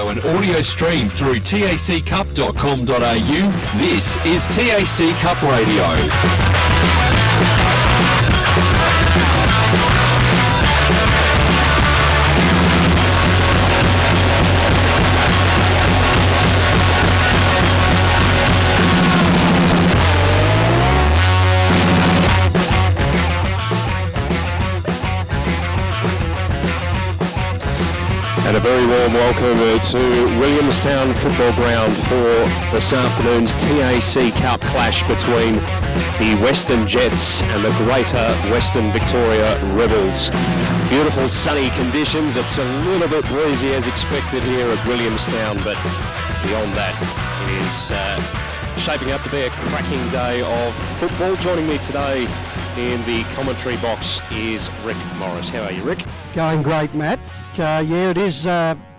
video and audio stream through taccup.com.au. This is TAC Cup Radio. And a very warm welcome to Williamstown Football Ground for this afternoon's TAC Cup clash between the Western Jets and the Greater Western Victoria Rebels. Beautiful sunny conditions. It's a little bit breezy as expected here at Williamstown, but beyond that, it is shaping up to be a cracking day of football. Joining me today in the commentary box is Rick Morris. How are you, Rick? Going great, Matt. Yeah, it is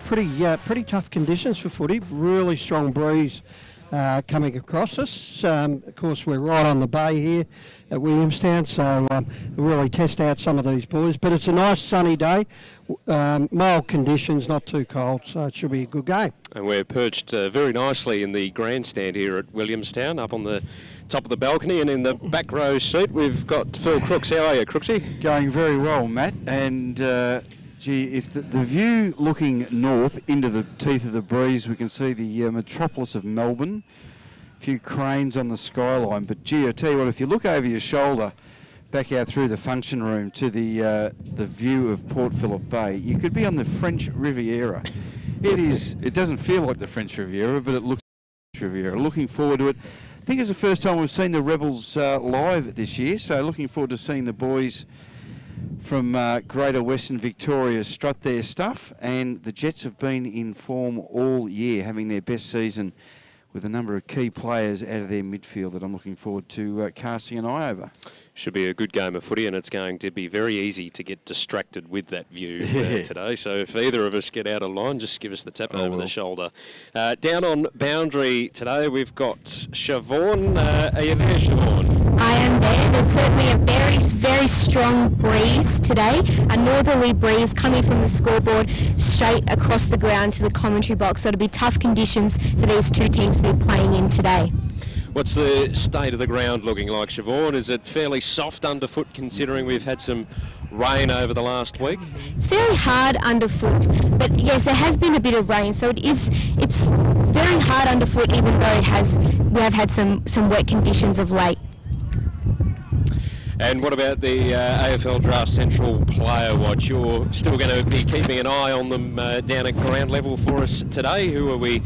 pretty tough conditions for footy. Really strong breeze coming across us. Of course, we're right on the bay here at Williamstown, so we'll really test out some of these boys. But it's a nice sunny day, mild conditions, not too cold, so it should be a good game. And we're perched very nicely in the grandstand here at Williamstown, up on the top of the balcony, and in the back row seat we've got Phil Crooks. How are you, Crooksy? Going very well, Matt. And gee, if the view looking north into the teeth of the breeze, we can see the metropolis of Melbourne. A few cranes on the skyline. But gee, I tell you what, if you look over your shoulder, back out through the function room to the view of Port Phillip Bay, you could be on the French Riviera. It doesn't feel like the French Riviera, but it looks like the Riviera. Looking forward to it. I think it's the first time we've seen the Rebels live this year, so looking forward to seeing the boys from Greater Western Victoria strut their stuff. And the Jets have been in form all year, having their best season with a number of key players out of their midfield that I'm looking forward to casting an eye over. Should be a good game of footy, and it's going to be very easy to get distracted with that view today. So if either of us get out of line, just give us the tap over the shoulder. Down on boundary today, we've got Siobhan. Are you there, Siobhan? I am there. There's certainly a very strong breeze today, a northerly breeze coming from the scoreboard straight across the ground to the commentary box. So it'll be tough conditions for these two teams to be playing in today. What's the state of the ground looking like, Siobhan? Is it fairly soft underfoot considering we've had some rain over the last week? It's very hard underfoot, but yes, there has been a bit of rain, so it's very hard underfoot, even though we have had some wet conditions of late. And what about the AFL Draft Central Player Watch? You're still going to be keeping an eye on them down at ground level for us today. Who are we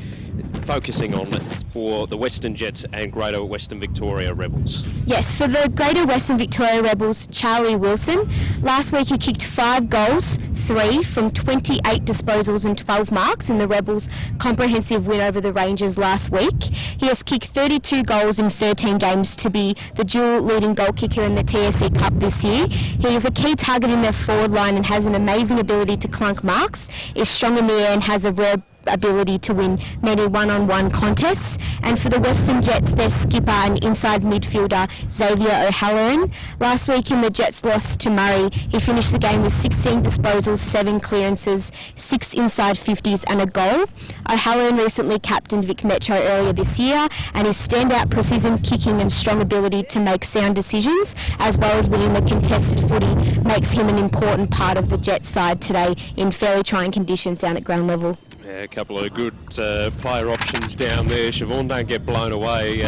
focusing on for the Western Jets and Greater Western Victoria Rebels? Yes, for the Greater Western Victoria Rebels, Charlie Wilson. Last week he kicked 5 goals, 3 from 28 disposals and 12 marks in the Rebels' comprehensive win over the Rangers last week. He has kicked 32 goals in 13 games to be the dual leading goal kicker in the TAC Cup this year. He is a key target in their forward line and has an amazing ability to clunk marks, is strong in the air and has a rare ability to win many one-on-one contests. And for the Western Jets, their skipper and inside midfielder Xavier O'Halloran. Last week in the Jets' loss to Murray, he finished the game with 16 disposals, 7 clearances, 6 inside 50s and a goal. O'Halloran recently captained Vic Metro earlier this year, and his standout precision kicking and strong ability to make sound decisions, as well as winning the contested footy, makes him an important part of the Jets side today in fairly trying conditions down at ground level. Yeah, a couple of good player options down there. Siobhan, don't get blown away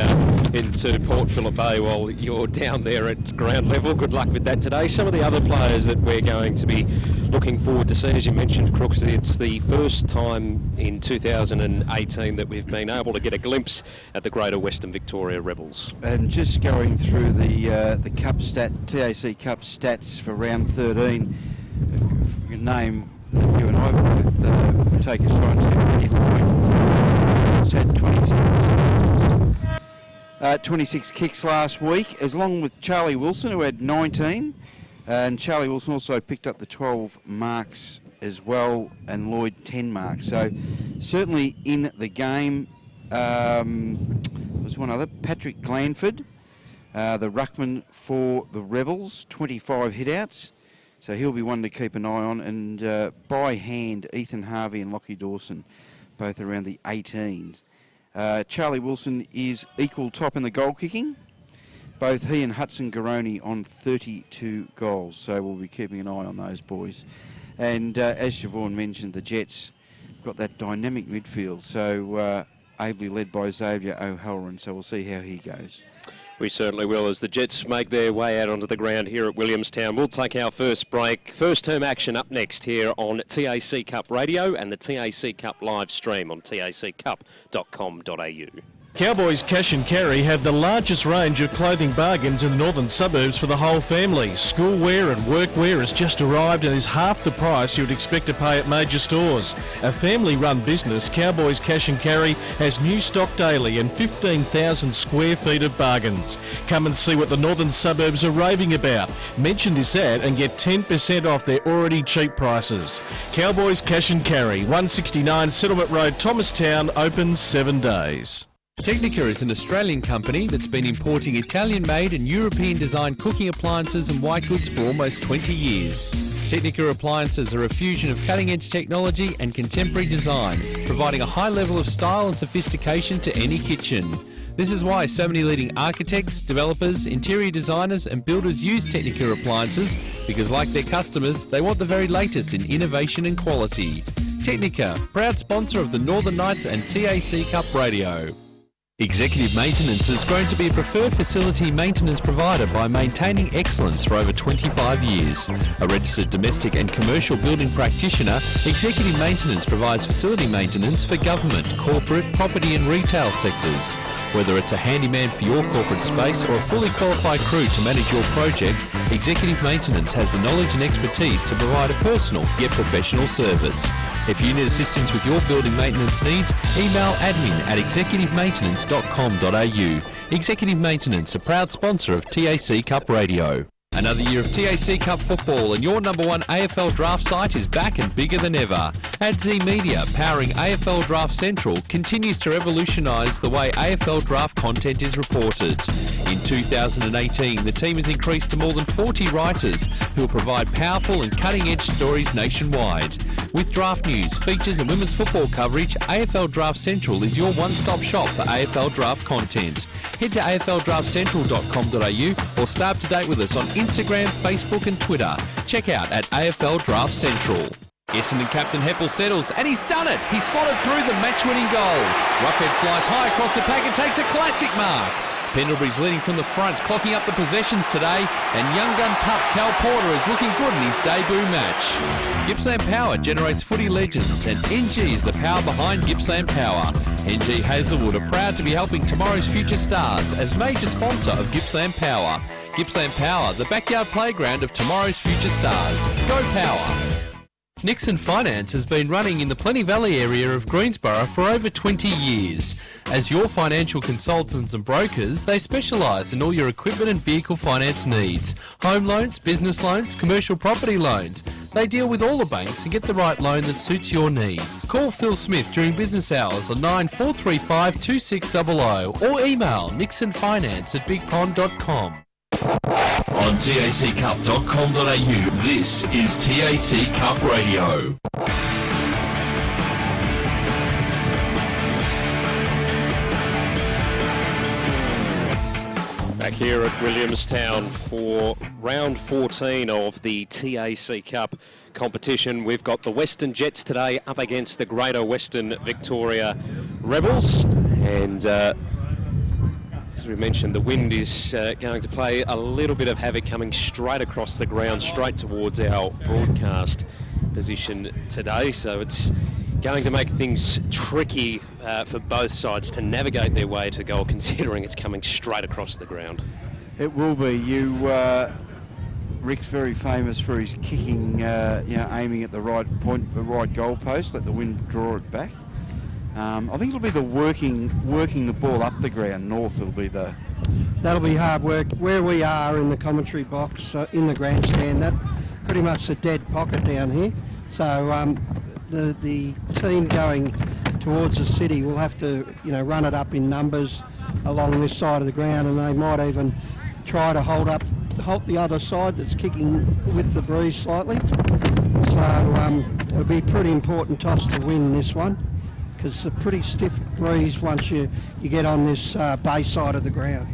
into Port Phillip Bay while you're down there at ground level. Good luck with that today. Some of the other players that we're going to be looking forward to see, as you mentioned, Crooks, it's the first time in 2018 that we've been able to get a glimpse at the Greater Western Victoria Rebels. And just going through the TAC Cup stats for round 13, your name that you and I both take a shine to. It's had 26 kicks last week, as long with Charlie Wilson, who had 19. And Charlie Wilson also picked up the 12 marks as well, and Lloyd 10 marks. So certainly in the game. There was one other, Patrick Glanford, the ruckman for the Rebels, 25 hitouts. So he'll be one to keep an eye on. And by hand, Ethan Harvey and Lockie Dawson both around the 18s. Charlie Wilson is equal top in the goal kicking. Both he and Hudson Garoni on 32 goals, so we'll be keeping an eye on those boys. And as Siobhan mentioned, the Jets got that dynamic midfield, so ably led by Xavier O'Halloran, so we'll see how he goes. We certainly will, as the Jets make their way out onto the ground here at Williamstown. We'll take our first break. First term action up next here on TAC Cup Radio and the TAC Cup live stream on taccup.com.au. Cowboys Cash and Carry have the largest range of clothing bargains in the northern suburbs for the whole family. Schoolwear and workwear has just arrived and is half the price you would expect to pay at major stores. A family-run business, Cowboys Cash and Carry has new stock daily and 15,000 square feet of bargains. Come and see what the northern suburbs are raving about. Mention this ad and get 10% off their already cheap prices. Cowboys Cash and Carry, 169 Settlement Road, Thomastown, open 7 days. Technica is an Australian company that's been importing Italian-made and European-designed cooking appliances and white goods for almost 20 years. Technica appliances are a fusion of cutting-edge technology and contemporary design, providing a high level of style and sophistication to any kitchen. This is why so many leading architects, developers, interior designers and builders use Technica appliances, because like their customers, they want the very latest in innovation and quality. Technica, proud sponsor of the Northern Knights and TAC Cup Radio. Executive Maintenance has grown to be a preferred facility maintenance provider by maintaining excellence for over 25 years. A registered domestic and commercial building practitioner, Executive Maintenance provides facility maintenance for government, corporate, property and retail sectors. Whether it's a handyman for your corporate space or a fully qualified crew to manage your project, Executive Maintenance has the knowledge and expertise to provide a personal yet professional service. If you need assistance with your building maintenance needs, email admin@executivemaintenance.com.au. Executive Maintenance, a proud sponsor of TAC Cup Radio. Another year of TAC Cup football and your number one AFL draft site is back and bigger than ever. AdZ Media, powering AFL Draft Central, continues to revolutionise the way AFL draft content is reported. In 2018, the team has increased to more than 40 writers who will provide powerful and cutting-edge stories nationwide. With draft news, features and women's football coverage, AFL Draft Central is your one-stop shop for AFL draft content. Head to afldraftcentral.com.au or stay up to date with us on Instagram, Facebook and Twitter. Check out at AFL Draft Central. Essendon captain Heppel settles, and he's done it! He's slotted through the match-winning goal. Roughhead flies high across the pack and takes a classic mark. Pendlebury's leading from the front, clocking up the possessions today, and young gun pup Cal Porter is looking good in his debut match. Gippsland Power generates footy legends, and NG is the power behind Gippsland Power. NG Hazelwood are proud to be helping tomorrow's future stars as major sponsor of Gippsland Power. Gippsland Power, the backyard playground of tomorrow's future stars. Go Power! Nixon Finance has been running in the Plenty Valley area of Greensborough for over 20 years. As your financial consultants and brokers, they specialise in all your equipment and vehicle finance needs. Home loans, business loans, commercial property loans. They deal with all the banks and get the right loan that suits your needs. Call Phil Smith during business hours on 9435 2600 or email nixonfinance@bigpond.com. On taccup.com.au, this is TAC Cup Radio. Back here at Williamstown for round 14 of the TAC Cup competition. We've got the Western Jets today up against the Greater Western Victoria Rebels. And as we mentioned, the wind is going to play a little bit of havoc coming straight across the ground, straight towards our broadcast position today. So it's going to make things tricky for both sides to navigate their way to goal, considering it's coming straight across the ground. It will be. Rick's very famous for his kicking, aiming at the right point, the right goal post, let the wind draw it back. I think it'll be the working the ball up the ground north. That'll be hard work. Where we are in the commentary box, in the grandstand, that pretty much a dead pocket down here. So the team going towards the city will have to, run it up in numbers along this side of the ground, and they might even try to halt the other side that's kicking with the breeze slightly. So it'll be a pretty important toss to win this one. because it's a pretty stiff breeze once you get on this bay side of the ground.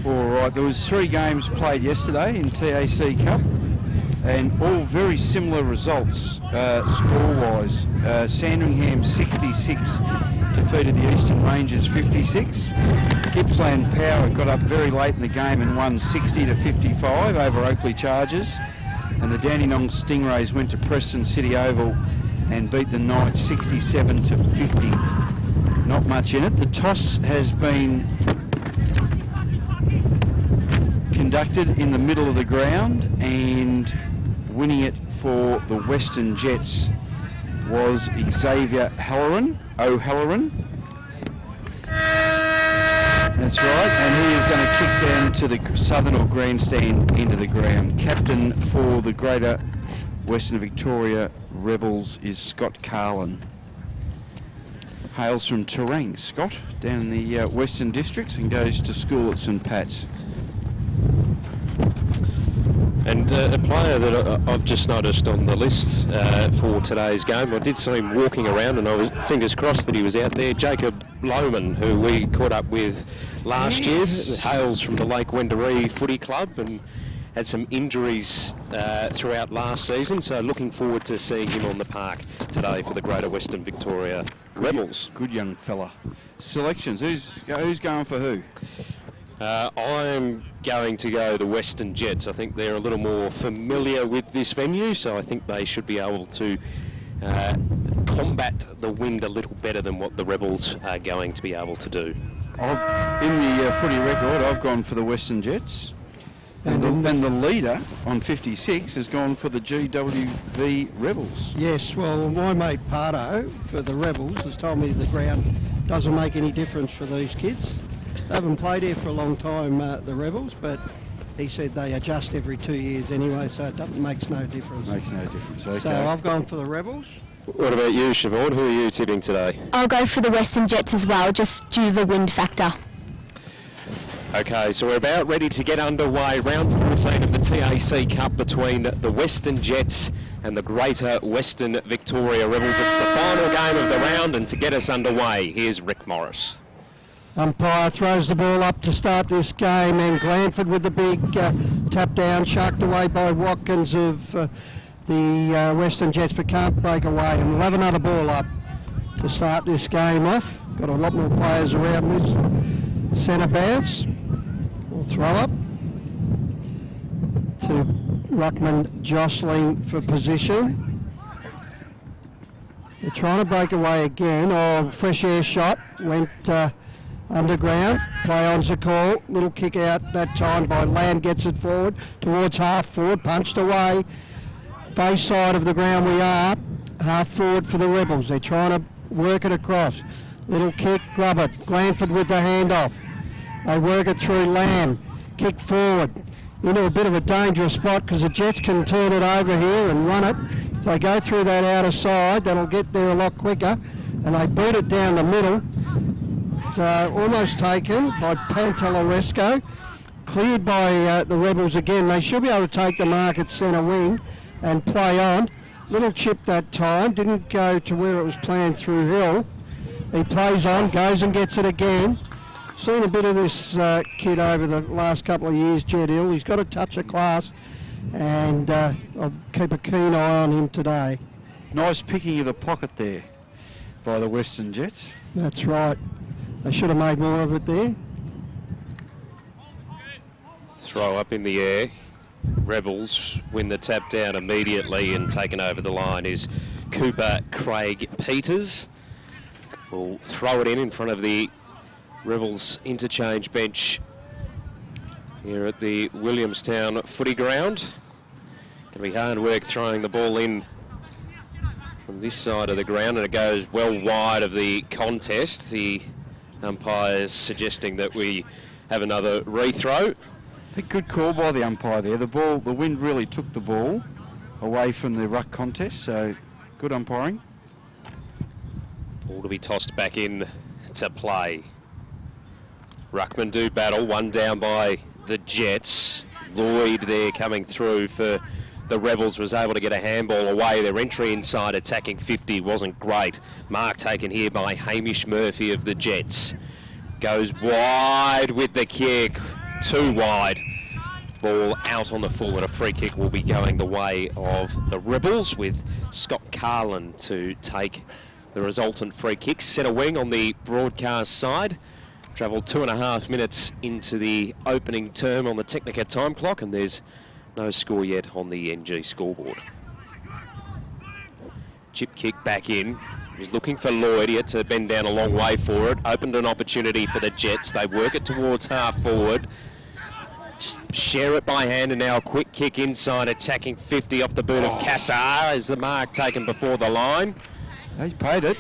All right, there was 3 games played yesterday in TAC Cup, and all very similar results score-wise. Sandringham 66 defeated the Eastern Rangers 56. Gippsland Power got up very late in the game and won 60-55 over Oakley Chargers. And the Dandenong Stingrays went to Preston City Oval and beat the Knights 67-50. Not much in it. The toss has been conducted in the middle of the ground, and winning it for the Western Jets was Xavier O'Halloran. That's right, and he is going to kick down to the southern or grandstand into the ground. Captain for the Greater Western Victoria Rebels is Scott Carlin. Hails from Terang, Scott, down in the Western Districts, and goes to school at St Pat's. And a player that I've just noticed on the list for today's game, I did see him walking around, and I was fingers crossed that he was out there. Jacob Lohman, who we caught up with last year, hails from the Lake Wendouree Footy Club and had some injuries throughout last season, so looking forward to seeing him on the park today for the Greater Western Victoria Rebels. Good young fella. Selections, who's going for who? I'm going to go the Western Jets. I think they're a little more familiar with this venue, so I think they should be able to combat the wind a little better than what the Rebels are going to be able to do. In the footy record, I've gone for the Western Jets. And the leader on 56 has gone for the GWV Rebels. Yes, well, my mate Pardo for the Rebels has told me the ground doesn't make any difference for these kids. They haven't played here for a long time, the Rebels, but he said they adjust every 2 years anyway, so it makes no difference. Makes no difference, okay. So I've gone for the Rebels. What about you, Siobhan? Who are you tipping today? I'll go for the Western Jets as well, just due to the wind factor. Okay, so we're about ready to get underway. Round 14 of the TAC Cup between the Western Jets and the Greater Western Victoria Rebels. It's the final game of the round, and to get us underway, here's Rick Morris. Umpire throws the ball up to start this game, and Glanford with the big tap down, sharked away by Watkins of the Western Jets, but can't break away. And we'll have another ball up to start this game off. Got a lot more players around this. Centre bounce, or throw up to Ruckman jostling for position. They're trying to break away again. Oh, fresh air shot, went underground. Play on's a call. Little kick out that time by Lamb, gets it forward towards half forward, punched away. Base side of the ground we are. Half forward for the Rebels. They're trying to work it across. Little kick, grub it. Glanford with the handoff. They work it through Lamb. Kick forward into a bit of a dangerous spot because the Jets can turn it over here and run it. If they go through that outer side, that'll get there a lot quicker. And they boot it down the middle. Almost taken by Panteloresco. Cleared by the Rebels again. They should be able to take the mark at centre wing and play on. Little chip that time. Didn't go to where it was planned through Hill. He plays on, goes and gets it again. Seen a bit of this kid over the last couple of years, Jed Hill. He's got a touch of class, and I'll keep a keen eye on him today. Nice picking of the pocket there by the Western Jets. That's right. They should have made more of it there. Throw up in the air. Rebels win the tap down immediately, and taken over the line is Cooper Craig Peters. Will throw it in front of the Rebels interchange bench here at the Williamstown footy ground. Going to be hard work throwing the ball in from this side of the ground, and it goes well wide of the contest. The umpires suggesting that we have another rethrow. I think good call by the umpire there. The wind really took the ball away from the ruck contest, so good umpiring. Ball to be tossed back in to play. Ruckman do battle, one down by the Jets. Lloyd there coming through for the Rebels was able to get a handball away. Their entry inside attacking 50 wasn't great. Mark taken here by Hamish Murphy of the Jets. Goes wide with the kick, too wide. Ball out on the full, and a free kick will be going the way of the Rebels, with Scott Carlin to take the resultant free kick. Centre wing on the broadcast side. Travelled 2.5 minutes into the opening term on the Technica time clock, and there's no score yet on the NG scoreboard. Chip kick back in. Was looking for Lloyd. He had to bend down a long way for it. Opened an opportunity for the Jets. They work it towards half forward. Just share it by hand, and now a quick kick inside, attacking 50 off the boot of Cassar. Is the mark taken before the line? He's paid it.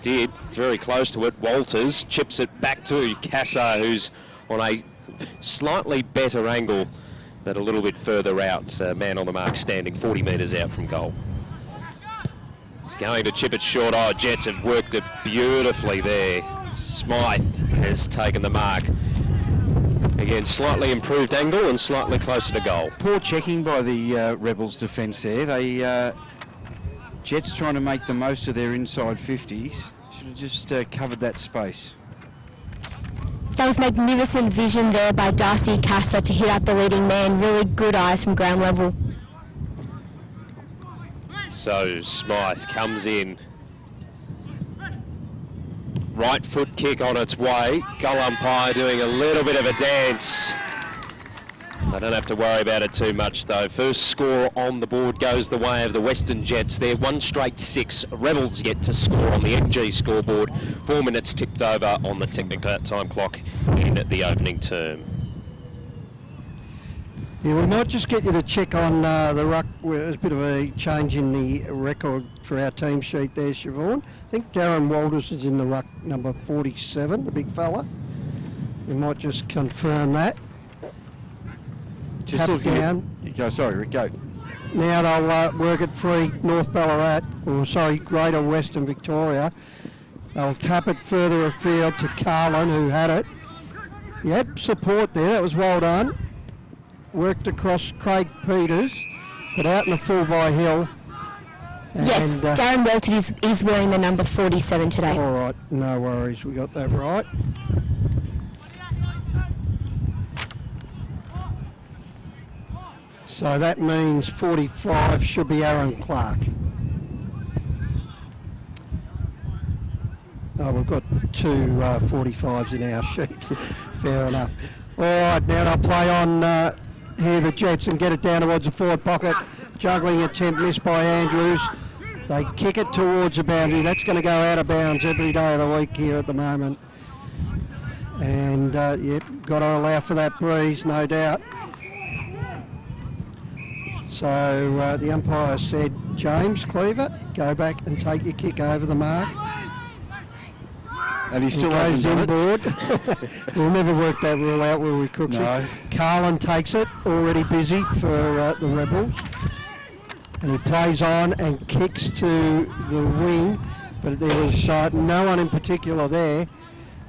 Did, very close to it. Walters chips it back to Cassar, who's on a slightly better angle, but a little bit further out. Man on the mark standing 40 metres out from goal. He's going to chip it short. Oh, Jets have worked it beautifully there. Smythe has taken the mark. Again, slightly improved angle and slightly closer to goal. Poor checking by the Rebels defence there. They Jets trying to make the most of their inside 50s. Should have just covered that space. That was magnificent vision there by Darcy Casa to hit up the leading man. Really good eyes from ground level. So Smythe comes in. Right foot kick on its way. Goal umpire doing a little bit of a dance. I don't have to worry about it too much though. First score on the board goes the way of the Western Jets. They're 1 straight 6. Rebels yet to score on the MG scoreboard. 4 minutes tipped over on the Technica time clock in the opening term. Yeah, we might just get you to check on the ruck. There's a bit of a change in the record for our team sheet there, Siobhan. I think Darren Walters is in the ruck number 47, the big fella. We might just confirm that. Just Tap down. You go, sorry, Rick, go. Now they'll work it free, North Ballarat, or sorry, Greater Western Victoria. They'll tap it further afield to Carlin, who had it. He had support there, that was well done. Worked across Craig Peters, but out in the full by Hill. Yes, Darren Welton is wearing the number 47 today. All right, no worries, we got that right. So that means 45 should be Aaron Clark. Oh, we've got two 45s in our sheet. Fair enough. All right, now they'll play on here the Jets and get it down towards the forward pocket. Juggling attempt missed by Andrews. They kick it towards the boundary. That's going to go out of bounds every day of the week here at the moment. And, yep, got to allow for that breeze, no doubt. So the umpire said, James Cleaver, go back and take your kick over the mark. And he still hasn't done it. We'll never work that rule out, will we, Crooksy? No. Carlin takes it, already busy for the Rebels. And he plays on and kicks to the wing, but there was no one in particular there.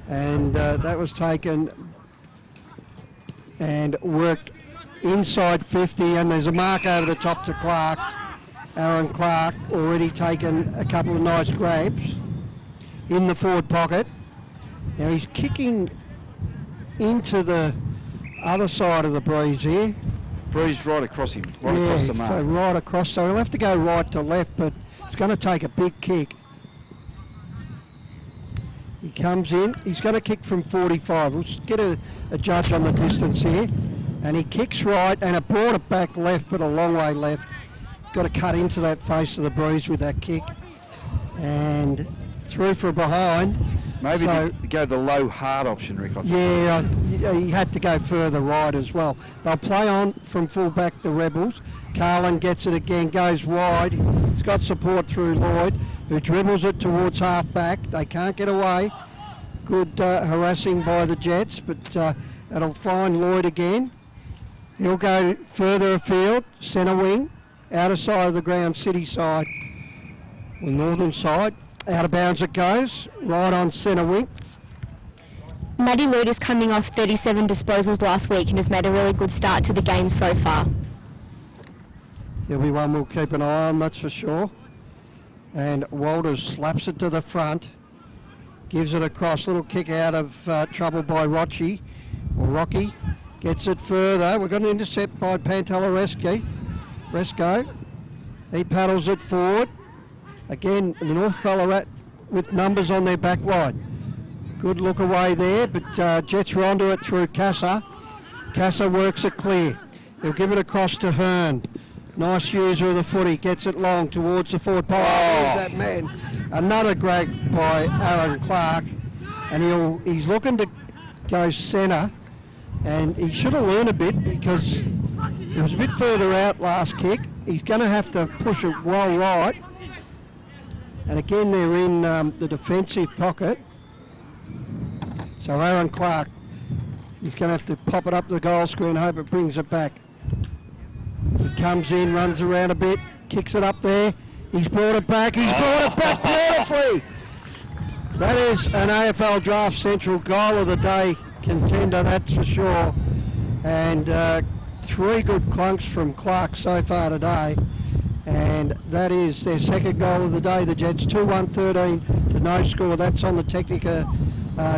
And that was taken and worked inside 50, and there's a mark over the top to Clark. Aaron Clark already taken a couple of nice grabs in the forward pocket. Now he's kicking into the other side of the breeze here. Breeze right across him, across the mark. So right across, so he'll have to go right to left, but it's going to take a big kick. He comes in, he's going to kick from 45. We'll get a judge on the distance here. And he kicks right, and it brought it back left, but a long way left. Got to cut into that face of the breeze with that kick. And through for behind. Maybe so, go the low hard option, Rick. Yeah, he had to go further right as well. They'll play on from full back, the Rebels. Carlin gets it again, goes wide. He's got support through Lloyd, who dribbles it towards half back. They can't get away. Good harassing by the Jets, but it'll find Lloyd again. He'll go further afield, centre wing, outer side of the ground, city side, or northern side. Out of bounds it goes, right on centre wing. Matty Lloyd is coming off 37 disposals last week and has made a really good start to the game so far. He'll be one we'll keep an eye on, that's for sure. And Walters slaps it to the front, gives it across, little kick out of trouble by Rocky, gets it further. We've got an intercept by Resco. He paddles it forward. Again, the North Ballarat with numbers on their back line. Good look away there, but Jets are onto it through Casa. Casa works it clear. He'll give it across to Hearn. Nice user of the footy, gets it long towards the forward pole. Oh, that man. Another grab by Aaron Clark, and he's looking to go centre, and he should have learned a bit because it was a bit further out last kick. He's going to have to push it well right, and again they're in the defensive pocket. So Aaron Clark, he's going to have to pop it up the goal screen, hope it brings it back. He comes in, runs around a bit, kicks it up there. He's brought it back. Brought it back beautifully. That is an AFL Draft Central goal of the day contender, that's for sure. And 3 good clunks from Clark so far today. And that is their second goal of the day. The Jets 2-1-13 to no score. That's on the Technica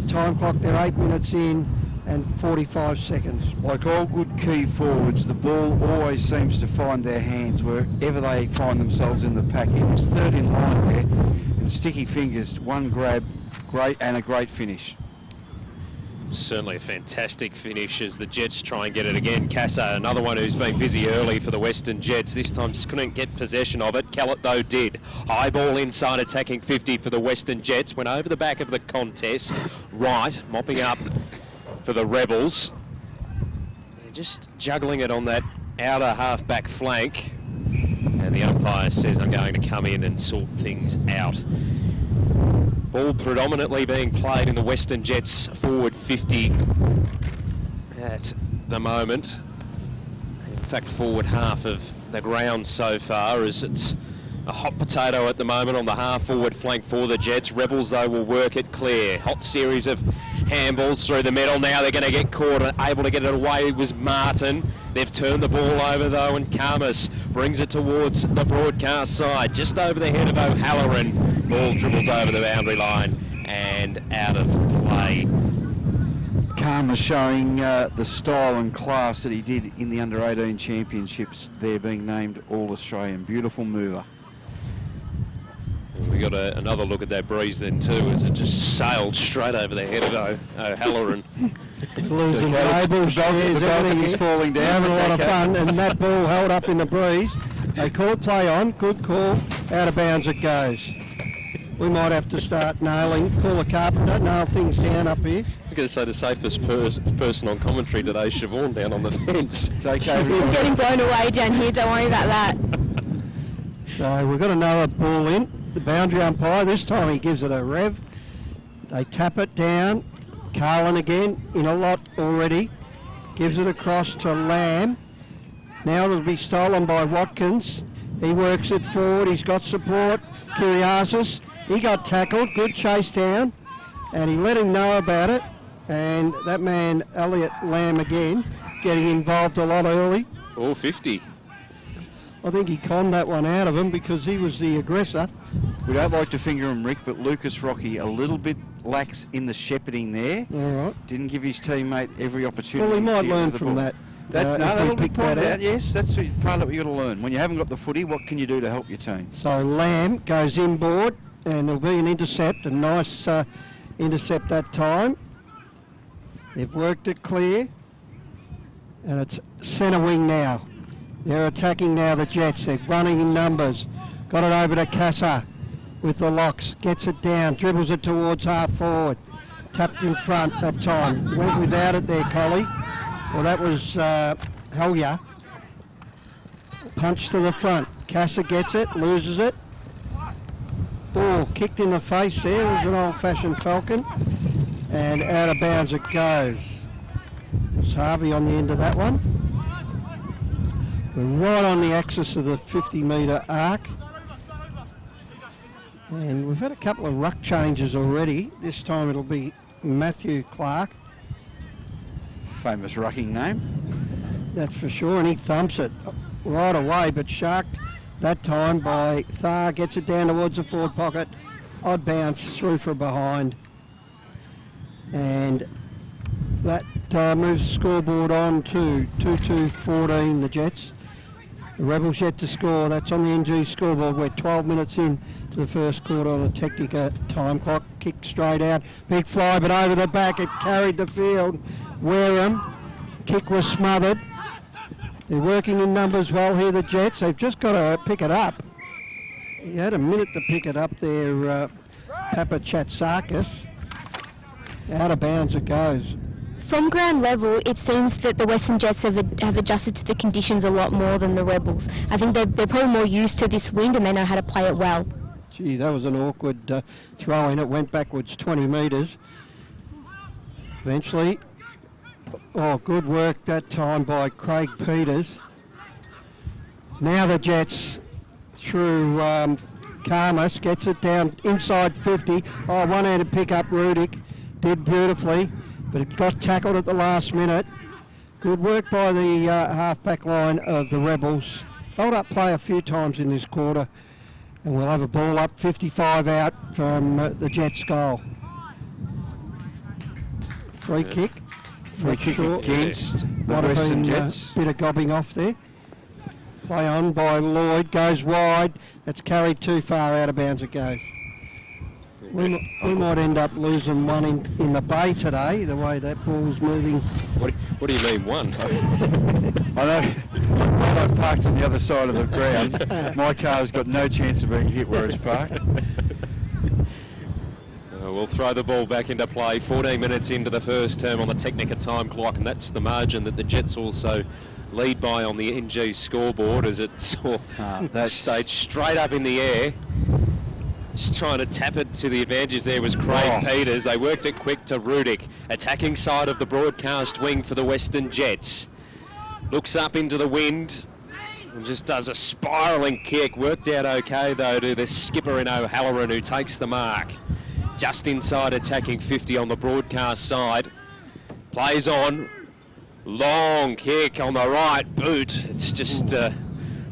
time clock. They're 8 minutes in and 45 seconds. Like all good key forwards, the ball always seems to find their hands wherever they find themselves in the pack. It was third in line there, and sticky fingers, one grab, great, and a great finish. Certainly a fantastic finish as the Jets try and get it again. Casa, another one who's been busy early for the Western Jets. This time just couldn't get possession of it. Kellett, though, did. High ball inside, attacking 50 for the Western Jets. Went over the back of the contest. Right, mopping up for the Rebels. They're just juggling it on that outer half-back flank. And the umpire says, I'm going to come in and sort things out. Ball predominantly being played in the Western Jets forward 50 at the moment. In fact, forward half of the ground so far, as it's a hot potato at the moment on the half forward flank for the Jets. Rebels, though, will work it clear. Hot series of handballs through the middle. Now they're going to get caught and able to get it away. It was Martin. They've turned the ball over, though, and Karmas brings it towards the broadcast side, just over the head of O'Halloran. Ball dribbles over the boundary line and out of play. Karmas showing the style and class that he did in the under-18 championships. They're being named All-Australian. Beautiful mover. We got another look at that breeze then too, as it just sailed straight over the head of O'Halloran. Losing tables, everything is falling down. Having a lot of fun, and that ball held up in the breeze. They call it play on, good call, out of bounds it goes. We might have to start call a carpenter, nail things down up here. I was going to say the safest person on commentary today is Siobhan down on the fence. It's okay. We're getting blown away down here, don't worry about that. So we've got another ball in. The boundary umpire, this time he gives it a rev. They tap it down. Carlin again, in a lot already. Gives it across to Lamb. Now it'll be stolen by Watkins. He works it forward, he's got support. Kiriasis, he got tackled, good chase down. And he let him know about it. And that man, Elliot Lamb again, getting involved a lot early. All 50. I think he conned that one out of him because he was the aggressor. We don't like to finger him, Rick, but Lucas Rocky a little bit lax in the shepherding there. All right. Didn't give his teammate every opportunity. Well, he might to learn from that. That'll be pointed out. Yes, that's part of what you've got to learn. When you haven't got the footy, what can you do to help your team? So Lamb goes inboard, and there'll be an intercept, a nice intercept that time. They've worked it clear, and it's centre wing now. They're attacking now, the Jets. They're running in numbers. Got it over to Casa with the locks. Gets it down, dribbles it towards half forward. Tapped in front that time. Went without it there, Collie. Well, that was Helya. Punch to the front. Casa gets it, loses it. Oh, kicked in the face there. It was an old-fashioned Falcon. And out of bounds it goes. It's Harvey on the end of that one. We're right on the axis of the 50-metre arc. And we've had a couple of ruck changes already. This time it'll be Matthew Clark. Famous rucking name. That's for sure, and he thumps it right away, but sharked that time by Thar. Gets it down towards the forward pocket. Odd bounce through from behind. And that moves the scoreboard on to 2-2-14, the Jets. The Rebels yet to score. That's on the NG scoreboard. We're 12 minutes in to the first quarter on the Technica time clock. Kick straight out. Big fly, but over the back. It carried the field. Wareham. Kick was smothered. They're working in numbers well here, the Jets. They've just got to pick it up. He had a minute to pick it up there, Papa Chatsakis. Out of bounds it goes. From ground level, it seems that the Western Jets have adjusted to the conditions a lot more than the Rebels. I think they're probably more used to this wind and they know how to play it well. Gee, that was an awkward throw in. It went backwards 20 metres. Eventually, good work that time by Craig Peters. Now the Jets through Karmas, gets it down inside 50. One-handed pick up, Rudick did beautifully, but it got tackled at the last minute. Good work by the half-back line of the Rebels. Held up play a few times in this quarter, and we'll have a ball up 55 out from the Jets' goal. Free kick. Free kick against the Western Jets. Bit of gobbing off there. Play on by Lloyd, goes wide. It's carried too far, out of bounds it goes. We might end up losing one in the bay today, the way that ball's moving. What do you mean, one? I know. When I parked on the other side of the ground, my car's got no chance of being hit where it's parked. We'll throw the ball back into play. 14 minutes into the first term on the Technica time clock, and that's the margin that the Jets also lead by on the NG scoreboard as it saw that stage straight up in the air. Just trying to tap it to the advantage there was Craig Peters. They worked it quick to Rudick. Attacking side of the broadcast wing for the Western Jets. Looks up into the wind and just does a spiralling kick. Worked out okay though to the skipper in O'Halloran, who takes the mark. Just inside attacking 50 on the broadcast side. Plays on. Long kick on the right boot. It's just, I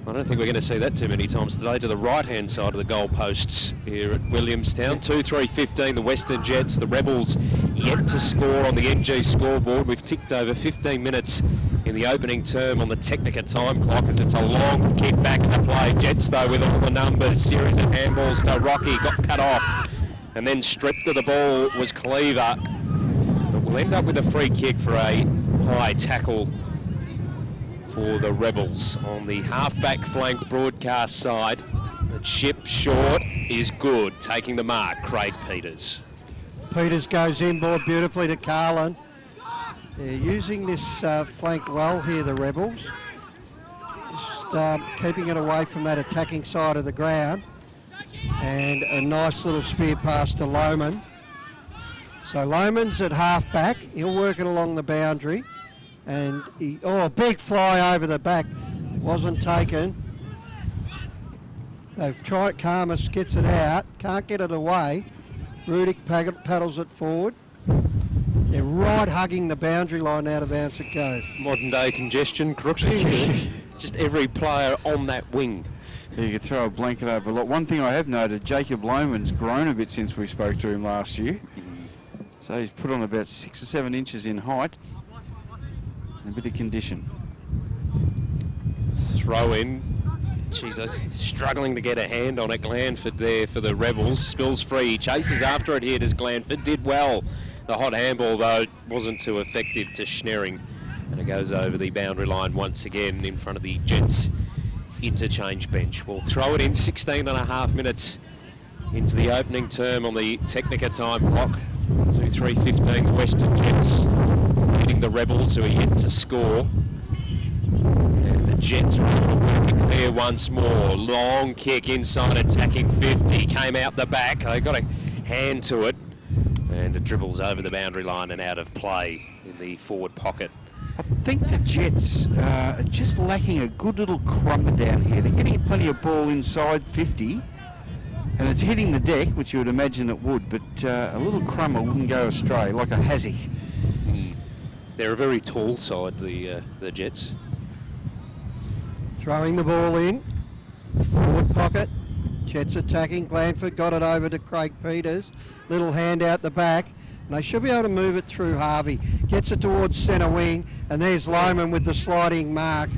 don't think we're going to see that too many times today, to the right-hand side of the goalposts here at Williamstown. 2-3-15, the Western Jets. The Rebels yet to score on the NG scoreboard. We've ticked over 15 minutes in the opening term on the Technica time clock as it's a long kick back to play. Jets, though, with all the numbers. Series of handballs to Rocky, got cut off. And then stripped of the ball was Cleaver. But we'll end up with a free kick for a high tackle for the Rebels on the half-back flank broadcast side. The chip short is good, taking the mark, Craig Peters. Peters goes inboard beautifully to Carlin. They're using this flank well here, the Rebels. Just keeping it away from that attacking side of the ground. And a nice little spear pass to Lohman. So Lohman's at half-back. He'll work it along the boundary. And a big fly over the back. Wasn't taken. They've tried. Karmas gets it out. Can't get it away. Rudick paddles it forward. They're right hugging the boundary line, out of bounds it goes. Modern day congestion, Crooksy. Just every player on that wing. You could throw a blanket over a lot. One thing I have noted, Jacob Lohman's grown a bit since we spoke to him last year. So he's put on about 6 or 7 inches in height. And a bit of condition. Throw in. Jeez, struggling to get a hand on it. Glanford there for the Rebels. Spills free. Chases after it here. Does Glanford. Did well. The hot handball, though, wasn't too effective to Schneering. And it goes over the boundary line once again in front of the Jets interchange bench. We'll throw it in. 16 and a half minutes into the opening term on the Technica time clock. 2-3-15, the Western Jets leading the Rebels, who are yet to score. And the Jets are able to clear once more. Long kick inside, attacking 50. Came out the back. They got a hand to it. And it dribbles over the boundary line and out of play in the forward pocket. I think the Jets are just lacking a good little crummer down here. They're getting plenty of ball inside 50, and it's hitting the deck, which you would imagine it would, but a little crummer wouldn't go astray, like a Hazzick. They're a very tall side, the Jets. Throwing the ball in. Forward pocket. Jets attacking. Glanford got it over to Craig Peters. Little hand out the back. And they should be able to move it through Harvey. Gets it towards centre wing. And there's Lohman with the sliding mark.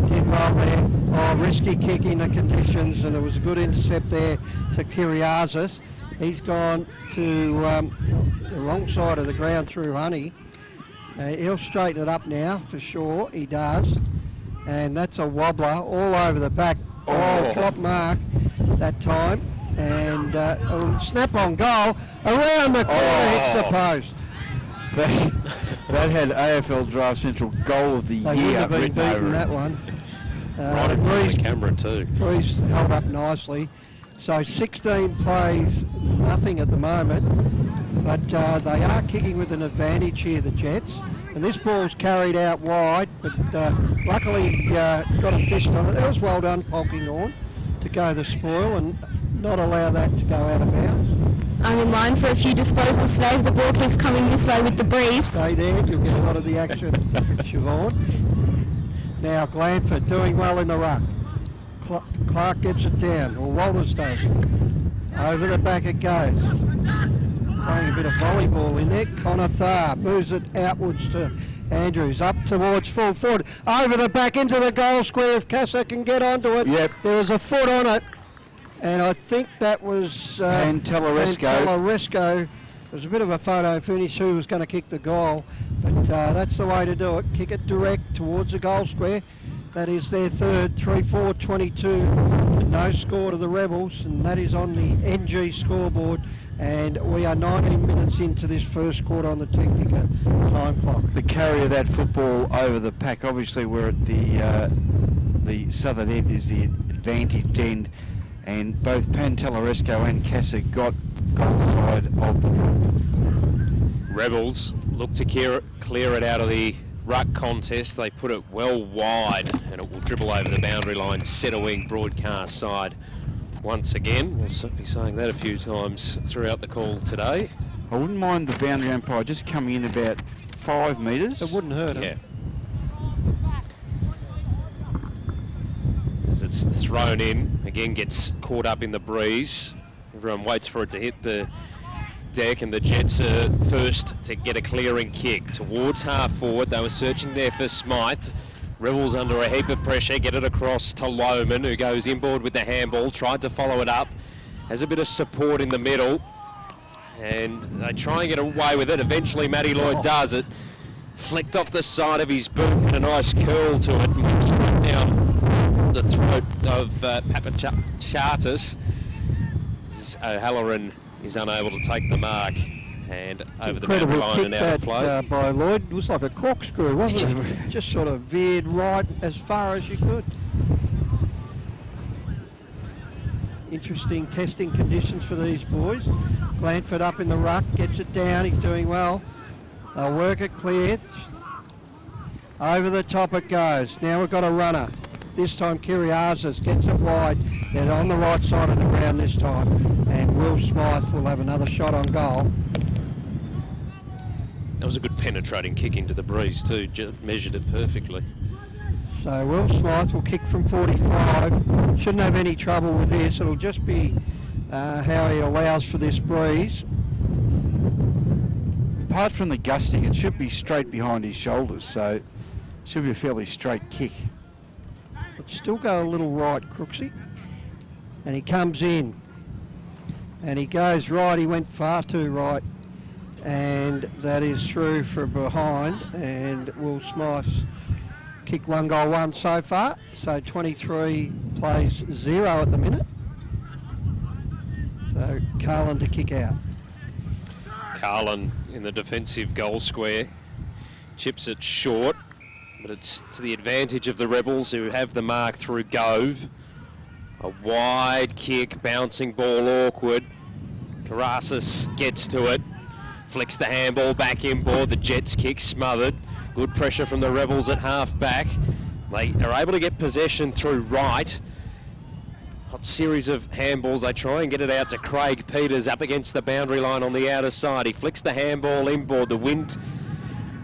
Did well there. Oh, risky kick in the conditions. And it was a good intercept there to Kiriazis. He's gone to the wrong side of the ground through Honey. He'll straighten it up now for sure. He does. And that's a wobbler all over the back. Oh, drop mark that time. And a snap-on goal around the corner, hits the post. That had AFL Draft Central goal of the year. They would have been beaten that one. Right in front of the camera too. Breeze held up nicely. So 16 plays, nothing at the moment. But they are kicking with an advantage here, the Jets. And this ball's carried out wide, but luckily got a fist on it. That was well done, Polkinghorne, to go the spoil and not allow that to go out of bounds. I'm in line for a few disposals today. The ball keeps coming this way with the breeze. Stay there, you'll get a lot of the action, Siobhan. Now Glanford doing well in the ruck. Clark gets it down, or Walters does. Over the back it goes. Playing a bit of volleyball in there. Connor Tharr moves it outwards to Andrews, up towards full forward. Over the back into the goal square if Casa can get onto it. Yep. There was a foot on it. And I think that was Pantelleresco. It was a bit of a photo finish who was going to kick the goal. But that's the way to do it. Kick it direct towards the goal square. That is their third, 3-4-22. No score to the Rebels, and that is on the NG scoreboard. And we are 19 minutes into this first quarter on the Technica time clock. The carry of that football over the pack, obviously we're at the southern end is the advantaged end, and both Pantelleresco and Casa got goal side of the drop. Rebels look to clear it out of the ruck contest. They put it well wide and it will dribble over the boundary line, centre wing broadcast side. Once again, we'll be saying that a few times throughout the call today. I wouldn't mind the boundary umpire just coming in about 5 metres. It wouldn't hurt him. Yeah. As it's thrown in, again gets caught up in the breeze. Everyone waits for it to hit the deck, and the Jets are first to get a clearing kick towards half forward. They were searching there for Smythe. Rebels under a heap of pressure, get it across to Lohman, who goes inboard with the handball, tried to follow it up, has a bit of support in the middle, and they try and get away with it. Eventually Matty Lloyd does it, flicked off the side of his boot and a nice curl to it, and straight down the throat of Papachatis. O'Halloran is unable to take the mark, and over the boundary line and out of play. By Lloyd. It was like a corkscrew, wasn't it? Just sort of veered right as far as you could. Interesting testing conditions for these boys. Glanford up in the ruck, gets it down, he's doing well. They'll work it clear. Over the top it goes. Now we've got a runner. This time Kiriazis gets it wide. They're on the right side of the ground this time. And Will Smythe will have another shot on goal. That was a good penetrating kick into the breeze too, measured it perfectly. So Will Smythe will kick from 45. Shouldn't have any trouble with this. It'll just be how he allows for this breeze. Apart from the gusting, it should be straight behind his shoulders, so it should be a fairly straight kick. But still go a little right, Crooksy. And he comes in. And he goes right. He went far too right. And that is through from behind, and Will Smythe's kicked 1 goal 1 so far, so 23 plays 0 at the minute. So Carlin to kick out. Carlin in the defensive goal square, chips it short, but it's to the advantage of the Rebels, who have the mark through Gove. A wide kick, bouncing ball awkward. Karasis gets to it. Flicks the handball back inboard, the Jets kick smothered. Good pressure from the Rebels at half back. They are able to get possession through right. Hot series of handballs. They try and get it out to Craig Peters up against the boundary line on the outer side. He flicks the handball inboard. The wind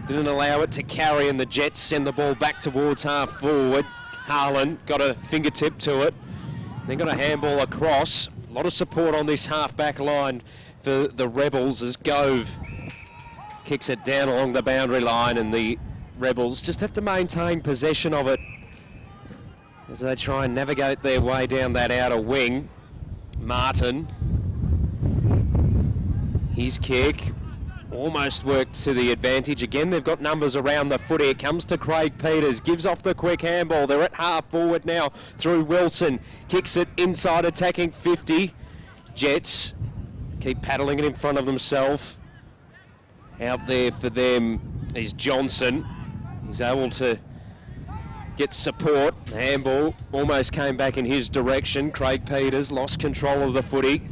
didn't allow it to carry, and the Jets send the ball back towards half forward. Harlan got a fingertip to it. Then got a handball across. A lot of support on this half-back line for the Rebels as Gove kicks it down along the boundary line, and the Rebels just have to maintain possession of it as they try and navigate their way down that outer wing. Martin, his kick almost worked to the advantage. Again, they've got numbers around the footy. It comes to Craig Peters, gives off the quick handball. They're at half forward now through Wilson. Kicks it inside, attacking 50. Jets keep paddling it in front of themselves. Out there for them is Johnson. He's able to get support. The handball almost came back in his direction. Craig Peters lost control of the footy.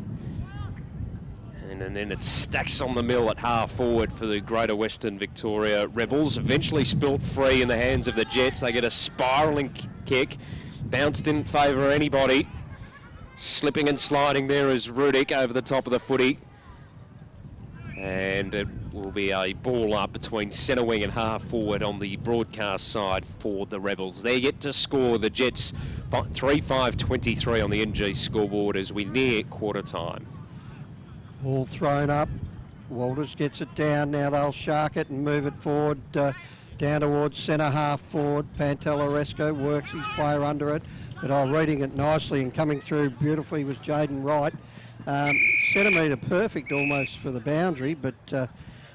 And then it stacks on the mill at half forward for the Greater Western Victoria Rebels. Eventually spilt free in the hands of the Jets. They get a spiralling kick. Bounce didn't favour anybody. Slipping and sliding there is Rudick over the top of the footy. And it will be a ball up between centre wing and half forward on the broadcast side for the Rebels. They get to score. The Jets 3-5-23 on the NG scoreboard as we near quarter time. Ball thrown up. Walters gets it down. Now they'll shark it and move it forward down towards centre half forward. Pantelleresco works his player under it, but reading it nicely and coming through beautifully was Jaden Wright. Centimetre perfect almost for the boundary, but I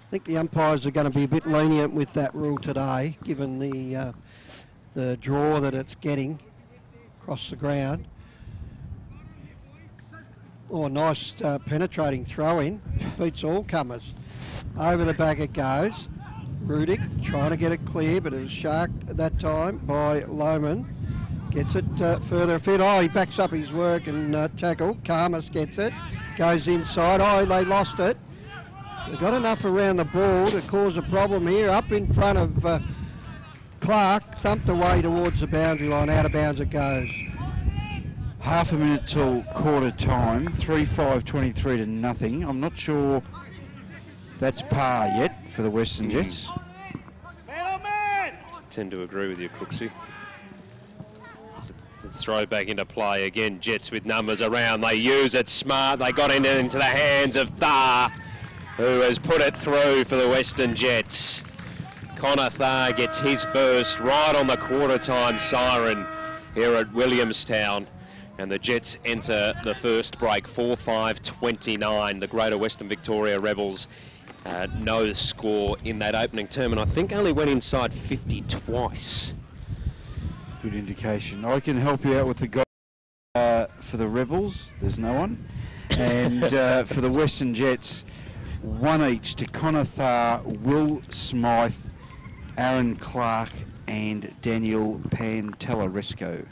think the umpires are going to be a bit lenient with that rule today, given the draw that it's getting across the ground. Oh, nice penetrating throw in. Beats all comers. Over the back it goes. Rudick trying to get it clear, but it was sharked at that time by Lohman. Gets it further afield. Oh, he backs up his work and tackle. Karmas gets it. Goes inside. Oh, they lost it. They've got enough around the ball to cause a problem here. Up in front of Clark. Thumped away towards the boundary line. Out of bounds it goes. Half a minute till quarter time, 3-5-23 to nothing. I'm not sure that's par yet for the Western Jets. Tend to agree with you, Crooksy. The throw back into play again. Jets with numbers around. They use it smart. They got into the hands of Thar, who has put it through for the Western Jets. Connor Thar gets his first right on the quarter time siren here at Williamstown. And the Jets enter the first break, 4-5-29. The Greater Western Victoria Rebels no score in that opening term, and I think only went inside 50 twice. Good indication. I can help you out with the goal for the Rebels. There's no one. And for the Western Jets, one each to Connor Thar, Will Smythe, Aaron Clark and Daniel Pantelleresco.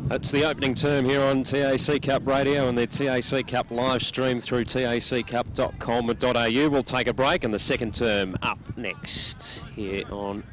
That's the opening term here on TAC Cup Radio and their TAC Cup live stream through taccup.com.au. We'll take a break and the second term up next here on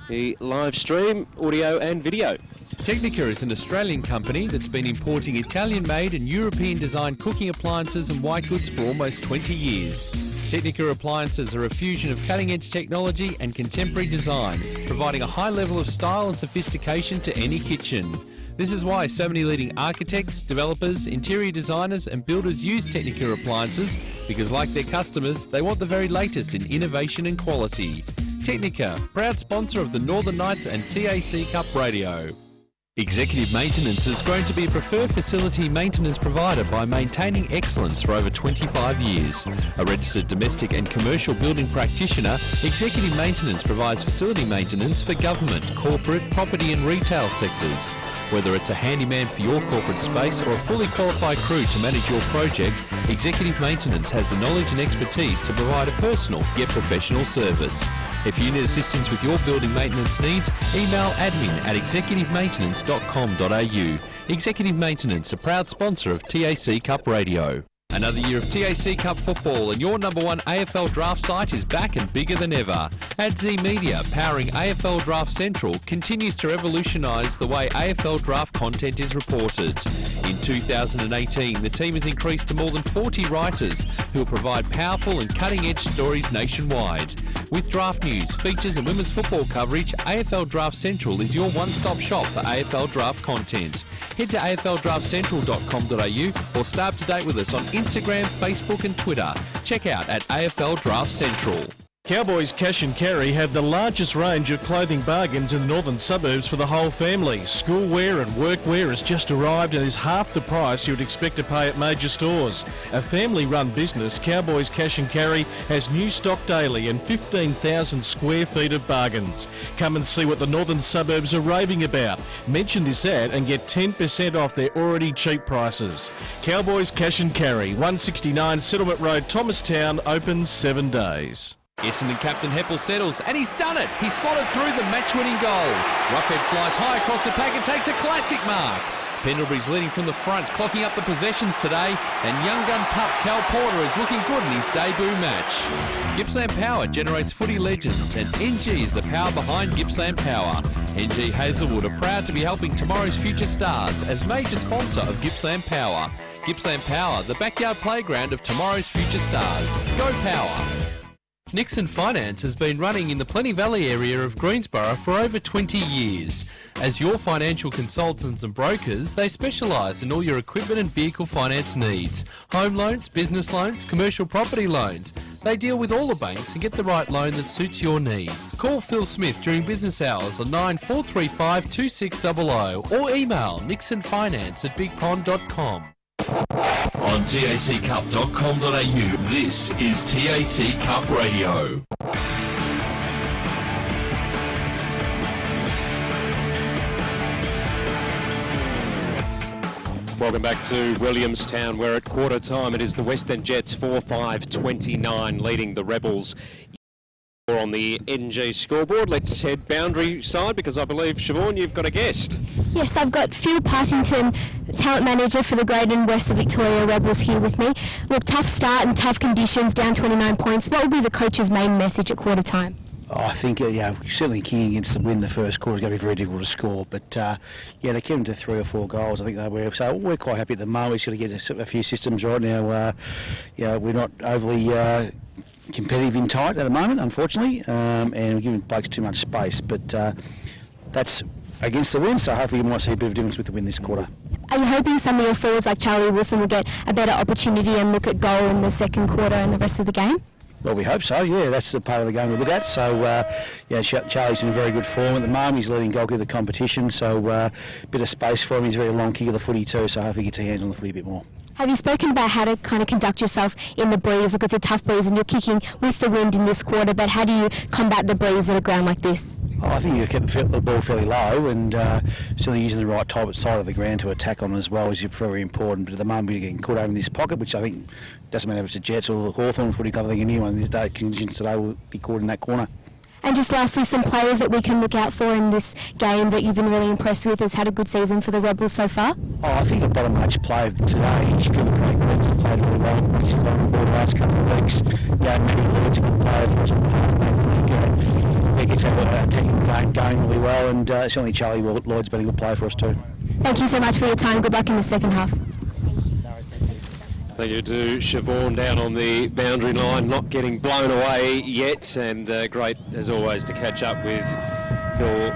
the live stream, audio and video. Technica is an Australian company that's been importing Italian-made and European-designed cooking appliances and white goods for almost 20 years. Technica appliances are a fusion of cutting-edge technology and contemporary design, providing a high level of style and sophistication to any kitchen. This is why so many leading architects, developers, interior designers and builders use Technica appliances, because like their customers, they want the very latest in innovation and quality. Technica, proud sponsor of the Northern Knights and TAC Cup Radio. Executive Maintenance has grown to be a preferred facility maintenance provider by maintaining excellence for over 25 years. A registered domestic and commercial building practitioner, Executive Maintenance provides facility maintenance for government, corporate, property and retail sectors. Whether it's a handyman for your corporate space or a fully qualified crew to manage your project, Executive Maintenance has the knowledge and expertise to provide a personal yet professional service. If you need assistance with your building maintenance needs, email admin@executivemaintenance.com.au. Executive Maintenance, a proud sponsor of TAC Cup Radio. Another year of TAC Cup football and your number one AFL draft site is back and bigger than ever. AdZ Media, powering AFL Draft Central, continues to revolutionise the way AFL draft content is reported. In 2018, the team has increased to more than 40 writers who will provide powerful and cutting-edge stories nationwide. With draft news, features and women's football coverage, AFL Draft Central is your one-stop shop for AFL Draft content. Head to afldraftcentral.com.au or stay up to date with us on Instagram, Facebook and Twitter. Check out at AFL Draft Central. Cowboys Cash and Carry have the largest range of clothing bargains in the northern suburbs for the whole family. Schoolwear and workwear has just arrived and is half the price you would expect to pay at major stores. A family-run business, Cowboys Cash and Carry has new stock daily and 15,000 square feet of bargains. Come and see what the northern suburbs are raving about. Mention this ad and get 10% off their already cheap prices. Cowboys Cash and Carry, 169 Settlement Road, Thomastown, open 7 days. Essendon captain Heppel settles, and he's done it. He's slotted through the match-winning goal. Roughhead flies high across the pack and takes a classic mark. Pendlebury's leading from the front, clocking up the possessions today, and young gun pup Cal Porter is looking good in his debut match. Gippsland Power generates footy legends, and NG is the power behind Gippsland Power. NG Hazelwood are proud to be helping tomorrow's future stars as major sponsor of Gippsland Power. Gippsland Power, the backyard playground of tomorrow's future stars. Go Power! Nixon Finance has been running in the Plenty Valley area of Greensborough for over 20 years. As your financial consultants and brokers, they specialise in all your equipment and vehicle finance needs. Home loans, business loans, commercial property loans. They deal with all the banks and get the right loan that suits your needs. Call Phil Smith during business hours on 9435 2600 or email nixonfinance@bigpond.com. On taccup.com.au, this is TAC Cup Radio. Welcome back to Williamstown, where at quarter time it is the Western Jets 4-5-29 leading the Rebels. On the NG scoreboard, let's head boundary side because I believe, Siobhan, you've got a guest. Yes, I've got Phil Partington, talent manager for the Greater and Western Victoria Rebels, here with me. Look, tough start and tough conditions, down 29 points. What will be the coach's main message at quarter time? Oh, I think, certainly keen against the win the first quarter is going to be very difficult to score. But, they kept them to 3 or 4 goals. I think they were. So we're quite happy at the moment. We've got to get a few systems right now. We're not overly competitive in tight at the moment, unfortunately, and we're giving blokes too much space. But that's against the win, so hopefully you might see a bit of difference with the win this quarter. Are you hoping some of your forwards like Charlie Wilson will get a better opportunity and look at goal in the second quarter and the rest of the game? Well, we hope so, yeah. That's the part of the game we look at. So, Charlie's in very good form at the moment. He's leading goalkeeper of the competition, so a bit of space for him. He's a very long kick of the footy too, so hopefully he gets his hands on the footy a bit more. Have you spoken about how to kind of conduct yourself in the breeze? Look, it's a tough breeze and you're kicking with the wind in this quarter, but how do you combat the breeze at a ground like this? Oh, I think you keep the ball fairly low and certainly using the right side of the ground to attack on as well is very important. But at the moment we're getting caught over in this pocket, which I think doesn't matter if it's the Jets or the Hawthorn footy club. I think anyone in these conditions today will be caught in that corner. And just lastly, some players that we can look out for in this game that you've been really impressed with, has had a good season for the Rebels so far? Oh, I think the bottom match player today, she's got a great week, played really well. She's got on board the last couple of weeks. Maybe Lloyd's a good player for us off the half-back footy. He gets our attacking game going really well, and certainly Charlie Lloyd's been a good player for us too. Thank you so much for your time. Good luck in the second half. Thank you to Siobhan down on the boundary line, not getting blown away yet, and great as always to catch up with Phil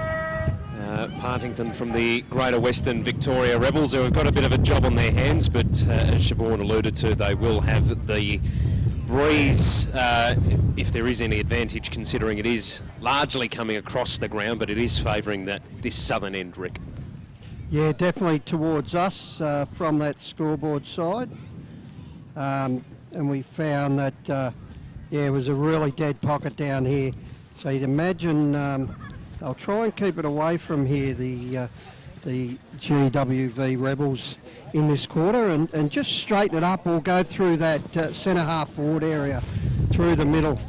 Partington from the Greater Western Victoria Rebels, who have got a bit of a job on their hands, but as Siobhan alluded to, they will have the breeze, if there is any advantage, considering it is largely coming across the ground, but it is favouring this southern end, Rick. Yeah, definitely towards us from that scoreboard side. And we found that it was a really dead pocket down here. So you'd imagine they'll try and keep it away from here, the GWV Rebels in this quarter, and just straighten it up or go through that centre half forward area through the middle.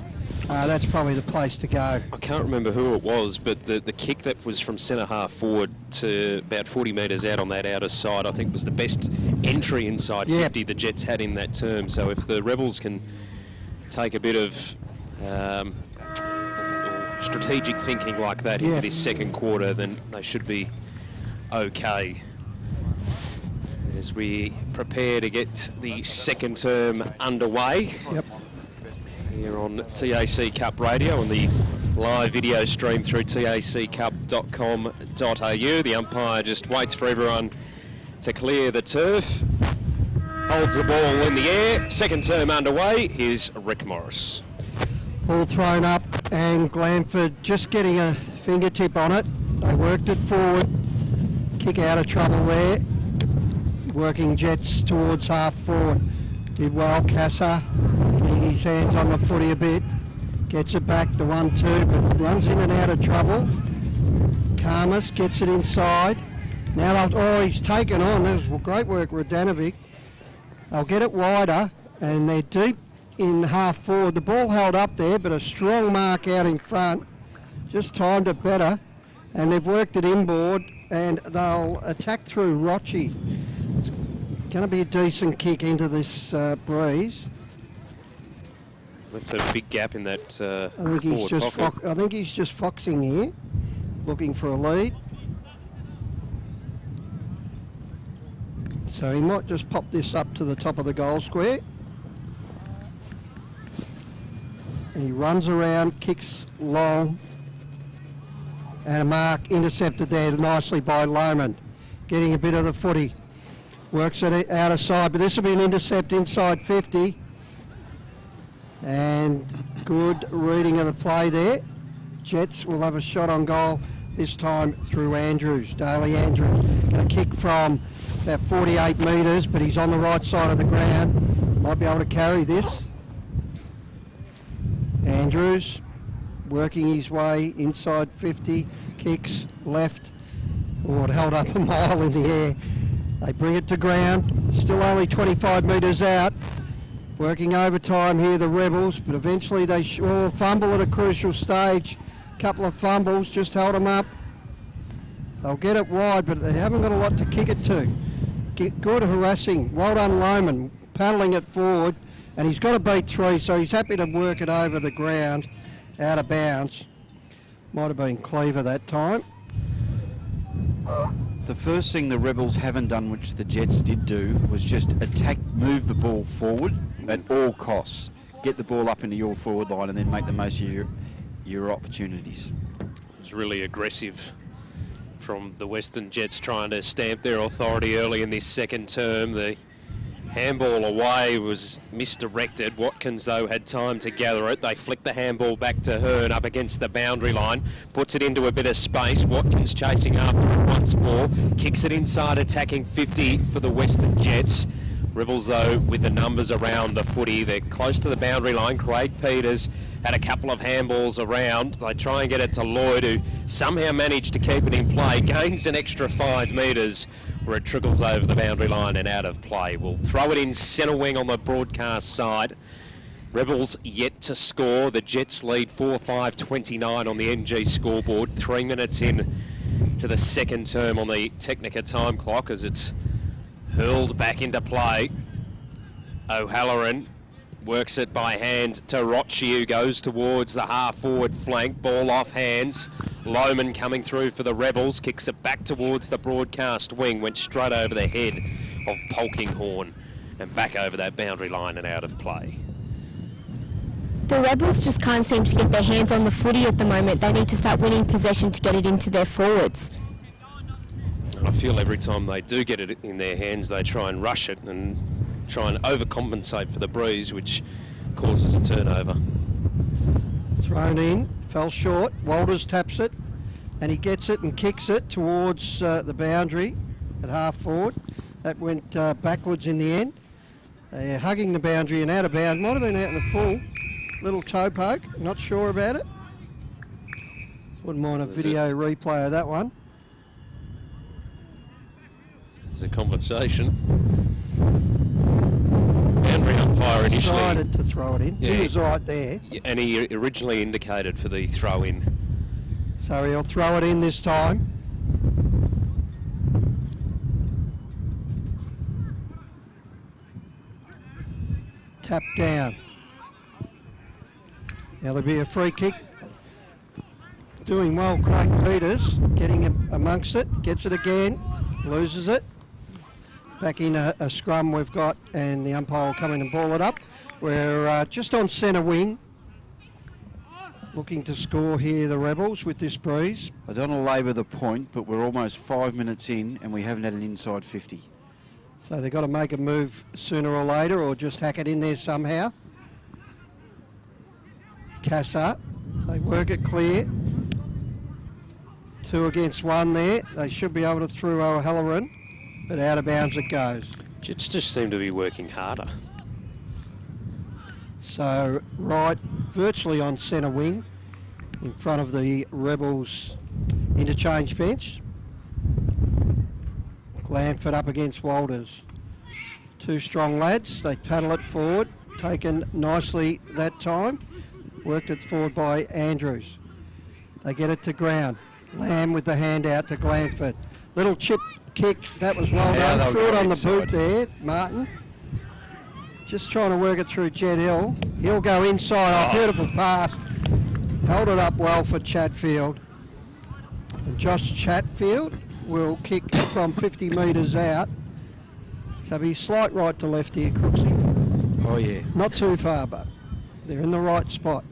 That's probably the place to go. I can't remember who it was, but the kick that was from centre half forward to about 40 metres out on that outer side, I think was the best entry inside 50 the Jets had in that term. So if the Rebels can take a bit of strategic thinking like that into this second quarter, then they should be okay as we prepare to get the second term underway. Yep. here on TAC Cup Radio and the live video stream through taccup.com.au. The umpire just waits for everyone to clear the turf. Holds the ball in the air. Second term underway. Here's Rick Morris. Ball thrown up and Glanford just getting a fingertip on it. They worked it forward. Kick out of trouble there. Working Jets towards half forward. Did well, Casa. Getting his hands on the footy a bit. Gets it back to 1-2, but runs in and out of trouble. Karmas gets it inside. Now, he's taken on. That was great work, Radanovic. They'll get it wider, and they're deep in half forward. The ball held up there, but a strong mark out in front. Just timed it better, and they've worked it inboard, and they'll attack through Rochi. It's going to be a decent kick into this breeze. Left a big gap in that I think he's just foxing here, looking for a lead. So he might just pop this up to the top of the goal square. And he runs around, kicks long. And a mark intercepted there nicely by Lohman. Getting a bit of the footy. Works it out of side, but this will be an intercept inside 50. And good reading of the play there. Jets will have a shot on goal, this time through Andrews. Daly Andrews going to kick from about 48 metres, but he's on the right side of the ground. Might be able to carry this. Andrews working his way inside 50, kicks left. Oh, it held up a mile in the air. They bring it to ground, still only 25 metres out. Working overtime here, the Rebels, but eventually they fumble at a crucial stage. Couple of fumbles, just held them up. They'll get it wide, but they haven't got a lot to kick it to. Good harassing. Well done, Lohman, paddling it forward, and he's got to beat 3, so he's happy to work it over the ground, out of bounds. Might have been Cleaver that time. The first thing the Rebels haven't done, which the Jets did do, was just attack, move the ball forward at all costs. Get the ball up into your forward line and then make the most of your opportunities. It was really aggressive from the Western Jets, trying to stamp their authority early in this second term. The handball away was misdirected. Watkins, though, had time to gather it. They flick the handball back to Hearn up against the boundary line, puts it into a bit of space. Watkins chasing after it once more, kicks it inside, attacking 50 for the Western Jets. Rebels, though, with the numbers around the footy, they're close to the boundary line. Craig Peters had a couple of handballs around. They try and get it to Lloyd, who somehow managed to keep it in play, gains an extra 5 metres, where it trickles over the boundary line and out of play. We'll throw it in centre wing on the broadcast side. Rebels yet to score. The Jets lead 4-5-29 on the NG scoreboard. 3 minutes in to the second term on the Technica time clock as it's hurled back into play. O'Halloran works it by hand to Rochi, who goes towards the half-forward flank. Ball off hands. Lohman coming through for the Rebels, kicks it back towards the broadcast wing, went straight over the head of Polkinghorn and back over that boundary line and out of play. The Rebels just can't seem to get their hands on the footy at the moment. They need to start winning possession to get it into their forwards. And I feel every time they do get it in their hands, they try and rush it and try and overcompensate for the breeze, which causes a turnover. Thrown in, fell short. Walters taps it, and he gets it and kicks it towards the boundary at half forward. That went backwards in the end. They're hugging the boundary and out of bounds. Might have been out in the full. Little toe poke, not sure about it. Wouldn't mind a video replay of that one. There's a conversation. Boundary umpire initially decided to throw it in. Yeah, he was right there. And he originally indicated for the throw in. So he'll throw it in this time. Tap down. Now there'll be a free kick. Doing well, Craig Peters, getting amongst it, gets it again, loses it. Back in a scrum we've got, and the umpire will come in and ball it up. We're just on centre wing, looking to score here, the Rebels, with this breeze. I don't want to labour the point, but we're almost 5 minutes in and we haven't had an inside 50. So they've got to make a move sooner or later, or just hack it in there somehow. Casa, they work it clear. 2 against 1 there. They should be able to through O'Halloran, but out of bounds it goes. Jets just seem to be working harder. So right, virtually on centre wing, in front of the Rebels interchange bench. Glanford up against Walters. 2 strong lads, they paddle it forward, taken nicely that time. Worked it forward by Andrews. They get it to ground. Lamb with the hand out to Glanford. Little chip kick, that was well done. Threw it on the boot there, Martin. Just trying to work it through Jed Hill. He'll go inside. Oh, beautiful pass. Held it up well for Chatfield. And Josh Chatfield will kick from 50 metres out. So be slight right to left here, Crooksy. Oh, yeah. Not too far, but they're in the right spot.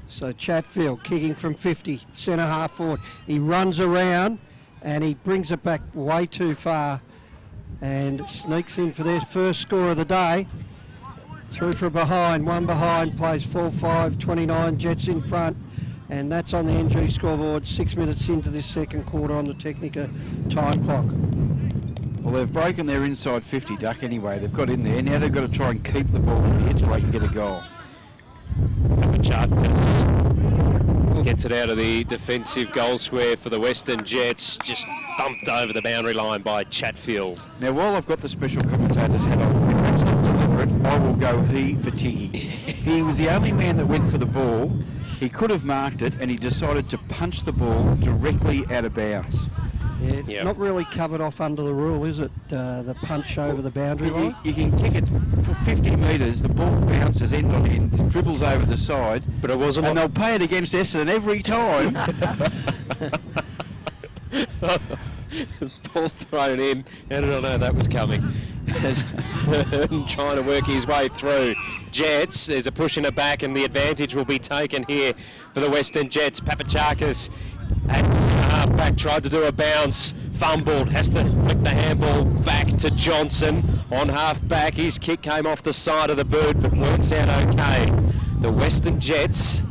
So Chatfield kicking from 50, centre half forward. He runs around and he brings it back way too far and sneaks in for their first score of the day. Through from behind, 1 behind, plays 4-5, 29, Jets in front, and that's on the NG scoreboard 6 minutes into this second quarter on the Technica time clock. Well, they've broken their inside 50, Duck, anyway. They've got in there. Now they've got to try and keep the ball here so they can get a goal. Gets it out of the defensive goal square for the Western Jets, just thumped over the boundary line by Chatfield. Now, while I've got the special commentator's hat on, if that's not deliberate, I will go he for Tiggy. He was the only man that went for the ball. He could have marked it, and he decided to punch the ball directly out of bounds. Yeah, it's not really covered off under the rule, is it? The punch over the boundary line? You can kick it for 50 metres, the ball bounces end on end, dribbles over the side, but it wasn't. And they'll pay it against Essendon every time. Ball thrown in. How did I know that was coming? Trying to work his way through. Jets, there's a push in it back, and the advantage will be taken here for the Western Jets. Papachakis at half back, tried to do a bounce, fumbled, has to flick the handball back to Johnson on half back. His kick came off the side of the boot, but works out okay. The Western Jets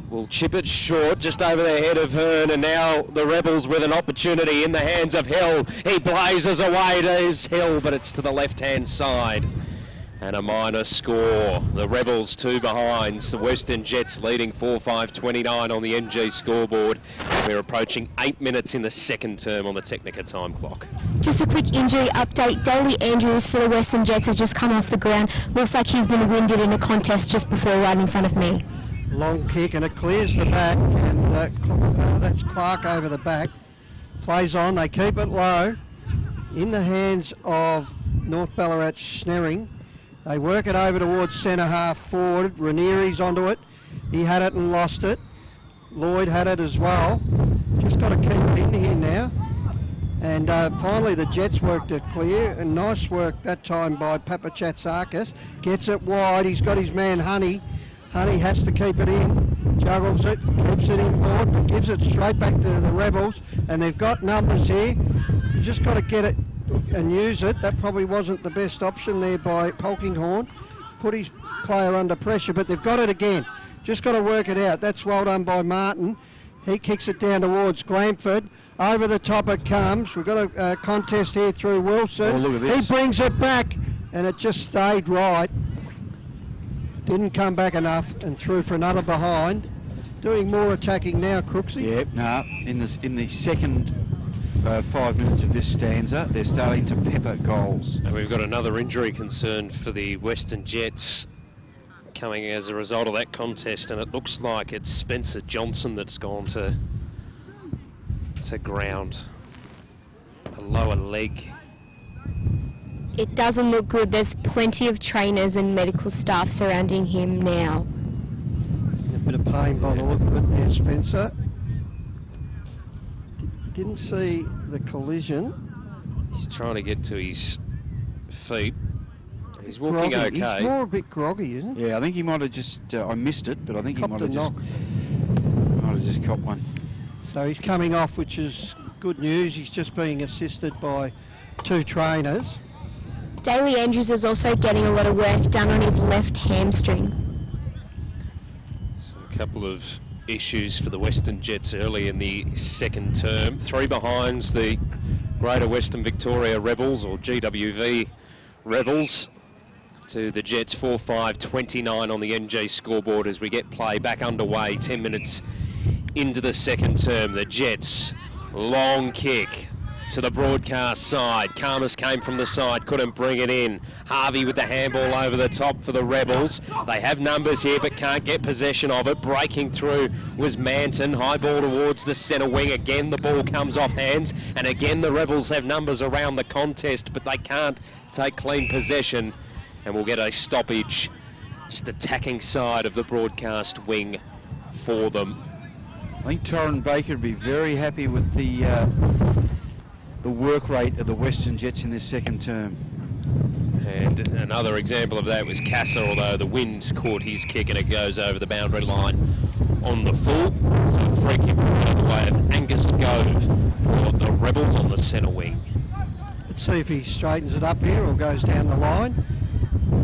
will chip it short just over the head of Hearn, and now the Rebels with an opportunity in the hands of Hill. He blazes away to his Hill, but it's to the left-hand side. And a minor score. The Rebels 2 behinds. The Western Jets leading 4-5-29 on the NG scoreboard. We're approaching 8 minutes in the second term on the Technica time clock. Just a quick injury update. Daley Andrews for the Western Jets has just come off the ground. Looks like he's been winded in a contest just before right in front of me. Long kick, and it clears the back, and that's Clark over the back. Plays on, they keep it low. In the hands of North Ballarat Snering. They work it over towards centre half forward. Ranieri's onto it. He had it and lost it. Lloyd had it as well. Just got to keep it in here now. And finally the Jets worked it clear, and nice work that time by Papachatsakis. Gets it wide. He's got his man Honey. Honey has to keep it in. Juggles it, keeps it in forward, but gives it straight back to the Rebels. And they've got numbers here. You just got to get it and use it. That probably wasn't the best option there by Polkinghorne. Put his player under pressure, but they've got it again. Just got to work it out. That's well done by Martin. He kicks it down towards Glanford. Over the top it comes. We've got a contest here through Wilson. Oh, look at this. He brings it back, and it just stayed right. Didn't come back enough, and through for another behind. Doing more attacking now, Crooksy. Yeah, no. In the second 5 minutes of this stanza, they're starting to pepper goals. And we've got another injury concern for the Western Jets coming as a result of that contest, and it looks like it's Spencer Johnson that's gone to ground. A lower leg. It doesn't look good. There's plenty of trainers and medical staff surrounding him now. A bit of pain by the look of it there, Spencer. Didn't see the collision. He's trying to get to his feet. He's walking groggy. okay. He's more a bit groggy, isn't he? Yeah, I think he might have just, I missed it, but I think he Copped might a have just copped one. So he's coming off, which is good news. He's just being assisted by 2 trainers. Daly Andrews is also getting a lot of work done on his left hamstring. So a couple of issues for the Western Jets early in the second term. 3 behinds the Greater Western Victoria Rebels, or GWV Rebels, to the Jets 4-5-29 on the NG scoreboard as we get play back underway 10 minutes into the second term. The Jets, long kick to the broadcast side. Karmas came from the side, couldn't bring it in. Harvey with the handball over the top for the Rebels. They have numbers here but can't get possession of it. Breaking through was Manton. High ball towards the centre wing. Again the ball comes off hands, and again the Rebels have numbers around the contest, but they can't take clean possession, and we'll get a stoppage just attacking side of the broadcast wing for them. I think Torrin Baker would be very happy with the work rate of the Western Jets in this second term. And another example of that was Casa, although the wind caught his kick and it goes over the boundary line on the full. So a free kick by the way of Angus Gove for the Rebels on the centre wing. Let's see if he straightens it up here or goes down the line.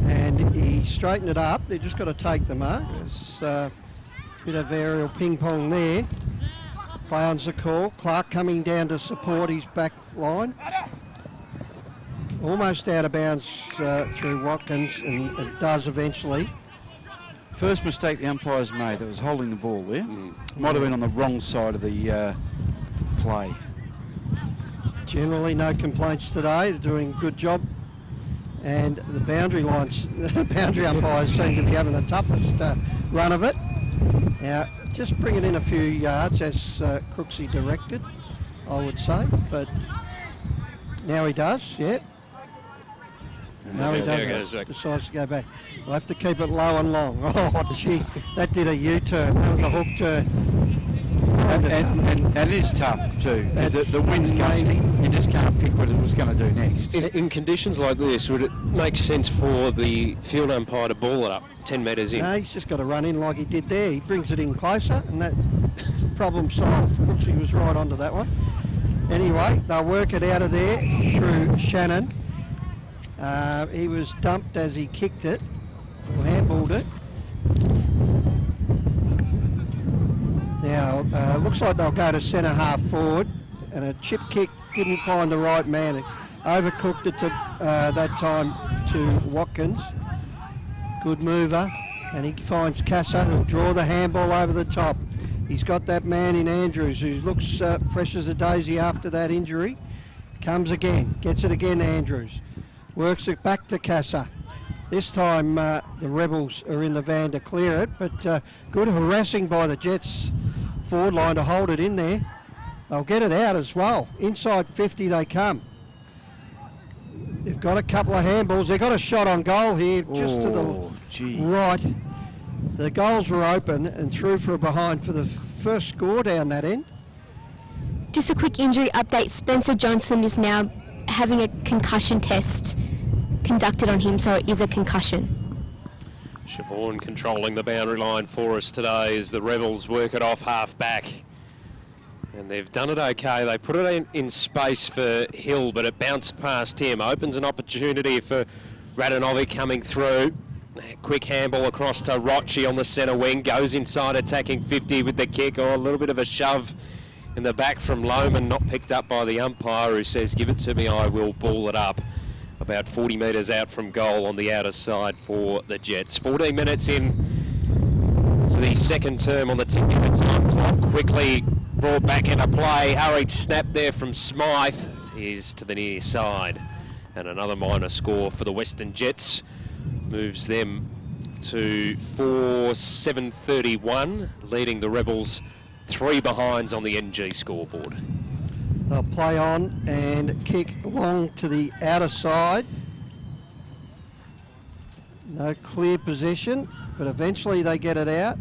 And he straightened it up. They've just got to take the mark. There's a bit of aerial ping pong there. Bounds the call. Clark coming down to support his back line. Almost out of bounds through Watkins, and it does eventually. First mistake the umpires made, that was holding the ball there. Might have been on the wrong side of the play. Generally no complaints today. They're doing a good job. And the boundary lines, the boundary umpires seem to be having the toughest run of it. Now, just bring it in a few yards as Crooksy directed, I would say, but now he does, yeah. No, he doesn't. Decides to go back. We'll have to keep it low and long. Oh, gee, that did a U-turn. That was a hook turn. And it is tough too, because the wind's gusting. You just can't pick what it was going to do next. In conditions like this, would it make sense for the field umpire to ball it up 10 metres in? No, he's just got to run in like he did there. He brings it in closer, and that's problem solved. Crooksy was right onto that one. Anyway, they'll work it out of there through Shannon. He was dumped as he kicked it, or handballed it. Now, looks like they'll go to centre half forward, and a chip kick didn't find the right man. It overcooked it to, that time to Watkins. Good mover, and he finds Casa, who'll draw the handball over the top. He's got that man in Andrews, who looks fresh as a daisy after that injury. Comes again, gets it again to Andrews. Works it back to Casa. This time the Rebels are in the van to clear it, but good harassing by the Jets forward line to hold it in there. They'll get it out as well. Inside 50 they come. They've got a couple of handballs. They've got a shot on goal here, just to the right. The goals were open and through for a behind for the first score down that end. Just a quick injury update. Spencer Johnson is now having a concussion test conducted on him, so it is a concussion. Siobhan controlling the boundary line for us today as the Rebels work it off half back. And they've done it okay. They put it in space for Hill, but it bounced past him. Opens an opportunity for Radanovic coming through. Quick handball across to Rocci on the centre wing. Goes inside attacking 50 with the kick. Or a little bit of a shove in the back from Lohman, not picked up by the umpire, who says, give it to me, I will ball it up. About 40 metres out from goal on the outer side for the Jets. 14 minutes in to the second term on the 10-minute time clock. Quickly brought back into play. Hurried snap there from Smythe is to the near side. And another minor score for the Western Jets. Moves them to 4-7-31, leading the Rebels 3 behinds on the NG scoreboard. They'll play on and kick long to the outer side. No clear possession, but eventually they get it out.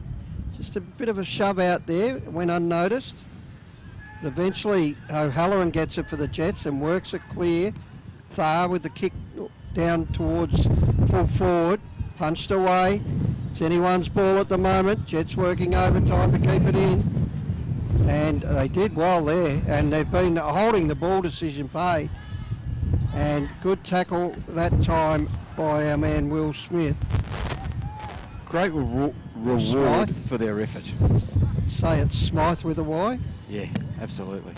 Just a bit of a shove out there, it went unnoticed. But eventually O'Halloran gets it for the Jets and works it clear. Thar with the kick down towards full forward, punched away. It's anyone's ball at the moment. Jets working overtime to keep it in. And they did well there, and they've been holding the ball decision pay. And good tackle that time by our man Will Smith. Great reward Smythe. for their effort. Say it's Smythe with a Y. Yeah, absolutely.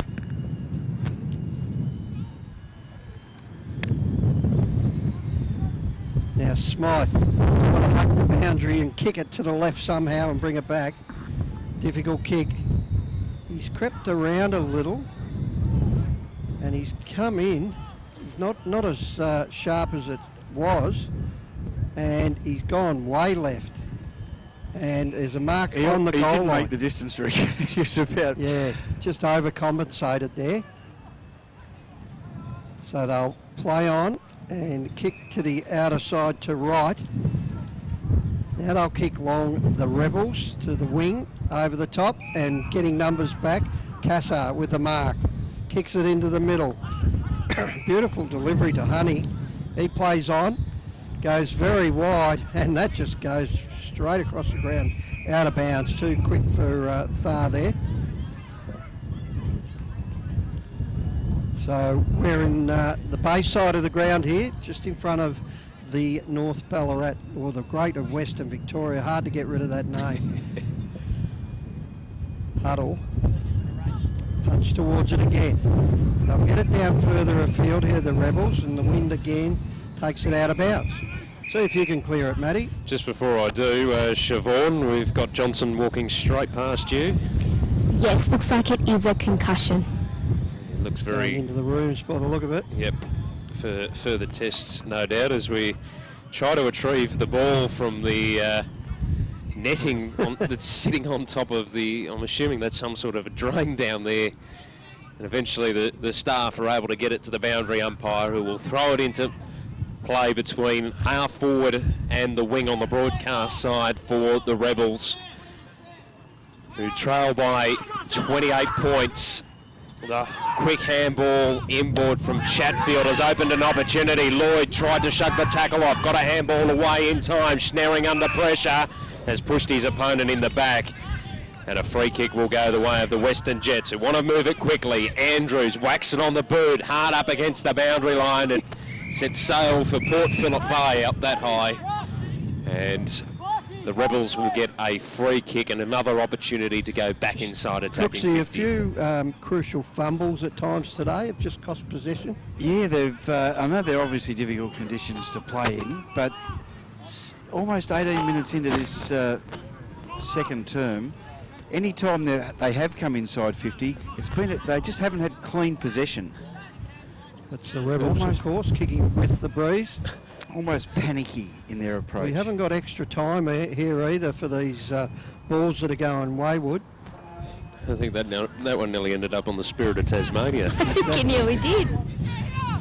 Now Smythe has got to huck the boundary and kick it to the left somehow and bring it back. Difficult kick. He's crept around a little and he's come in. He's not as sharp as it was, and he's gone way left. And there's a mark on the goal line. He didn't make the distance, Rick. Just about. Yeah, just overcompensated there. So they'll play on and kick to the outer side to right. Now they'll kick long the Rebels to the wing over the top and getting numbers back. Cassar with the mark. Kicks it into the middle. Beautiful delivery to Honey. He plays on. Goes very wide, and that just goes straight across the ground, out of bounds. Too quick for Thar there. So we're in the bay side of the ground here, just in front of the North Ballarat, or the Greater Western Victoria. Hard to get rid of that name. Huddle. Punch towards it again. They'll get it down further afield here, the Rebels, and the wind again takes it out of bounds. See if you can clear it, Matty. Just before I do, Siobhan, we've got Johnson walking straight past you. Yes, looks like it is a concussion. It looks very... Going into the rooms by the look of it. Yep, for further tests, no doubt, as we try to retrieve the ball from the netting that's sitting on top of the... I'm assuming that's some sort of a drain down there. And eventually the staff are able to get it to the boundary umpire, who will throw it into play between our forward and the wing on the broadcast side for the Rebels, who trail by 28 points. The quick handball inboard from Chatfield has opened an opportunity. Lloyd tried to shut the tackle off, got a handball away in time. Schnaring under pressure, has pushed his opponent in the back. And a free kick will go the way of the Western Jets, who want to move it quickly. Andrews whacks it on the boot, hard up against the boundary line, and set sail for Port Phillip Bay up that high. And the Rebels will get a free kick and another opportunity to go back inside attacking 50. A few crucial fumbles at times today have just cost possession. Yeah, they've. I know they're obviously difficult conditions to play in, but almost 18 minutes into this second term, any time they have come inside 50, it's been they just haven't had clean possession. That's the Rebels, of course, kicking with the breeze. Almost panicky in their approach. We haven't got extra time here either for these balls that are going wayward. I think that one nearly ended up on the Spirit of Tasmania. I think it nearly did.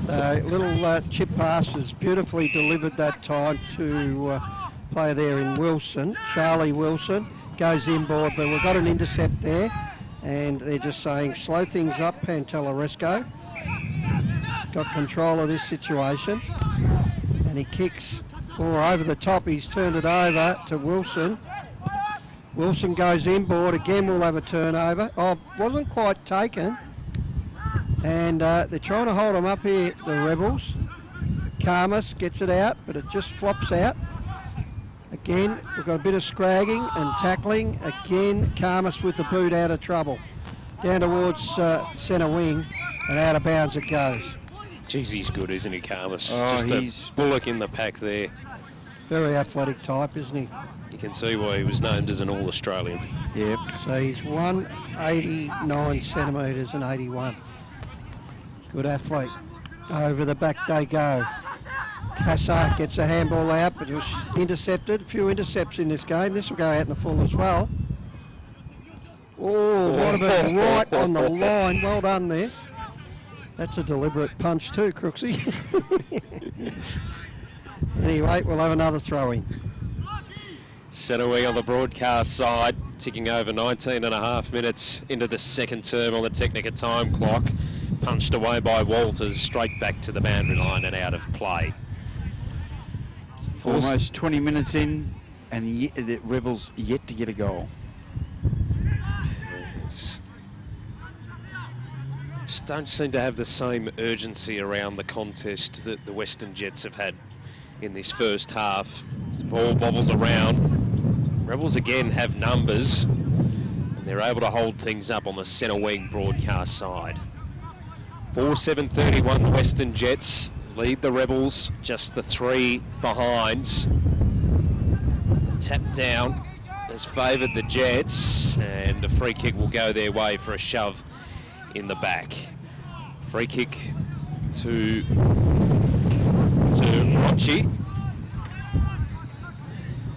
Little chip passes, beautifully delivered that time to player there in Wilson. Charlie Wilson goes inboard, but we've got an intercept there, and they're just saying slow things up, Pantelaresco. Got control of this situation, and he kicks over the top. He's turned it over to Wilson. Wilson goes inboard again. We'll have a turnover. Oh, wasn't quite taken, and they're trying to hold him up here, the Rebels. Karmas gets it out, but it just flops out. Again, we've got a bit of scragging and tackling. Again, Karmas with the boot, out of trouble. Down towards centre wing, and out of bounds it goes. Jeez, he's good, isn't he, Karmas? Oh, Just a bullock in the pack there. Very athletic type, isn't he? You can see why he was named as an All-Australian. Yep. So he's 189 centimetres and 81. Good athlete. Over the back they go. Cassar gets a handball out, but it was intercepted. A few intercepts in this game. This will go out in the full as well. Oh, what about right on the line. Well done there. That's a deliberate punch too, Crooksy. Anyway, we'll have another throw-in. Centre wing on the broadcast side, ticking over 19 and a half minutes into the second term on the Technica time clock. Punched away by Walters, straight back to the boundary line and out of play. Almost 20 minutes in, and yet, the Rebels yet to get a goal. Just don't seem to have the same urgency around the contest that the Western Jets have had in this first half. The ball bobbles around. Rebels again have numbers, and they're able to hold things up on the centre wing broadcast side. 4-7-31, the Western Jets lead the Rebels, just the 3 behinds. The tap down has favoured the Jets, and a free kick will go their way for a shove in the back. Free kick to Rochi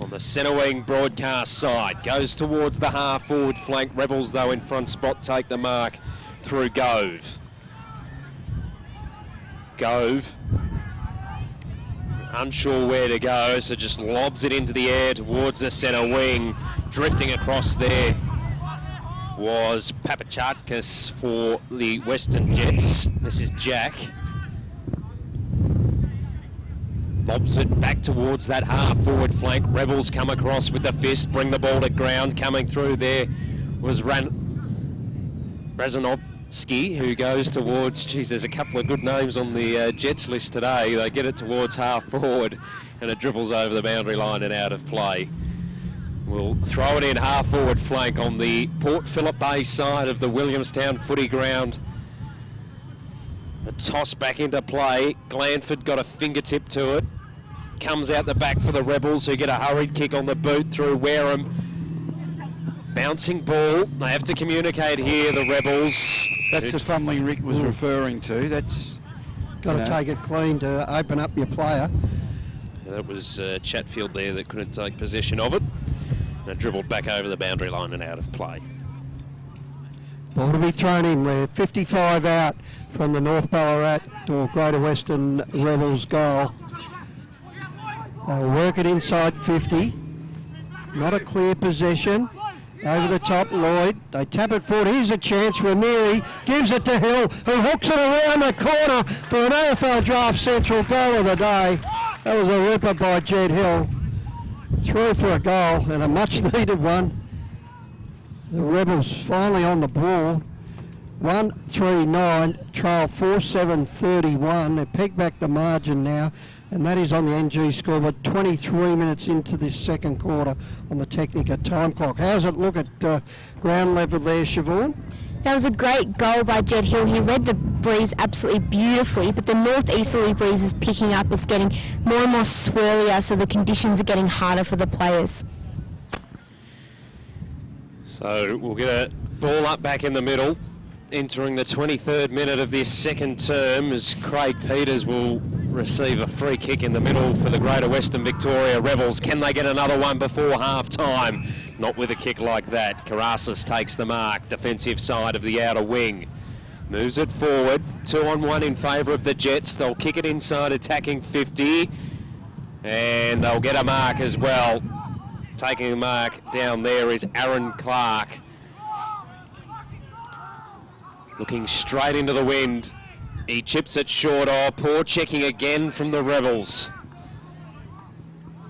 on the centre wing broadcast side. Goes towards the half forward flank. Rebels though in front spot take the mark through Gove. Gove, unsure where to go, so just lobs it into the air towards the centre wing. Drifting across there was Papachatkis for the Western Jets. This is Jack. Lobs it back towards that half forward flank. Rebels come across with the fist, bring the ball to ground. Coming through there was Razanovsky, who goes towards, geez, there's a couple of good names on the Jets list today. They get it towards half forward, and it dribbles over the boundary line and out of play. We'll throw it in half forward flank on the Port Phillip Bay side of the Williamstown footy ground. The toss back into play. Glanford got a fingertip to it. Comes out the back for the Rebels, who get a hurried kick on the boot through Wareham. Bouncing ball. They have to communicate here, the Rebels. That's the fumbling Rick was referring to. That's got to take it clean to open up your player. That was Chatfield there that couldn't take possession of it. And it dribbled back over the boundary line and out of play. Ball to be thrown in. We're 55 out from the North Ballarat or Greater Western Rebels goal. They'll work it inside 50. Not a clear possession. Over the top, Lloyd. They tap it forward. Here's a chance. Ranieri gives it to Hill, who hooks it around the corner for an AFL Draft Central goal of the day. That was a ripper by Jed Hill. Through for a goal, and a much needed one. The Rebels finally on the ball. 1-3-9, trail 4-7-31. They've pegged back the margin now, and that is on the NG scoreboard. 23 minutes into this second quarter on the Technica time clock. How's it look at ground level there, Siobhan? That was a great goal by Jed Hill. He read the breeze absolutely beautifully, but the northeasterly breeze is picking up. It's getting more and more swirlier, so the conditions are getting harder for the players. So we'll get a ball up back in the middle, entering the 23rd minute of this second term, as Craig Peters will receive a free kick in the middle for the Greater Western Victoria Rebels. Can they get another one before half-time? Not with a kick like that. Karasas takes the mark, defensive side of the outer wing. Moves it forward, 2-on-1 in favour of the Jets. They'll kick it inside, attacking 50, and they'll get a mark as well. Taking a mark down there is Aaron Clark. Looking straight into the wind. He chips it short. Oh, poor checking again from the Rebels.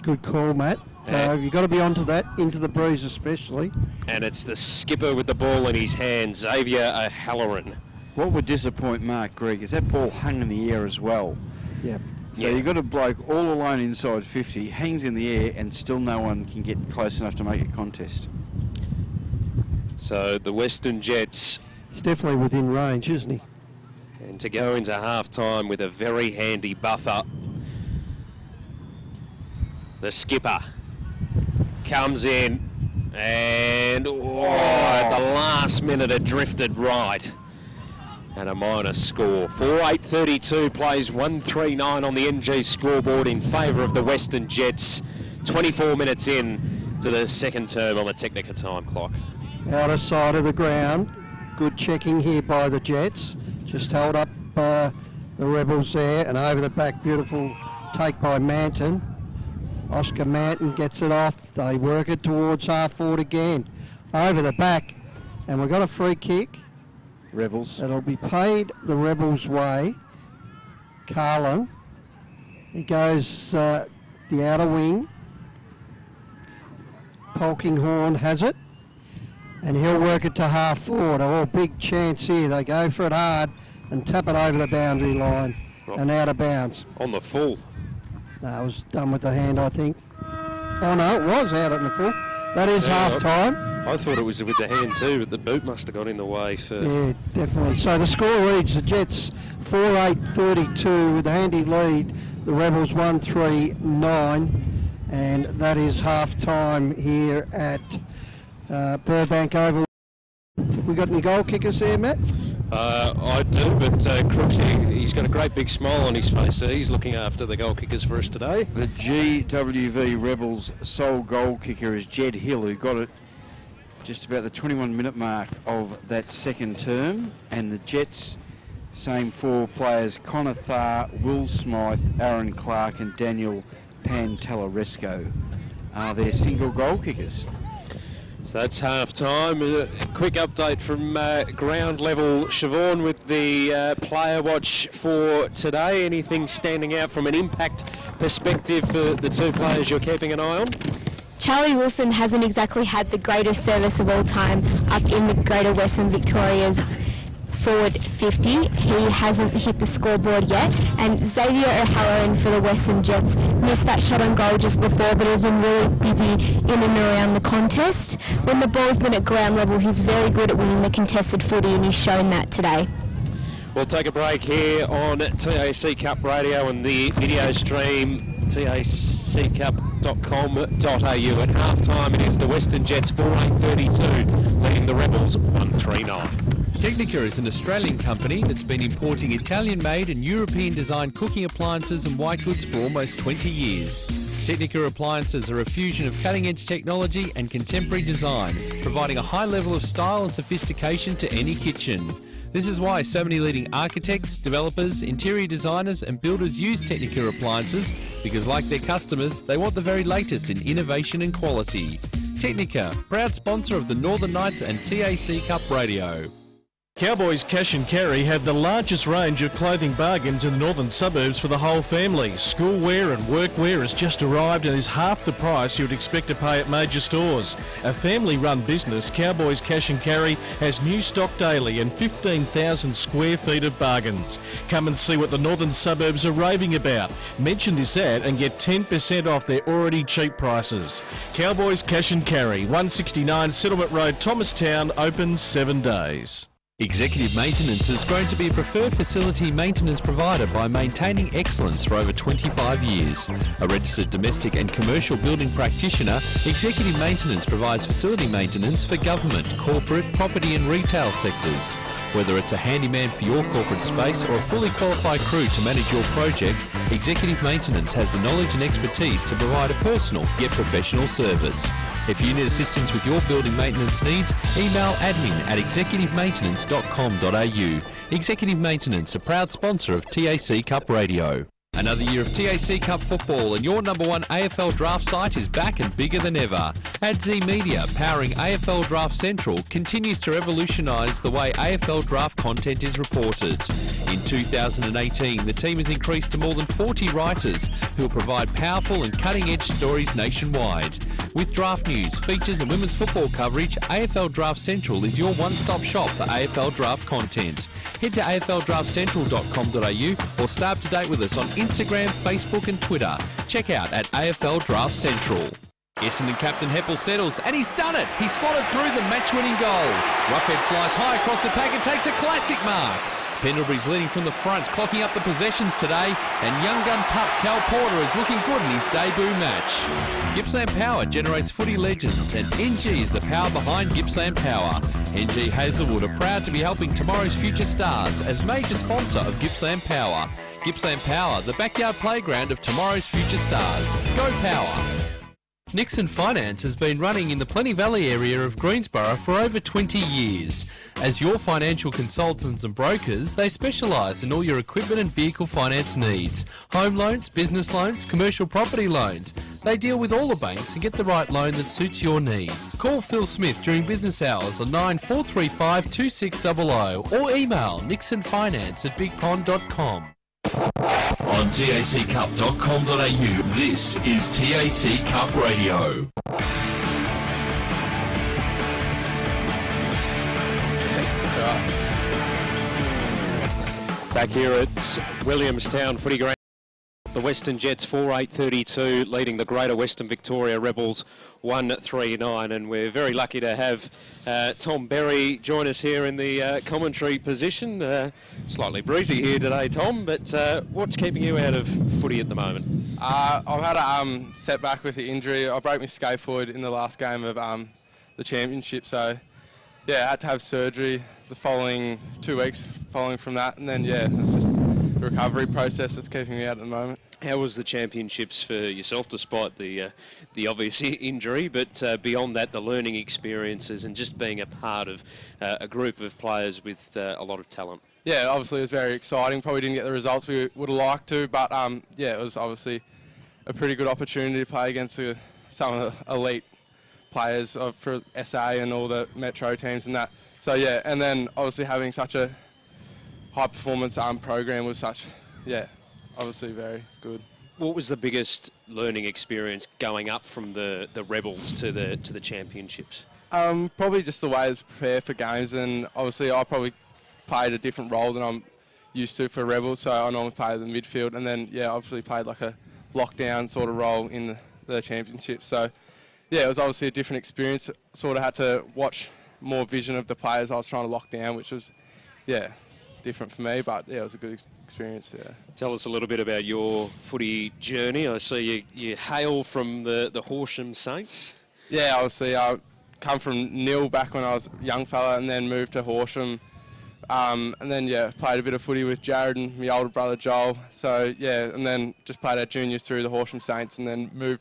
Good call, Matt. You've got to be onto that, into the breeze especially. And it's the skipper with the ball in his hand, Xavier O'Halloran. What would disappoint Mark Greig is that ball hung in the air as well. Yeah. So you've got a bloke all alone inside 50, hangs in the air, and still no one can get close enough to make a contest. So the Western Jets... He's definitely within range, isn't he? And to go into half-time with a very handy buffer. The skipper comes in, and at the last minute it drifted right. And a minus score. 4-8-32 plays 1-3-9 on the NG scoreboard in favour of the Western Jets. 24 minutes in to the second term on the Technica time clock. Outer side of the ground. Good checking here by the Jets. Just held up the Rebels there, and over the back, beautiful take by Manton. Oscar Manton gets it off. They work it towards half forward again. Over the back, and we've got a free kick. Rebels. It'll be paid the Rebels' way. Carlin. He goes the outer wing. Polkinghorn has it, and he'll work it to half forward. Oh, big chance here. They go for it hard and tap it over the boundary line and out of bounds. On the full. No, it was done with the hand, I think. Oh no, it was out in the full. That is half time. I thought it was with the hand too, but the boot must have got in the way for... Yeah, definitely. So the score reads the Jets 4-8-32 with the handy lead. The Rebels 1-3-9, and that is half time here at Burbank Oval. We got any goal kickers there, Matt? I do, but Crooks, he's got a great big smile on his face, so he's looking after the goal kickers for us today. The GWV Rebels' sole goal kicker is Jed Hill, who got it just about the 21-minute mark of that second term, and the Jets, same four players, Connor Tharr, Will Smythe, Aaron Clark and Daniel Pantalaresco are their single goal kickers. So that's half time. A quick update from ground level. Siobhan with the player watch for today. Anything standing out from an impact perspective for the two players you're keeping an eye on? Charlie Wilson hasn't exactly had the greatest service of all time up in the Greater Western Victoria's forward 50. He hasn't hit the scoreboard yet, and Xavier O'Halloran for the Western Jets missed that shot on goal just before, but he's been really busy in and around the contest. When the ball's been at ground level, he's very good at winning the contested footy, and he's shown that today. We'll take a break here on TAC Cup Radio and the video stream, taccup.com.au. At half-time, it is the Western Jets 4-8-32, leading the Rebels 1-3-9. Technica is an Australian company that's been importing Italian-made and European-designed cooking appliances and white goods for almost 20 years. Technica appliances are a fusion of cutting-edge technology and contemporary design, providing a high level of style and sophistication to any kitchen. This is why so many leading architects, developers, interior designers and builders use Technica appliances, because like their customers, they want the very latest in innovation and quality. Technica, proud sponsor of the Northern Knights and TAC Cup Radio. Cowboys Cash and Carry have the largest range of clothing bargains in the northern suburbs for the whole family. Schoolwear and workwear has just arrived and is half the price you would expect to pay at major stores. A family-run business, Cowboys Cash and Carry has new stock daily and 15,000 square feet of bargains. Come and see what the northern suburbs are raving about. Mention this ad and get 10% off their already cheap prices. Cowboys Cash and Carry, 169 Settlement Road, Thomastown, open 7 days. Executive Maintenance has grown to be a preferred facility maintenance provider by maintaining excellence for over 25 years. A registered domestic and commercial building practitioner, Executive Maintenance provides facility maintenance for government, corporate, property and retail sectors. Whether it's a handyman for your corporate space or a fully qualified crew to manage your project, Executive Maintenance has the knowledge and expertise to provide a personal yet professional service. If you need assistance with your building maintenance needs, email admin@executivemaintenance.com.au. Executive Maintenance, a proud sponsor of TAC Cup Radio. Another year of TAC Cup football and your number one AFL draft site is back and bigger than ever. AdZ Media, powering AFL Draft Central, continues to revolutionise the way AFL draft content is reported. In 2018, the team has increased to more than 40 writers who will provide powerful and cutting-edge stories nationwide. With draft news, features and women's football coverage, AFL Draft Central is your one-stop shop for AFL draft content. Head to afldraftcentral.com.au or stay up to date with us on Instagram, Facebook and Twitter. Check out at AFL Draft Central. Essendon captain Heppel settles, and he's done it! He's slotted through the match-winning goal. Roughhead flies high across the pack and takes a classic mark. Pendlebury's leading from the front, clocking up the possessions today, and young gun pup Cal Porter is looking good in his debut match. Gippsland Power generates footy legends, and NG is the power behind Gippsland Power. NG Hazelwood are proud to be helping tomorrow's future stars as major sponsor of Gippsland Power. Gippsland Power, the backyard playground of tomorrow's future stars. Go Power! Nixon Finance has been running in the Plenty Valley area of Greensborough for over 20 years. As your financial consultants and brokers, they specialise in all your equipment and vehicle finance needs. Home loans, business loans, commercial property loans. They deal with all the banks and get the right loan that suits your needs. Call Phil Smith during business hours on 9435 2600 or email nixonfinance@bigpond.com. On taccup.com.au, this is TAC Cup Radio. Back here at Williamstown Footy Ground, the Western Jets 4-8-32 leading the Greater Western Victoria Rebels 1-3-9, and we're very lucky to have Tom Berry join us here in the commentary position. Slightly breezy here today, Tom, but what's keeping you out of footy at the moment? I've had a setback with the injury. I broke my scaphoid in the last game of the championship, so yeah, I had to have surgery the following 2 weeks following from that, and then yeah, it's just the recovery process that's keeping me out at the moment. How was the championships for yourself, despite the obvious injury, but beyond that, the learning experiences and just being a part of a group of players with a lot of talent? Yeah, obviously it was very exciting. Probably didn't get the results we would have liked to, but yeah, it was obviously a pretty good opportunity to play against some of the elite players for SA and all the Metro teams and that. So yeah, and then obviously having such a high performance program was obviously very good. What was the biggest learning experience going up from the Rebels to the championships? Probably just the way to prepare for games, and obviously I probably played a different role than I'm used to for Rebels, so I normally play the midfield, and then yeah, obviously played like a lockdown sort of role in the championship. So yeah, it was obviously a different experience. Sort of had to watch more vision of the players I was trying to lock down, which was yeah, different for me, but yeah, it was a good experience. Yeah. Tell us a little bit about your footy journey. I see you hail from the Horsham Saints. Yeah, obviously I come from nil back when I was a young fella, and then moved to Horsham, and then yeah, played a bit of footy with Jared and my older brother Joel. So yeah, and then just played our juniors through the Horsham Saints, and then moved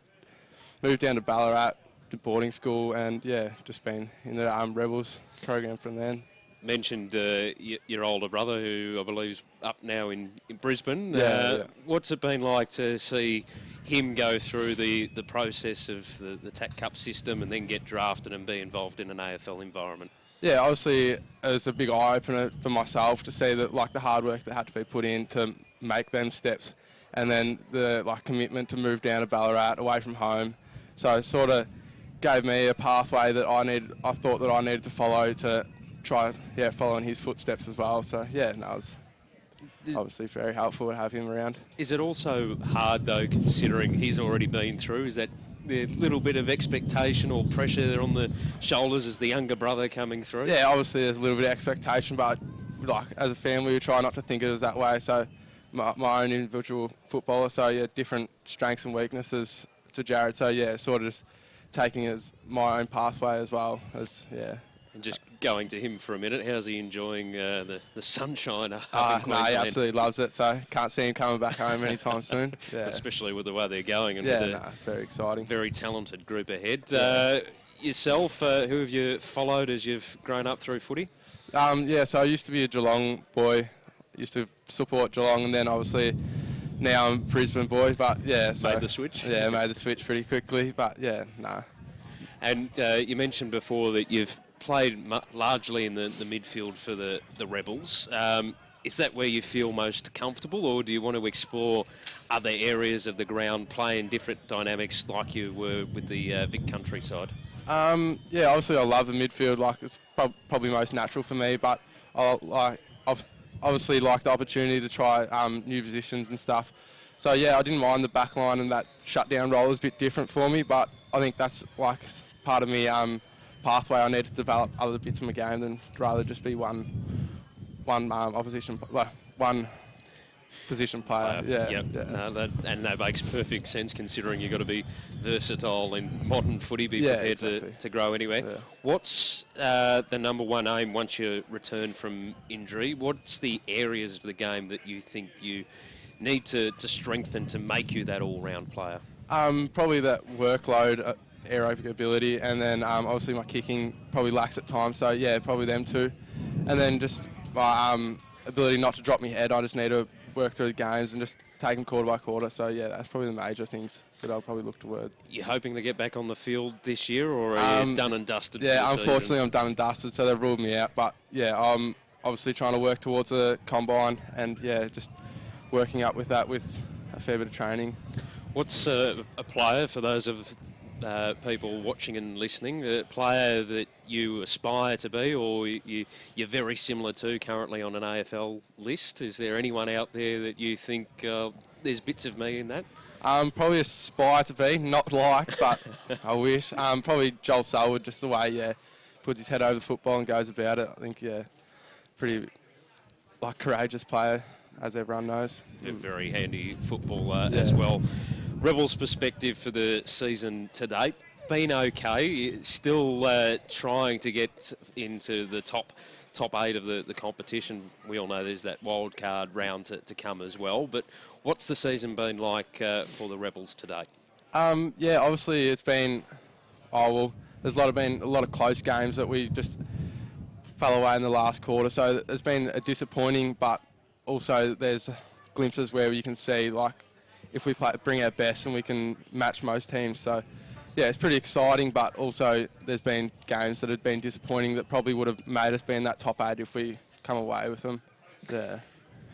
down to Ballarat to boarding school, and yeah, just been in the Rebels program from then. Mentioned your older brother, who I believe is up now in Brisbane. Yeah. What's it been like to see him go through the process of the TAC Cup system and then get drafted and be involved in an AFL environment? Yeah, obviously it was a big eye-opener for myself to see that the hard work that had to be put in to make them steps, and then the commitment to move down to Ballarat away from home. So it sort of gave me a pathway that I thought that I needed to follow to try follow in his footsteps as well. So yeah, it was obviously very helpful to have him around. Is it also hard though, considering he's already been through? Is that the little bit of expectation or pressure there on the shoulders as the younger brother coming through? Yeah, obviously there's a little bit of expectation, but as a family we try not to think of it as that way. So my own individual footballer, so yeah, different strengths and weaknesses to Jared. So yeah, sort of just taking it as my own pathway as well as And just going to him for a minute, how's he enjoying the sunshine up in No, Queensland? he absolutely loves it, so can't see him coming back home anytime soon. Yeah. Especially with the way they're going. And it's very exciting. Very talented group ahead. Yeah. Yourself, who have you followed as you've grown up through footy? So I used to be a Geelong boy, used to support Geelong, and then obviously now I'm a Brisbane boy, but yeah. So, made the switch? Yeah, made the switch pretty quickly, but yeah, no. And you mentioned before that you've played largely in the midfield for the Rebels. Is that where you feel most comfortable, or do you want to explore other areas of the ground, play in different dynamics like you were with the Vic Country side? Yeah, obviously I love the midfield, it's probably most natural for me, but I obviously like the opportunity to try new positions and stuff. So yeah, I didn't mind the back line, and that shutdown role is a bit different for me, but I think that's part of me pathway. I need to develop other bits of my game than rather just be one position player. Yeah. No, that makes perfect sense, considering you've got to be versatile in modern footy, be prepared to grow anywhere. Yeah. What's the number one aim once you return from injury? What's the areas of the game that you think you need to strengthen to make you that all-round player? Probably that workload, aerobic ability, and then obviously my kicking probably lacks at times, so yeah, probably them two. And then just my ability not to drop my head. I just need to work through the games and just take them quarter by quarter. So yeah, that's probably the major things that I'll probably look toward. You hoping to get back on the field this year, or are you done and dusted? Yeah, unfortunately I'm done and dusted, so they've ruled me out. But yeah, I'm obviously trying to work towards a combine, and yeah, just working up with that with a fair bit of training. What's a player, for those of people watching and listening, the player that you aspire to be or you're very similar to currently on an AFL list? Is there anyone out there that you think there's bits of me in that? Probably aspire to be, not like, but I wish. Probably Joel Selwood, just the way, puts his head over the football and goes about it. I think, pretty courageous player, as everyone knows. A very handy footballer as well. Rebels' perspective for the season to date, been okay, still trying to get into the top 8 of the competition. We all know there's that wild card round to come as well, but what's the season been like for the Rebels to date? Obviously it's been, there's been a lot of close games that we just fell away in the last quarter, so it's been a disappointing, but also there's glimpses where you can see, if we bring our best and we can match most teams. So, it's pretty exciting, but also there's been games that have been disappointing that probably would have made us be in that top 8 if we come away with them. Yeah.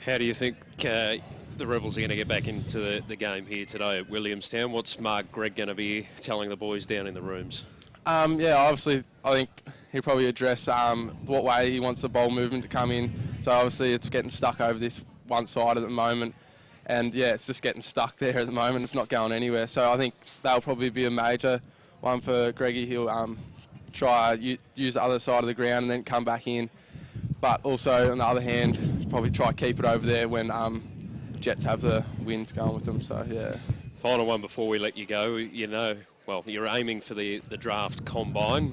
How do you think the Rebels are going to get back into the game here today at Williamstown? What's Mark Gregg going to be telling the boys down in the rooms? Obviously, I think he'll probably address what way he wants the ball movement to come in. So obviously it's getting stuck over this one side at the moment. And it's just getting stuck there at the moment. It's not going anywhere. So I think that'll probably be a major one for Greggy. He'll try use the other side of the ground and then come back in. But also on the other hand, probably try keep it over there when Jets have the wind going with them. So Final one before we let you go. You're aiming for the draft combine.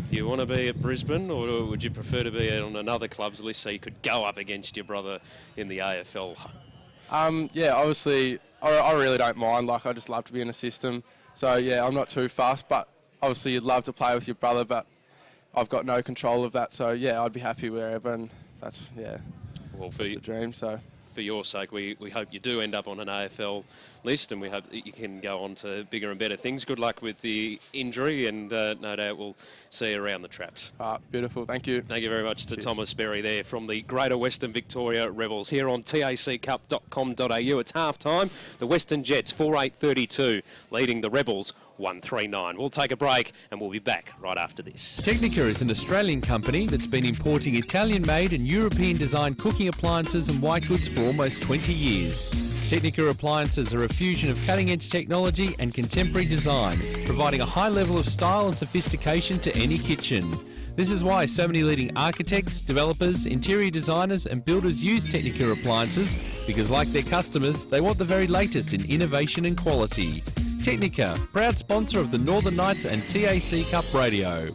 Do you want to be at Brisbane, or would you prefer to be on another club's list so you could go up against your brother in the AFL? Obviously, I really don't mind. I just love to be in a system. So, I'm not too fast, but obviously you'd love to play with your brother, but I've got no control of that. So, I'd be happy wherever, and that's a dream. So, for your sake, we hope you do end up on an AFL list, and we hope that you can go on to bigger and better things. Good luck with the injury, and no doubt we'll see you around the traps. Beautiful. Thank you. Thank you very much to Thomas Berry there from the Greater Western Victoria Rebels here on taccup.com.au. It's half-time. The Western Jets 4-8-32 leading the Rebels 139. We'll take a break and we'll be back right after this. Technica is an Australian company that's been importing Italian-made and European-designed cooking appliances and white goods for almost 20 years. Technica appliances are a fusion of cutting-edge technology and contemporary design, providing a high level of style and sophistication to any kitchen. This is why so many leading architects, developers, interior designers and builders use Technica appliances, because like their customers, they want the very latest in innovation and quality. Technica, proud sponsor of the Northern Knights and TAC Cup Radio.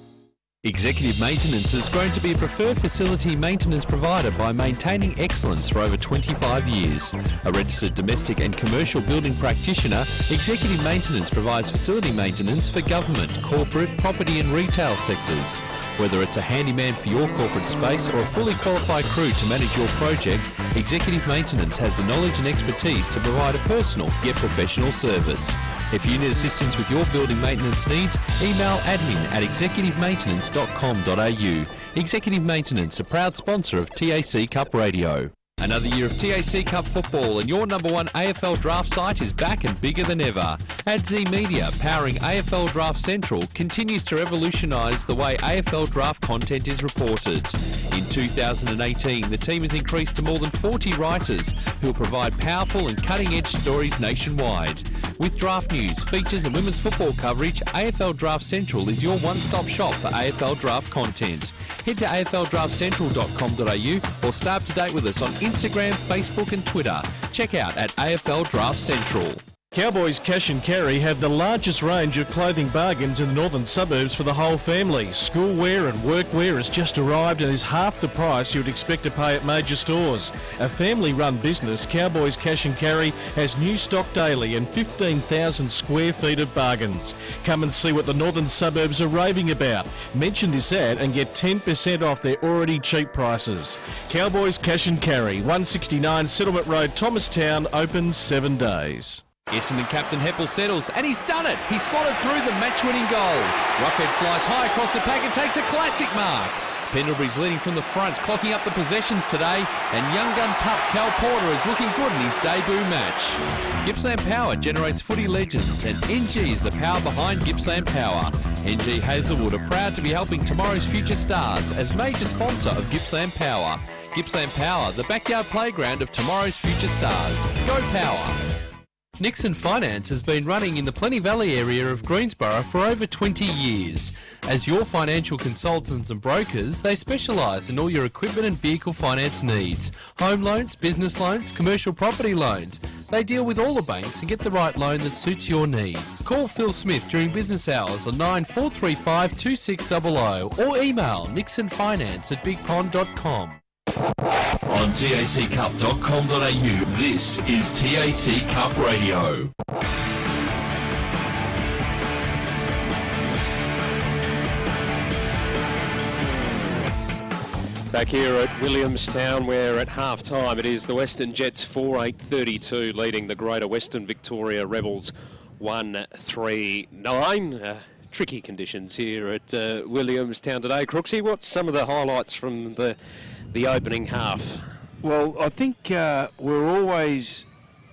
Executive Maintenance has grown to be a preferred facility maintenance provider by maintaining excellence for over 25 years. A registered domestic and commercial building practitioner, Executive Maintenance provides facility maintenance for government, corporate, property and retail sectors. Whether it's a handyman for your corporate space or a fully qualified crew to manage your project, Executive Maintenance has the knowledge and expertise to provide a personal yet professional service. If you need assistance with your building maintenance needs, email admin@executivemaintenance.com.au. Executive Maintenance, a proud sponsor of TAC Cup Radio. Another year of TAC Cup football and your #1 AFL draft site is back and bigger than ever. AdZ Media, powering AFL Draft Central, continues to revolutionise the way AFL draft content is reported. In 2018, the team has increased to more than 40 writers who will provide powerful and cutting-edge stories nationwide. With draft news, features and women's football coverage, AFL Draft Central is your one-stop shop for AFL draft content. Head to afldraftcentral.com.au or stay up to date with us on Instagram, Facebook and Twitter. Check out at AFL Draft Central. Cowboys Cash and Carry have the largest range of clothing bargains in the northern suburbs for the whole family. Schoolwear and workwear has just arrived and is half the price you would expect to pay at major stores. A family-run business, Cowboys Cash and Carry has new stock daily and 15,000 square feet of bargains. Come and see what the northern suburbs are raving about. Mention this ad and get 10% off their already cheap prices. Cowboys Cash and Carry, 169 Settlement Road, Thomastown, open 7 days. Essendon captain Heppel settles, and he's done it. He's slotted through the match-winning goal. Rockhead flies high across the pack and takes a classic mark. Pendlebury's leading from the front, clocking up the possessions today, and young gun pup Cal Porter is looking good in his debut match. Gippsland Power generates footy legends, and NG is the power behind Gippsland Power. NG Hazelwood are proud to be helping tomorrow's future stars as major sponsor of Gippsland Power. Gippsland Power, the backyard playground of tomorrow's future stars. Go Power! Nixon Finance has been running in the Plenty Valley area of Greensborough for over 20 years. As your financial consultants and brokers, they specialise in all your equipment and vehicle finance needs. Home loans, business loans, commercial property loans. They deal with all the banks and get the right loan that suits your needs. Call Phil Smith during business hours on 9435 2600 or email nixonfinance@bigpond.com. On taccup.com.au, this is TAC Cup Radio. Back here at Williamstown, where at half-time it is the Western Jets 4-8-32 leading the Greater Western Victoria Rebels 1-3-9. Tricky conditions here at Williamstown today. Crooksy, what's some of the highlights from the opening half? Well, I think we're always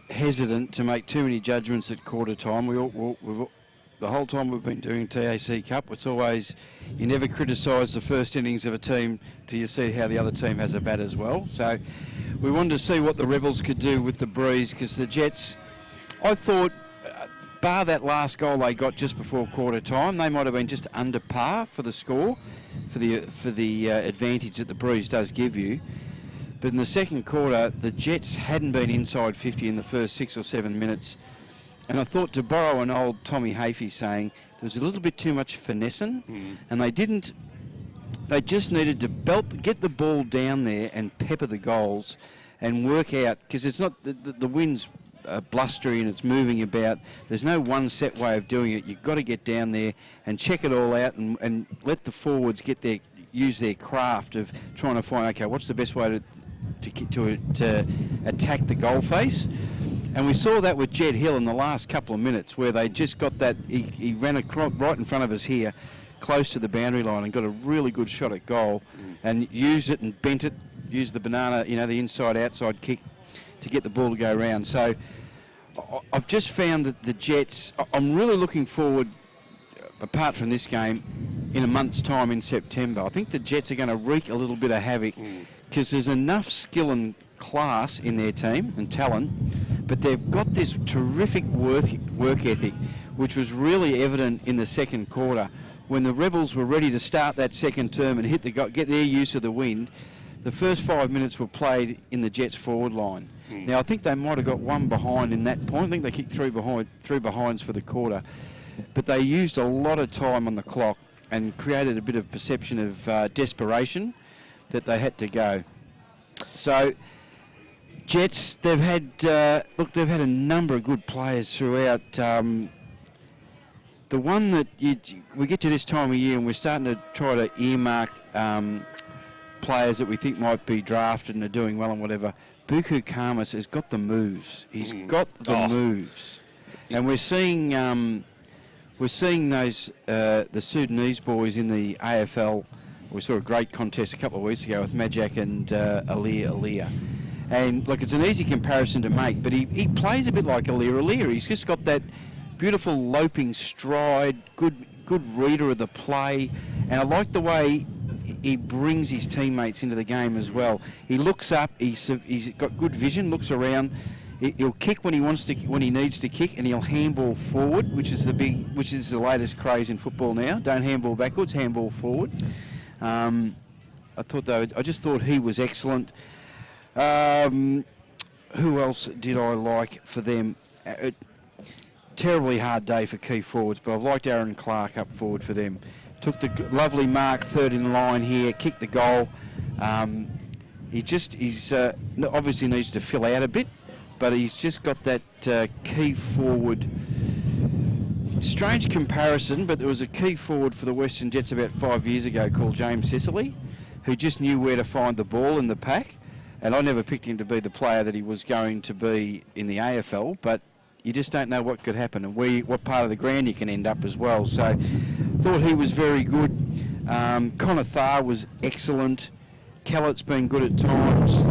hesitant to make too many judgments at quarter time. The whole time we've been doing TAC Cup, it's always, you never criticise the first innings of a team till you see how the other team has a bat as well. So we wanted to see what the Rebels could do with the breeze, because the Jets, I thought, bar that last goal they got just before quarter time, they might have been just under par for the score, for the advantage that the breeze does give you. But in the second quarter, the Jets hadn't been inside 50 in the first 6 or 7 minutes. And I thought, to borrow an old Tommy Hafey saying, there was a little bit too much finessing, and they just needed to get the ball down there and pepper the goals and work out, because it's not, the wind's blustery and it's moving about. There's no one set way of doing it. You've got to get down there and check it all out and let the forwards use their craft of trying to find, okay, what's the best way to attack the goal face. And we saw that with Jed Hill in the last couple of minutes, where they just got that, he ran right in front of us here, close to the boundary line, and got a really good shot at goal, and used it and bent it, used the banana, the inside-outside kick to get the ball to go round. So I've just found that the Jets, I'm really looking forward, apart from this game, in a month's time in September. I think the Jets are going to wreak a little bit of havoc, because there's enough skill and class in their team and talent, but they've got this terrific work ethic, which was really evident in the second quarter when the Rebels were ready to start that second term and get their use of the wind. The first 5 minutes were played in the Jets forward line. Now I think they might have got one behind in that point. I think they kicked three behinds for the quarter, but they used a lot of time on the clock and created a bit of perception of desperation that they had to go. So Jets, they've had a number of good players throughout. The one that we get to this time of year and we're starting to try to earmark players that we think might be drafted and are doing well and whatever. Buku Khamis has got the moves. He's got the moves, and we're seeing those the Sudanese boys in the AFL. We saw a great contest a couple of weeks ago with Majak and Alia. And look, it's an easy comparison to make, but he plays a bit like Alia. He's just got that beautiful loping stride, good reader of the play, and I like the way he brings his teammates into the game as well. He looks up, he's got good vision, looks around. He'll kick when he needs to kick, and he'll handball forward, which is the latest craze in football now. Don't handball backwards, handball forward. I just thought he was excellent. Who else did I like for them? Terribly hard day for key forwards, but I've liked Aaron Clark up forward for them. Took the lovely mark, third in line here, kicked the goal. He's obviously needs to fill out a bit, but he's just got that key forward. Strange comparison, but there was a key forward for the Western Jets about 5 years ago called James Sicily, who just knew where to find the ball in the pack. And I never picked him to be the player that he was going to be in the AFL, but you just don't know what could happen and what part of the ground you can end up as well. So thought he was very good. Connor Tharr was excellent. Kellett's been good at times.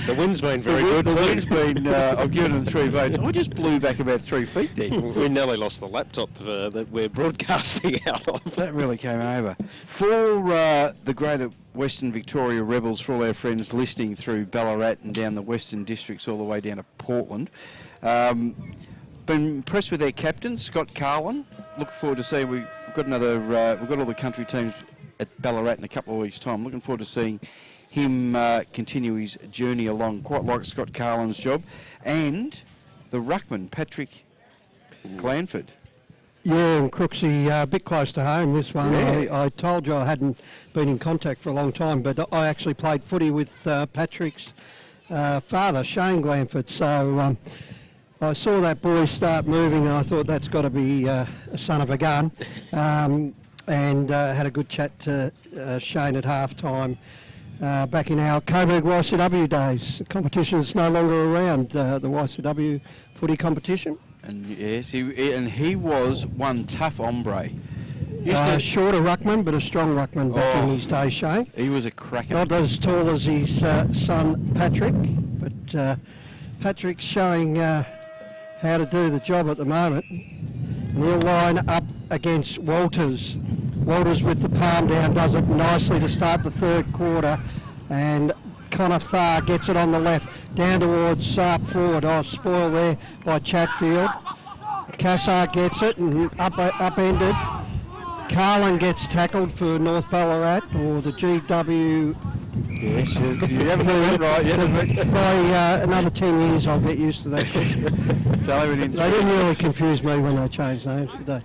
The wind's been very good The too. wind's been, I've given them 3 votes. I just blew back about 3 feet then. We nearly lost the laptop that we're broadcasting out of. That really came over. For the Greater Western Victoria Rebels, for all our friends listening through Ballarat and down the Western Districts all the way down to Portland, been impressed with their captain, Scott Carlin. Look forward to seeing, we've got all the country teams at Ballarat in a couple of weeks' time. Looking forward to seeing him continue his journey along. Quite like Scott Carlin's job. And the ruckman, Patrick Glanford. Yeah, and Crooksy, a bit close to home, this one. Yeah. I told you I hadn't been in contact for a long time, but I actually played footy with Patrick's father, Shane Glanford. So I saw that boy start moving, and I thought that's got to be a son of a gun. And had a good chat to Shane at half-time. Back in our Coburg YCW days. The competition's no longer around, the YCW footy competition. And yes, he was one tough hombre. Shorter ruckman, but a strong ruckman back in his day, Shane. He was a cracker. Not as tall as his son Patrick, but Patrick's showing how to do the job at the moment. And he'll line up against Walters. Walters with the palm down does it nicely to start the third quarter, and Connor Tharr gets it on the left down towards forward. Oh, spoil there by Chatfield. Cassar gets it and upended. Carlin gets tackled for North Ballarat, or the GW. Yes, you haven't got that right yet. By another 10 years I'll get used to that. They didn't really confuse me when they changed names, did they?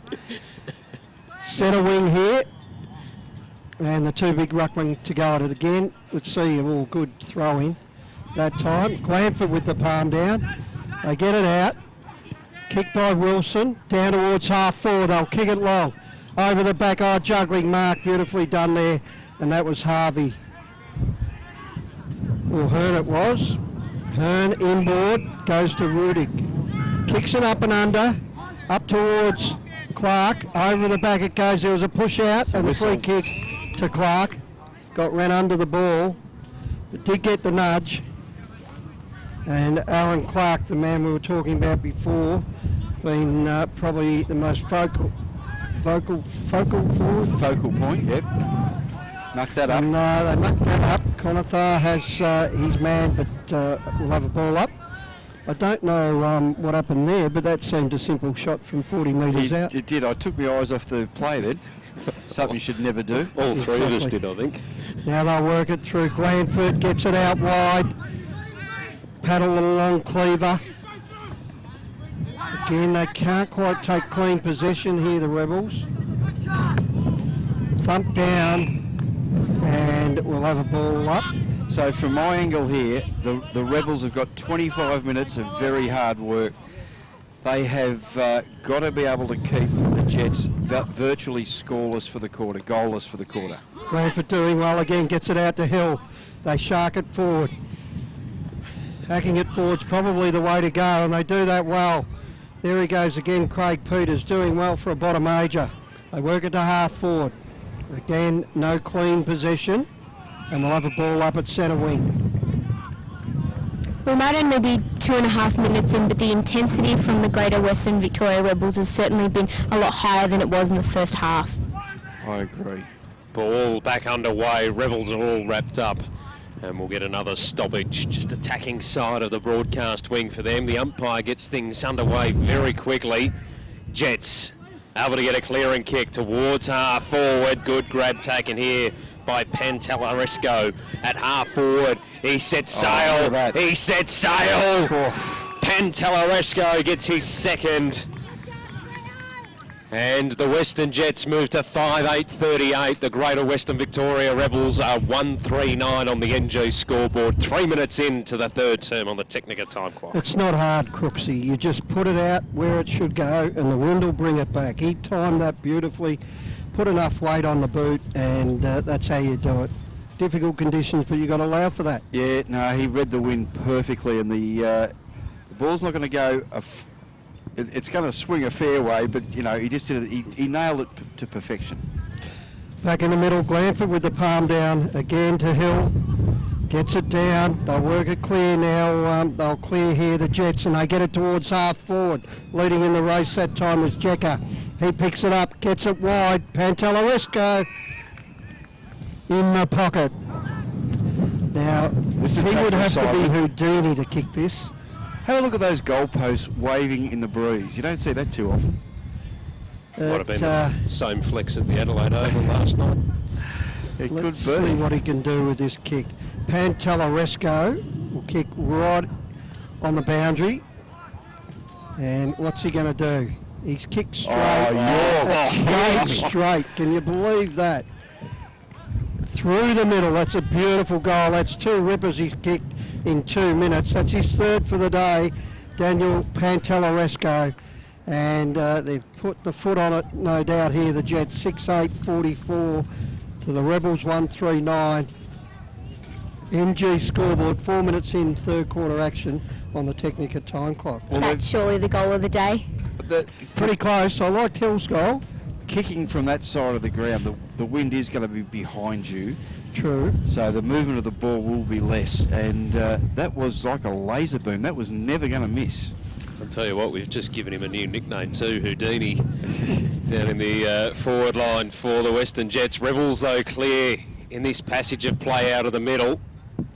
Centre wing here, and the two big ruckmen to go at it again. Let's see, all good throwing that time. Glanford with the palm down. They get it out. Kick by Wilson, down towards half forward. They'll kick it long. Over the back, juggling mark, beautifully done there, and that was Harvey. Well, Hearn it was. Hearn inboard, goes to Rudig. Kicks it up and under, up towards Clark. Over the back it goes. There was a push out and a free kick to Clark. Ran under the ball, but did get the nudge. And Aaron Clark, the man we were talking about before, been probably the most focal forward. Focal point, yep. Knocked that up. And they knocked that up. Connor Tharr has his man, but will have a ball up. I don't know what happened there, but that seemed a simple shot from 40 metres out. It did. I took my eyes off the play then. Something you should never do. All three of us did, I think. Now they'll work it through. Glanford gets it out wide. Paddle along Cleaver. Again, they can't quite take clean possession here, the Rebels. Thump down, and we'll have a ball up. So from my angle here, the Rebels have got 25 minutes of very hard work. They have got to be able to keep the Jets virtually scoreless for the quarter, goalless for the quarter. Glanford doing well again, gets it out to Hill. They shark it forward. Hacking it forward's probably the way to go, and they do that well. There he goes again, Craig Peters, doing well for a bottom major. They work it to half forward. Again, no clean possession, and we'll have a ball up at centre wing. We might only be 2.5 minutes in, but the intensity from the Greater Western Victoria Rebels has certainly been a lot higher than it was in the first half. I agree. Ball back underway, Rebels are all wrapped up, and we'll get another stoppage, just attacking side of the broadcast wing for them. The umpire gets things underway very quickly. Jets able to get a clearing kick towards half forward. Good grab taken here by Pantelaresco at half forward. He sets sail. He sets sail. Pantelaresco gets his second. And the Western Jets move to 5-8-38. The Greater Western Victoria Rebels are 1-3-9 on the NG scoreboard. 3 minutes into the third term on the Technica time clock. It's not hard, Crooksy. You just put it out where it should go, and the wind will bring it back. He timed that beautifully, put enough weight on the boot, and that's how you do it. Difficult conditions, but you've got to allow for that. Yeah, no, he read the wind perfectly, and the ball's not going to go it's going to swing a fair way, but, you know, he just did it. He nailed it to perfection. Back in the middle, Glanford with the palm down, again to Hill. Gets it down, they'll work it clear now, they'll clear here the Jets, and they get it towards half forward. Leading in the race that time was Jecker. He picks it up, gets it wide, Pantellaresco in the pocket. Now, he would have to be Houdini to kick this. Have a look at those goalposts waving in the breeze. You don't see that too often. Might have been the same flex at the Adelaide Oval last night. It could Let's be. see what he can do with this kick. Pantellaresco will kick right on the boundary. And what's he going to do? He's kicked straight. Straight. Can you believe that? Through the middle. That's a beautiful goal. That's 2 rippers he's kicked in 2 minutes. That's his 3rd for the day, Daniel Pantellaresco. And they've put the foot on it, no doubt here, the Jets, 6-8-44 to the Rebels, 1-3-9. NG scoreboard, 4 minutes in, 3rd quarter action on the Technica time clock. Well, that's surely the goal of the day. Pretty close. I liked Hill's goal. Kicking from that side of the ground, the wind is going to be behind you. True. So the movement of the ball will be less. And that was like a laser beam. That was never going to miss. I'll tell you what, we've just given him a new nickname too, Houdini, down in the forward line for the Western Jets. Rebels, though, clear in this passage of play out of the middle.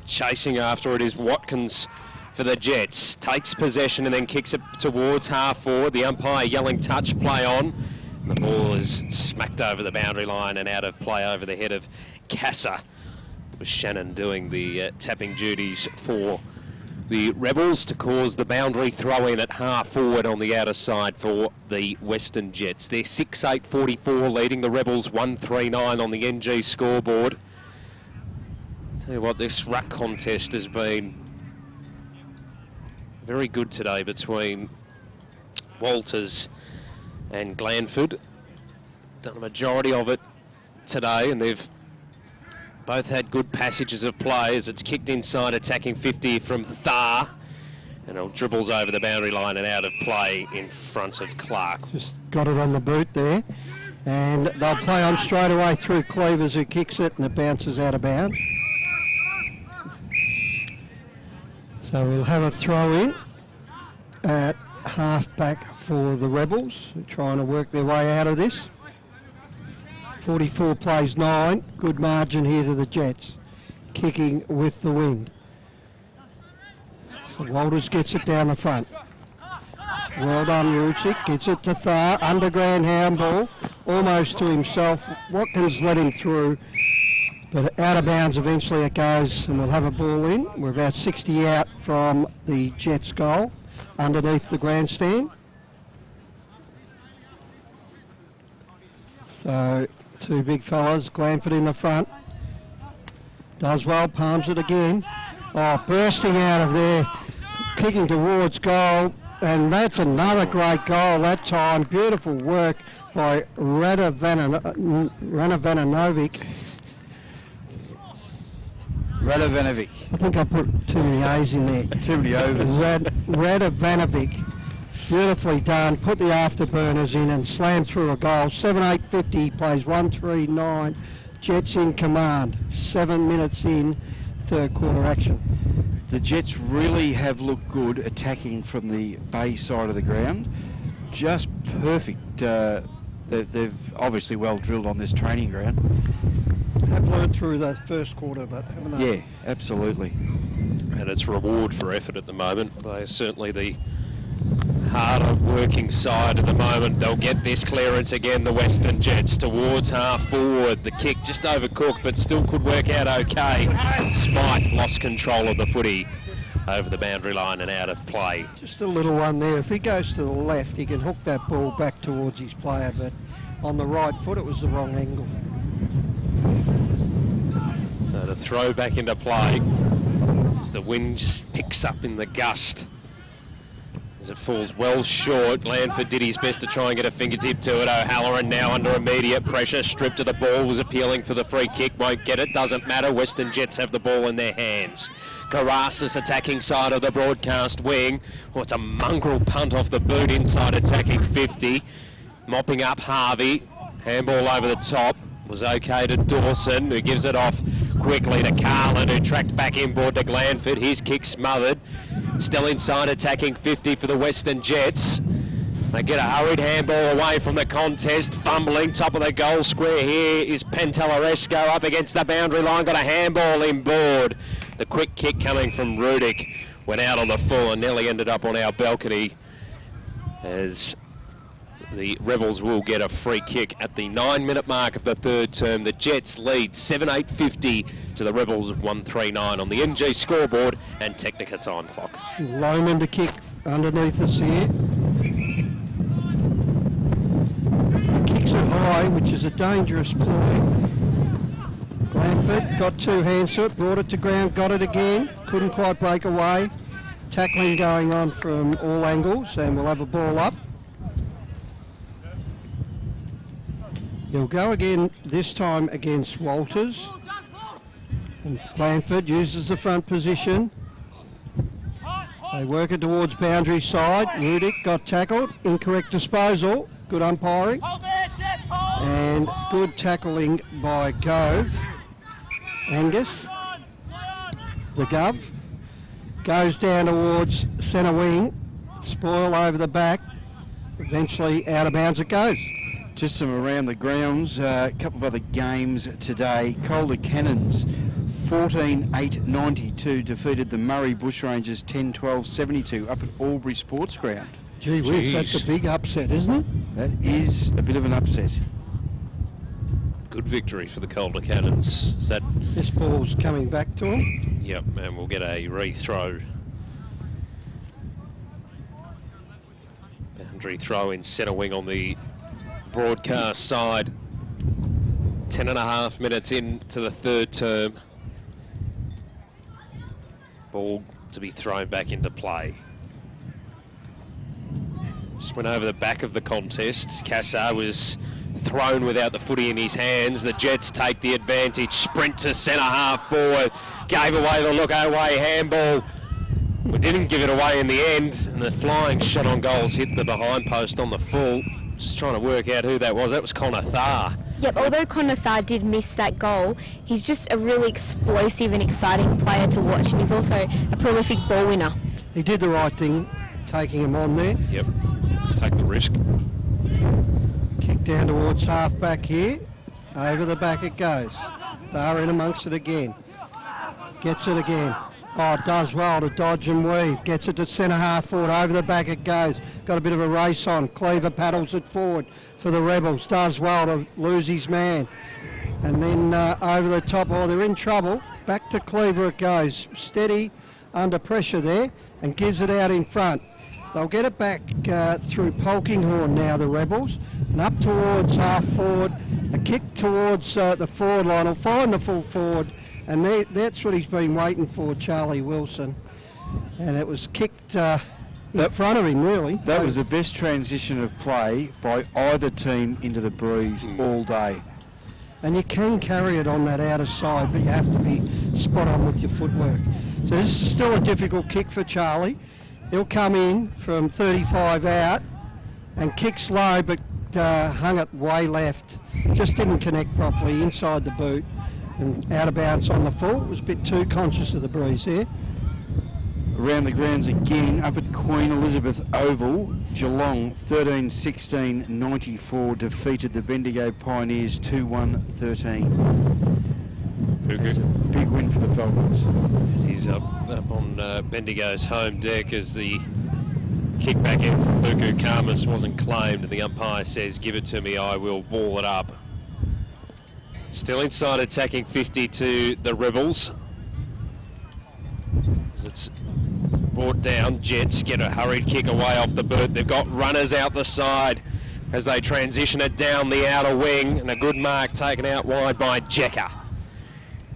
Chasing after it is Watkins for the Jets. Takes possession and then kicks it towards half forward. The umpire yelling touch, play on. And the ball is smacked over the boundary line and out of play over the head of Casa. It was Shannon doing the tapping duties for the Rebels to cause the boundary throw in at half forward on the outer side for the Western Jets. They're 6-8-44, leading the Rebels 1-3-9 on the NG scoreboard. Tell you what, this ruck contest has been very good today between Walters and Glanford. Done a majority of it today, and they've both had good passages of play as it's kicked inside, attacking 50 from Thar. And it dribbles over the boundary line and out of play in front of Clark. Just got it on the boot there. And they'll play on straight away through Cleavers, who kicks it, and it bounces out of bounds. So we'll have a throw in at half back for the Rebels, trying to work their way out of this. 44 plays 9, good margin here to the Jets, kicking with the wind. So Walters gets it down the front. Well done, Rusick, gets it to Thar, underground handball, almost to himself. Watkins let him through, but out of bounds eventually it goes, and we'll have a ball in. We're about 60 out from the Jets goal, underneath the grandstand. So 2 big fellas, Glanford in the front. Does well, palms it again. Oh, bursting out of there, kicking towards goal, and that's another great goal that time. Beautiful work by Radovanovic. Radovanovic. I think I put too many A's in there. Too many overs. Radovanovic. Beautifully done. Put the afterburners in and slammed through a goal. 7-8-50, plays 1-3-9. Jets in command. 7 minutes in, 3rd quarter action. The Jets really have looked good attacking from the bay side of the ground. Just perfect. They've obviously well drilled on this training ground. Have learned through the first quarter, but haven't they? Yeah, absolutely. And it's reward for effort at the moment. They're certainly the harder working side at the moment. They'll get this clearance again, the Western Jets, towards half forward. The kick just overcooked, but still could work out okay. Smythe lost control of the footy over the boundary line and out of play. Just a little one there. If he goes to the left, he can hook that ball back towards his player, but on the right foot, it was the wrong angle. So to throw back into play as the wind just picks up in the gust As it falls well short, Glanford did his best to try and get a fingertip to it. O'Halloran now under immediate pressure, stripped of the ball, was appealing for the free kick, won't get it, doesn't matter. Western Jets have the ball in their hands. Karasis attacking side of the broadcast wing. Oh, it's a mongrel punt off the boot inside attacking 50. Mopping up Harvey. Handball over the top. Was okay to Dawson, who gives it off quickly to Carlin, who tracked back inboard to Glanford. His kick smothered. Still inside attacking 50 for the Western Jets. They get a hurried handball away from the contest. Fumbling, top of the goal square here is Pantellaresco up against the boundary line. Got a handball inboard. The quick kick coming from Rudick went out on the full and nearly ended up on our balcony, as the Rebels will get a free kick at the 9-minute mark of the third term. The Jets lead 7-8-50 to the Rebels 1-3-9 on the NG scoreboard and Technica time clock. Lohman to kick underneath us here. He kicks it high, which is a dangerous ploy. Glanford got two hands to it, brought it to ground, got it again, couldn't quite break away. Tackling going on from all angles, and we'll have a ball up. He'll go again, this time against Walters. And Glanford uses the front position. They work it towards boundary side. Rudick got tackled, incorrect disposal, good umpiring. And good tackling by Gove. Angus, the Gov, goes down towards centre wing, spoil over the back, eventually out of bounds it goes. Just some around the grounds, a couple of other games today. Calder Cannons 14-8-92 defeated the Murray Bushrangers 10-12-72 up at Albury Sports Ground. Gee whiz, that's a big upset, isn't it? That is a bit of an upset. Good victory for the Calder Cannons. Is that... This ball's coming back to him. Yep, and we'll get a re-throw. Boundary throw in centre wing on the broadcast side. 10.5 minutes into the third term. Ball to be thrown back into play. Just went over the back of the contest. Cassar was thrown without the footy in his hands. The Jets take the advantage. Sprint to centre half forward. Gave away the look-away handball. We didn't give it away in the end. And the flying shot on goals hit the behind post on the full. Just trying to work out who that was. That was Connor Tharr. Yep, although Connor Tharr did miss that goal, he's just a really explosive and exciting player to watch, and he's also a prolific ball winner. He did the right thing, taking him on there. Yep, take the risk. Kick down towards half back here. Over the back it goes. Tharr in amongst it again. Gets it again. Oh, it does well to dodge and weave. Gets it to centre half forward. Over the back it goes. Got a bit of a race on. Cleaver paddles it forward for the Rebels. Does well to lose his man. And then over the top. Oh, they're in trouble. Back to Cleaver it goes. Steady under pressure there and gives it out in front. They'll get it back through Polkinghorn now, the Rebels. And up towards half forward. A kick towards the forward line. Will find the full forward. And that's what he's been waiting for, Charlie Wilson. And it was kicked in front of him, really. That was the best transition of play by either team into the breeze all day. And you can carry it on that outer side, but you have to be spot on with your footwork. So this is still a difficult kick for Charlie. He'll come in from 35 out and kicks low, but hung it way left. Just didn't connect properly inside the boot. And out of bounds on the full. Was a bit too conscious of the breeze there. Around the grounds again, up at Queen Elizabeth Oval, Geelong 13-16-94 defeated the Bendigo Pioneers 2-1-13. That's a big win for the Falcons. He's up on Bendigo's home deck as the kick back in from Buku Karmas wasn't claimed, and the umpire says, "Give it to me, I will ball it up." Still inside attacking 50 to the Rebels. As it's brought down, Jets get a hurried kick away off the boot. They've got runners out the side as they transition it down the outer wing, and a good mark taken out wide by Jecker.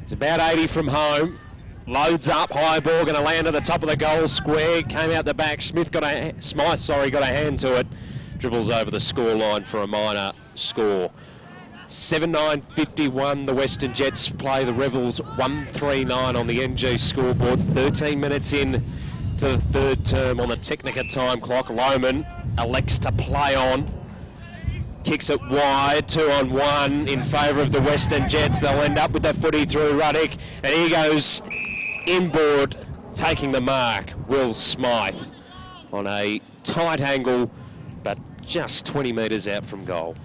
It's about 80 from home. loads up, high ball, going to land at the top of the goal square. Came out the back. Smythe got a hand to it. Dribbles over the score line for a minor score. 7-9-51. The Western Jets play the Rebels 1-3-9 on the NG scoreboard. 13 minutes in to the third term on the Technica time clock. Lohman elects to play on. Kicks it wide, 2-on-1 in favour of the Western Jets. They'll end up with the footy through Ruddick, and he goes inboard, taking the mark. Will Smythe on a tight angle, but just 20 metres out from goal.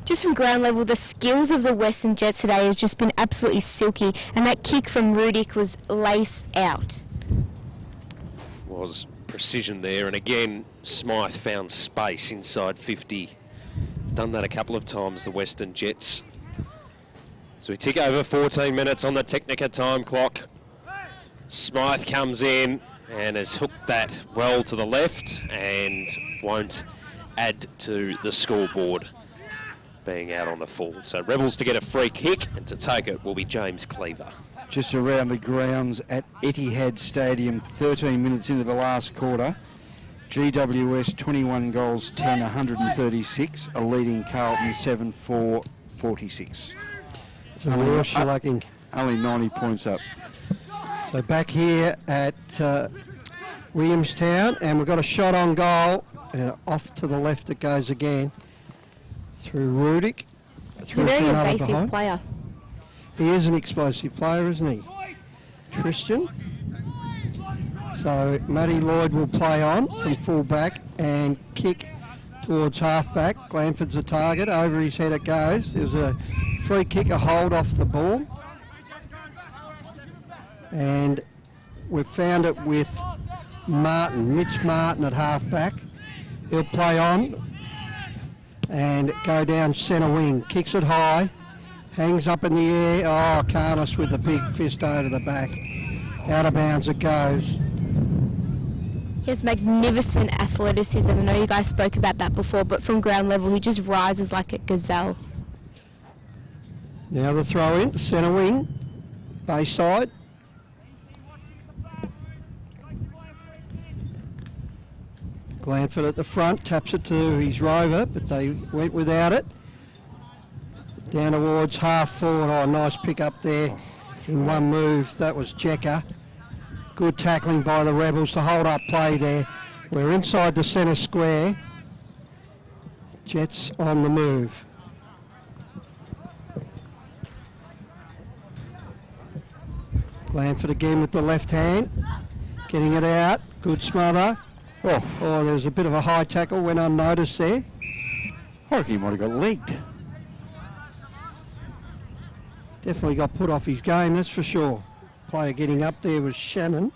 Just from ground level, the skills of the Western Jets today has just been absolutely silky, and that kick from Ruddick was lace out. Was precision there, and again, Smythe found space inside 50. Done that a couple of times, the Western Jets. So we tick over 14 minutes on the Technica time clock. Smythe comes in and has hooked that well to the left and won't add to the scoreboard, being out on the full. So Rebels to get a free kick, and to take it will be James Cleaver. Just around the grounds at Etihad Stadium, 13 minutes into the last quarter. GWS 21 goals, 10, 136, a leading Carlton 7-4, 46. So we're shellacking. Only 90 points up. So back here at Williamstown, and we've got a shot on goal, and off to the left it goes again through Ruddick. He's a very evasive player. He is an explosive player, isn't he? Tristan. So Matty Lloyd will play on from full back and kick towards half back. Glanford's a target. Over his head it goes. There's a free kick, a hold off the ball. And we've found it with Martin, Mitch Martin at half back. He'll play on and go down centre wing. Kicks it high. Hangs up in the air. Oh, Carnus with the big fist over the back. Out of bounds it goes. He has magnificent athleticism. I know you guys spoke about that before, but from ground level, he just rises like a gazelle. Now the throw in to centre wing, Bayside. Glanford at the front, taps it to his rover, but they went without it. Down towards half forward. Oh, nice pick up there in one move. That was Jecker. Good tackling by the Rebels to hold up play there. We're inside the centre square. Jets on the move. Glanford again with the left hand. Getting it out. Good smother. Oh, there was a bit of a high tackle, went unnoticed there. I reckon he might have got legged. Definitely got put off his game, that's for sure. Player getting up there was Shannon.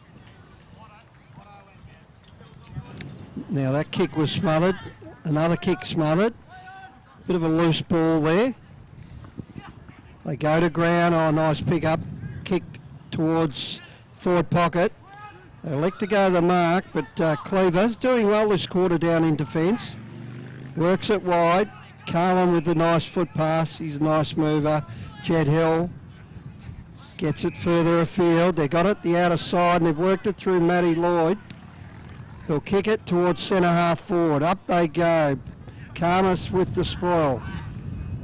Now that kick was smothered. Another kick smothered. Bit of a loose ball there. They go to ground. Oh, nice pick up. Kicked towards forward pocket. They elect to go to the mark, but Cleaver's doing well this quarter down in defence. Works it wide. Carlin with the nice foot pass. He's a nice mover. Jed Hill gets it further afield. They got it the outer side, and they've worked it through Matty Lloyd. He'll kick it towards centre half forward. Up they go. Carmus with the spoil.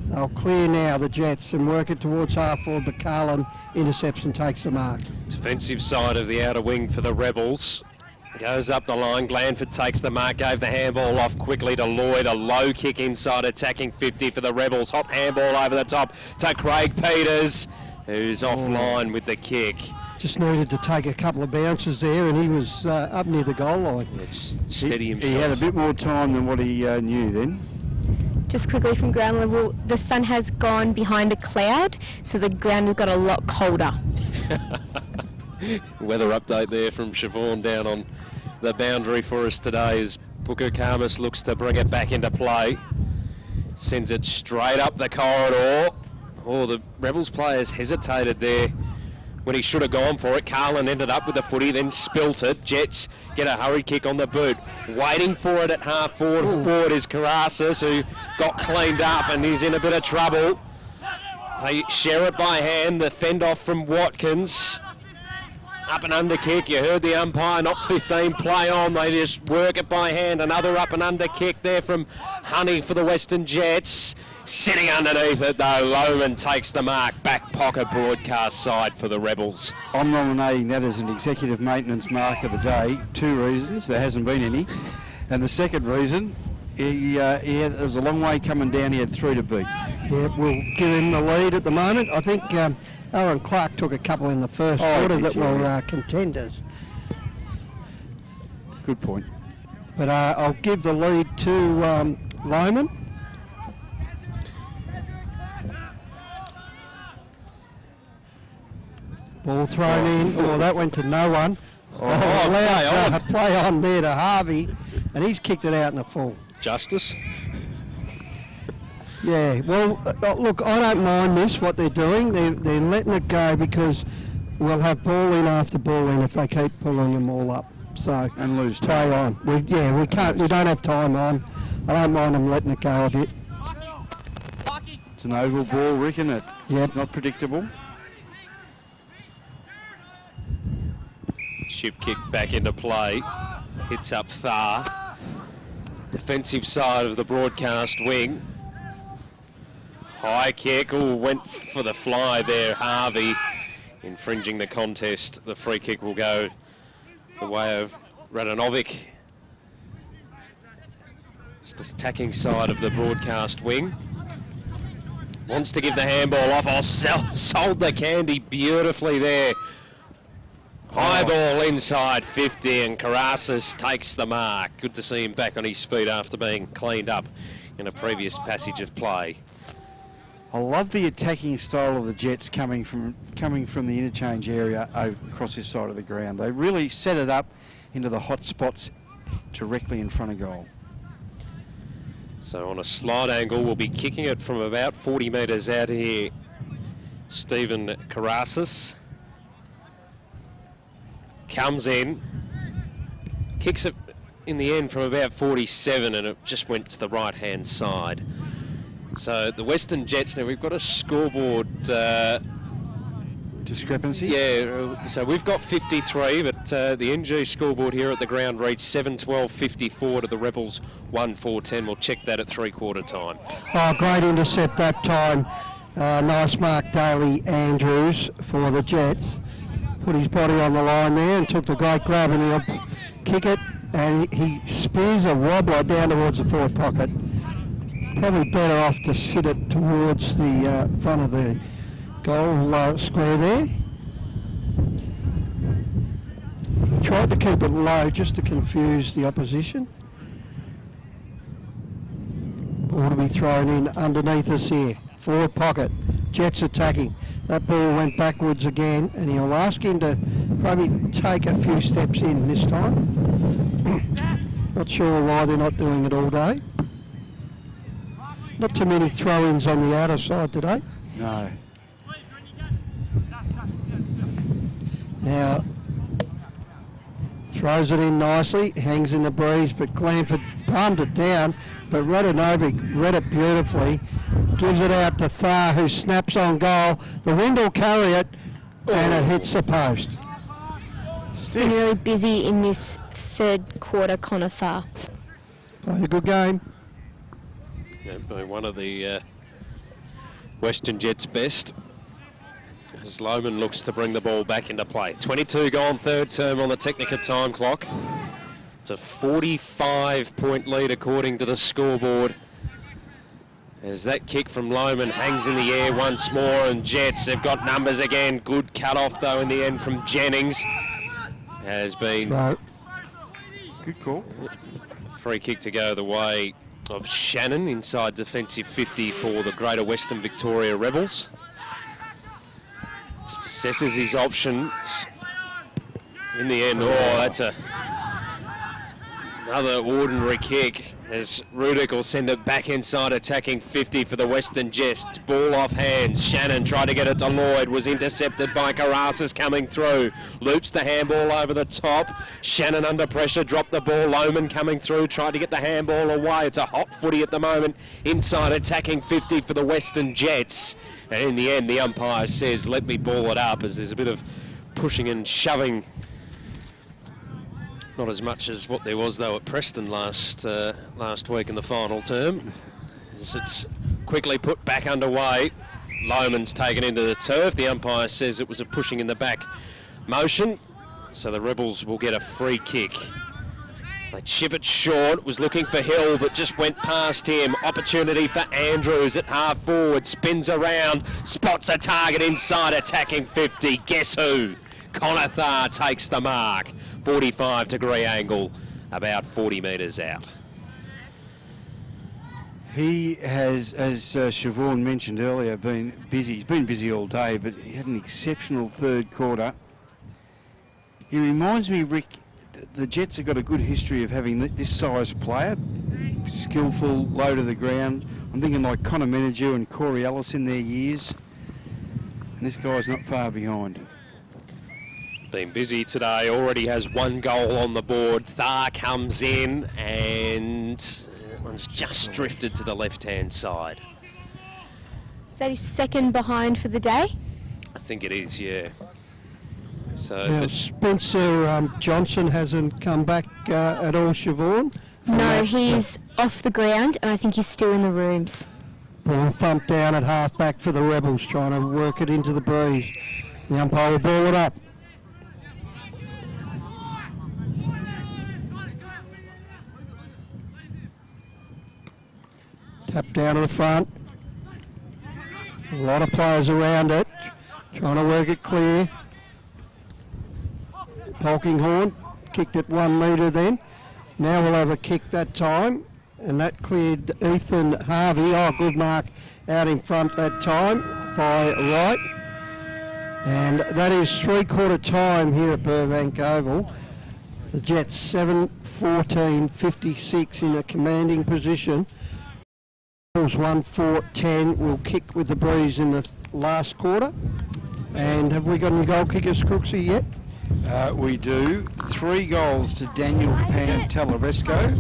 They'll clear now, the Jets, and work it towards half forward, but Carlin intercepts and takes the mark. Defensive side of the outer wing for the Rebels. Goes up the line. Glanford takes the mark, gave the handball off quickly to Lloyd. A low kick inside, attacking 50 for the Rebels. Hot handball over the top to Craig Peters, who's offline with the kick. Just needed to take a couple of bounces there, and he was up near the goal line. Yeah, just steady himself. He had a bit more time than what he knew then. Just quickly from ground level, the sun has gone behind a cloud, so the ground has got a lot colder. Weather update there from Siobhan down on the boundary for us today as Booker Carmus looks to bring it back into play. Sends it straight up the corridor. Oh, the Rebels players hesitated there when he should have gone for it. Carlin ended up with the footy, then spilt it. Jets get a hurry kick on the boot. Waiting for it at half forward. Forward is Karasis, who got cleaned up and he's in a bit of trouble. They share it by hand. The fend off from Watkins. Up and under kick. You heard the umpire, not 15, play on. They just work it by hand. Another up and under kick there from Honey for the Western Jets. Sitting underneath it though, Lohman takes the mark. Back pocket broadcast side for the Rebels. I'm nominating that as an executive maintenance mark of the day. 2 reasons. There hasn't been any. And the second reason, there was a long way coming down. He had 3 to beat. Yeah, we'll give him the lead at the moment. I think Owen Clark took a couple in the first quarter that were contenders. Good point. But I'll give the lead to Lohman. Ball thrown in. Oh, that went to no one. Play on there to Harvey, and he's kicked it out in the full. Justice. Yeah, well, look, I don't mind this, what they're doing. They're letting it go because we'll have ball in after ball in if they keep pulling them all up. So and lose play time. on. We don't have time on. I don't mind them letting it go a bit. It's an oval ball, Rick, isn't it? Yep. It's not predictable. Ship kick back into play. Hits up Thar. Defensive side of the broadcast wing. High kick. Oh, went for the fly there, Harvey. Infringing the contest. The free kick will go the way of Radanovic. Just attacking side of the broadcast wing. Wants to give the handball off. Oh, sold the candy beautifully there. High ball inside 50 and Karasis takes the mark. Good to see him back on his feet after being cleaned up in a previous passage of play. I love the attacking style of the Jets coming from the interchange area across this side of the ground. They really set it up into the hot spots directly in front of goal. So on a slide angle, we'll be kicking it from about 40 metres out here. Stephen Karasis comes in, kicks it in the end from about 47, and it just went to the right-hand side. So the Western Jets, now we've got a scoreboard discrepancy. Yeah, so we've got 53, but the NG scoreboard here at the ground reads 7-12-54 to the Rebels 1-4-10. We'll check that at 3/4 time. Oh, great intercept that time. Nice mark, Daly Andrews for the Jets. Put his body on the line there and took the great grab, and he'll kick it, and he spears a wobbler down towards the forward pocket. Probably better off to sit it towards the front of the goal square there. Tried to keep it low just to confuse the opposition. Ball to be thrown in underneath us here. Forward pocket. Jets attacking. That ball went backwards again, and he'll ask him to probably take a few steps in this time. Not sure why they're not doing it all day. Not too many throw-ins on the outer side today. No. Now, throws it in nicely, hangs in the breeze, but Glanford palmed it down, but Radanovic read it beautifully, gives it out to Thar, who snaps on goal. The wind will carry it, and it hits the post. It's been really busy in this third quarter, Connor Thar. Played a good game. Yeah, been one of the Western Jets' best, as Lohman looks to bring the ball back into play. 22 gone, third term on the Technica time clock. It's a 45-point lead according to the scoreboard. As that kick from Lohman hangs in the air once more, and Jets, they've got numbers again. Good cut-off, though, in the end from Jennings. Has been... Right. Good call. Free kick to go the way of Shannon inside defensive 50 for the Greater Western Victoria Rebels. Just assesses his options. In the end, that's another ordinary kick, as Rudick will send it back inside attacking 50 for the Western Jets. Ball off hands. Shannon tried to get it to Lloyd, was intercepted by Karasis coming through. Loops the handball over the top. Shannon under pressure, dropped the ball. Lohman coming through, tried to get the handball away. It's a hot footy at the moment. Inside attacking 50 for the Western Jets. And in the end, the umpire says, let me ball it up, as there's a bit of pushing and shoving. Not as much as what there was though at Preston last week in the final term. As it's quickly put back underway. Lohman's taken into the turf. The umpire says it was a pushing in the back motion, so the Rebels will get a free kick. They chip it short, was looking for Hill, but just went past him. Opportunity for Andrews at half forward, spins around, spots a target inside, attacking 50. Guess who? Conather takes the mark. 45-degree angle, about 40 metres out. He has, as Siobhan mentioned earlier, been busy. He's been busy all day, but he had an exceptional third quarter. He reminds me, Rick, the Jets have got a good history of having this size player, skillful, low to the ground. I'm thinking like Connor Menadue and Corey Ellis in their years. And this guy's not far behind. Been busy today, already has one goal on the board. Thar comes in and that one's just drifted to the left-hand side. Is that his second behind for the day? I think it is, yeah. So Now, Spencer Johnson hasn't come back at all, Siobhan? No, he's off the ground and I think he's still in the rooms. Ball thumped down at half-back for the Rebels, trying to work it into the breeze. The umpire will ball it up. Tap down to the front. A lot of players around it, trying to work it clear. Polkinghorn kicked it 1 metre then. Now we'll have a kick that time, and that cleared Ethan Harvey. Oh, good mark out in front that time by Wright. And that is 3/4 time here at Burbank Oval. The Jets 7-14-56 in a commanding position. 1-4-10 will kick with the breeze in the last quarter. And have we got any goal kickers, Crooksy, yet? We do. 3 goals to Daniel Pantelaresco,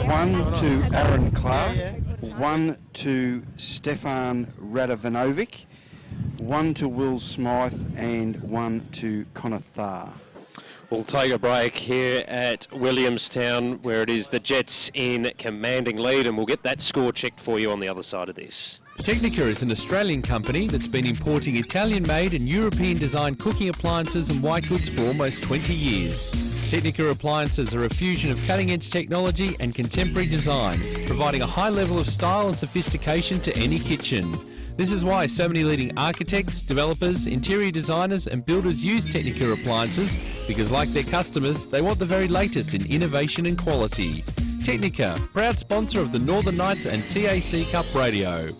1 to Aaron Clark, 1 to Stefan Radovanovic, 1 to Will Smythe, and 1 to Conather. We'll take a break here at Williamstown, where it is the Jets in commanding lead, and we'll get that score checked for you on the other side of this. Technica is an Australian company that's been importing Italian-made and European-designed cooking appliances and white goods for almost 20 years. Technica appliances are a fusion of cutting-edge technology and contemporary design, providing a high level of style and sophistication to any kitchen. This is why so many leading architects, developers, interior designers and builders use Technica appliances, because like their customers, they want the very latest in innovation and quality. Technica, proud sponsor of the Northern Knights and TAC Cup Radio.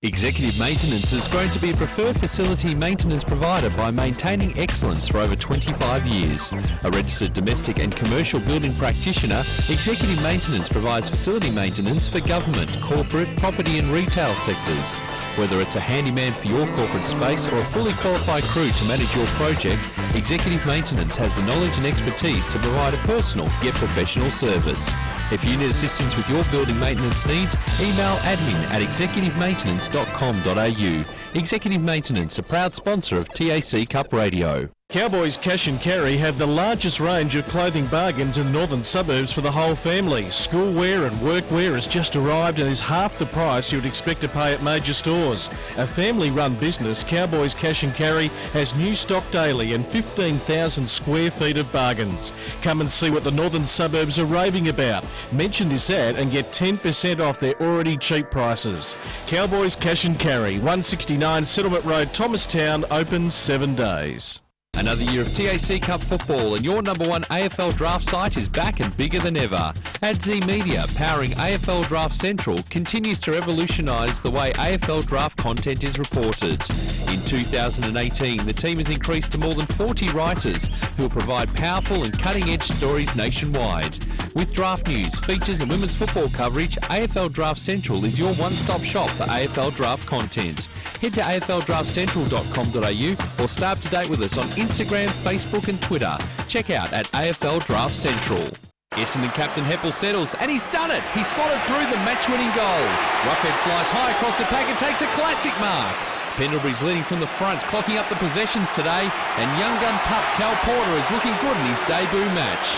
Executive Maintenance has grown to be a preferred facility maintenance provider by maintaining excellence for over 25 years. A registered domestic and commercial building practitioner, Executive Maintenance provides facility maintenance for government, corporate, property and retail sectors. Whether it's a handyman for your corporate space or a fully qualified crew to manage your project, Executive Maintenance has the knowledge and expertise to provide a personal yet professional service. If you need assistance with your building maintenance needs, email admin@executivemaintenance.com.au. Executive Maintenance, a proud sponsor of TAC Cup Radio. Cowboys Cash and Carry have the largest range of clothing bargains in the northern suburbs for the whole family. School wear and workwear has just arrived and is half the price you would expect to pay at major stores. A family-run business, Cowboys Cash and Carry has new stock daily and 15,000 square feet of bargains. Come and see what the northern suburbs are raving about. Mention this ad and get 10% off their already cheap prices. Cowboys Cash and Carry, 169 Settlement Road, Thomastown, open 7 days. Another year of TAC Cup football, and your #1 AFL draft site is back and bigger than ever. AdZ Media, powering AFL Draft Central, continues to revolutionise the way AFL draft content is reported. In 2018, the team has increased to more than 40 writers who will provide powerful and cutting-edge stories nationwide. With draft news, features and women's football coverage, AFL Draft Central is your one-stop shop for AFL draft content. Head to afldraftcentral.com.au or stay up to date with us on Instagram, Facebook and Twitter. Check out at AFL Draft Central. Essendon captain Heppel settles, and he's done it! He's slotted through the match-winning goal. Roughhead flies high across the pack and takes a classic mark. Pendlebury's leading from the front, clocking up the possessions today, and young gun pup Cal Porter is looking good in his debut match.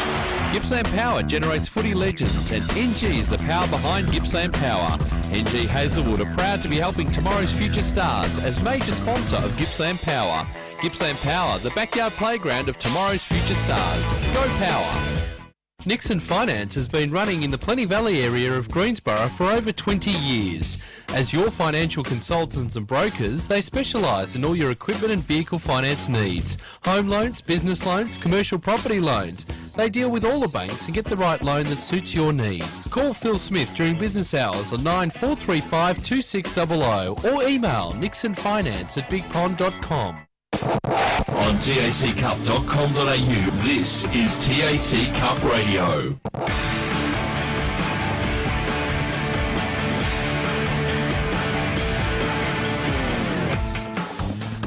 Gippsland Power generates footy legends, and NG is the power behind Gippsland Power. NG Hazelwood are proud to be helping tomorrow's future stars as major sponsor of Gippsland Power. Gippsland Power, the backyard playground of tomorrow's future stars. Go Power! Nixon Finance has been running in the Plenty Valley area of Greensborough for over 20 years. As your financial consultants and brokers, they specialise in all your equipment and vehicle finance needs. Home loans, business loans, commercial property loans. They deal with all the banks and get the right loan that suits your needs. Call Phil Smith during business hours on 9435 2600 or email nixonfinance@bigpond.com. On taccup.com.au, this is TAC Cup Radio.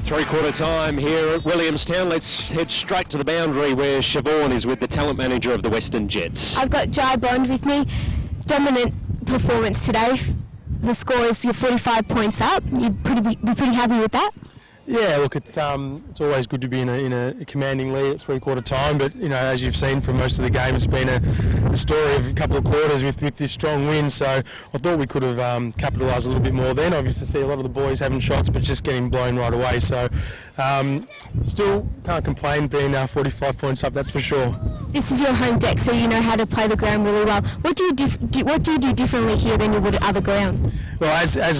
Three-quarter time here at Williamstown. Let's head straight to the boundary where Siobhan is with the talent manager of the Western Jets. I've got Jai Bond with me. Dominant performance today. The score is your 45 points up. You'd be pretty happy with that? Yeah, look, it's always good to be in a commanding lead at three-quarter time, but as you've seen from most of the game, it's been a story of a couple of quarters with this strong win. So I thought we could have capitalised a little bit more then. Obviously, see a lot of the boys having shots, but just getting blown right away. So still can't complain being 45 points up. That's for sure. This is your home deck, so you know how to play the ground really well. What do you do differently here than you would at other grounds? Well, as a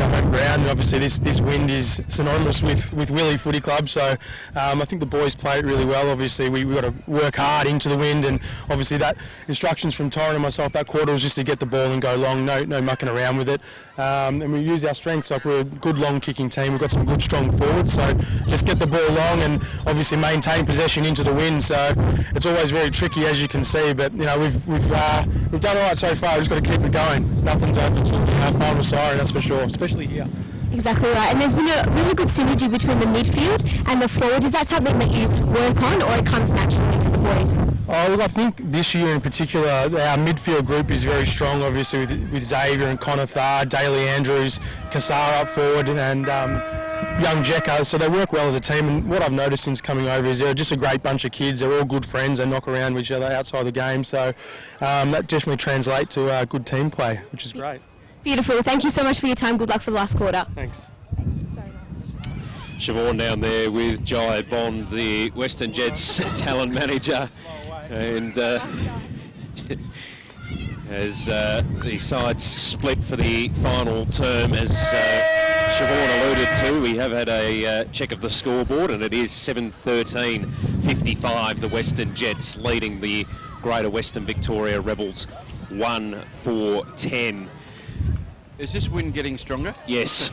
home ground, obviously this wind is synonymous with Willie Footy Club, so I think the boys play it really well. Obviously we got to work hard into the wind, and obviously that instructions from Torrin and myself that quarter was just to get the ball and go long, no mucking around with it, and we use our strengths. Like we're a good long kicking team, we've got some good strong forwards, so just get the ball long and obviously maintain possession into the wind. So it's always very tricky, as you can see, but we've done all right so far. We've just got to keep it going. Nothing's open to final siren, that's for sure, especially here. Exactly right, and there's been a really good synergy between the midfield and the forwards. Is that something that you work on, or it comes naturally to the boys? Oh, look, I think this year in particular, our midfield group is very strong, obviously, with Xavier and Connor Thar, Daly Andrews, Kassar up forward, and young Jekka, so they work well as a team. And what I've noticed since coming over is they're just a great bunch of kids. They're all good friends. They knock around with each other outside the game, so that definitely translates to good team play, which is great. Beautiful. Thank you so much for your time. Good luck for the last quarter. Thanks. Siobhan down there with Jai Bond, the Western Jets talent manager, and as the sides split for the final term, as Siobhan alluded to, we have had a check of the scoreboard, and it is 7-13-55, the Western Jets leading the Greater Western Victoria Rebels 1-4-10. Is this wind getting stronger? Yes.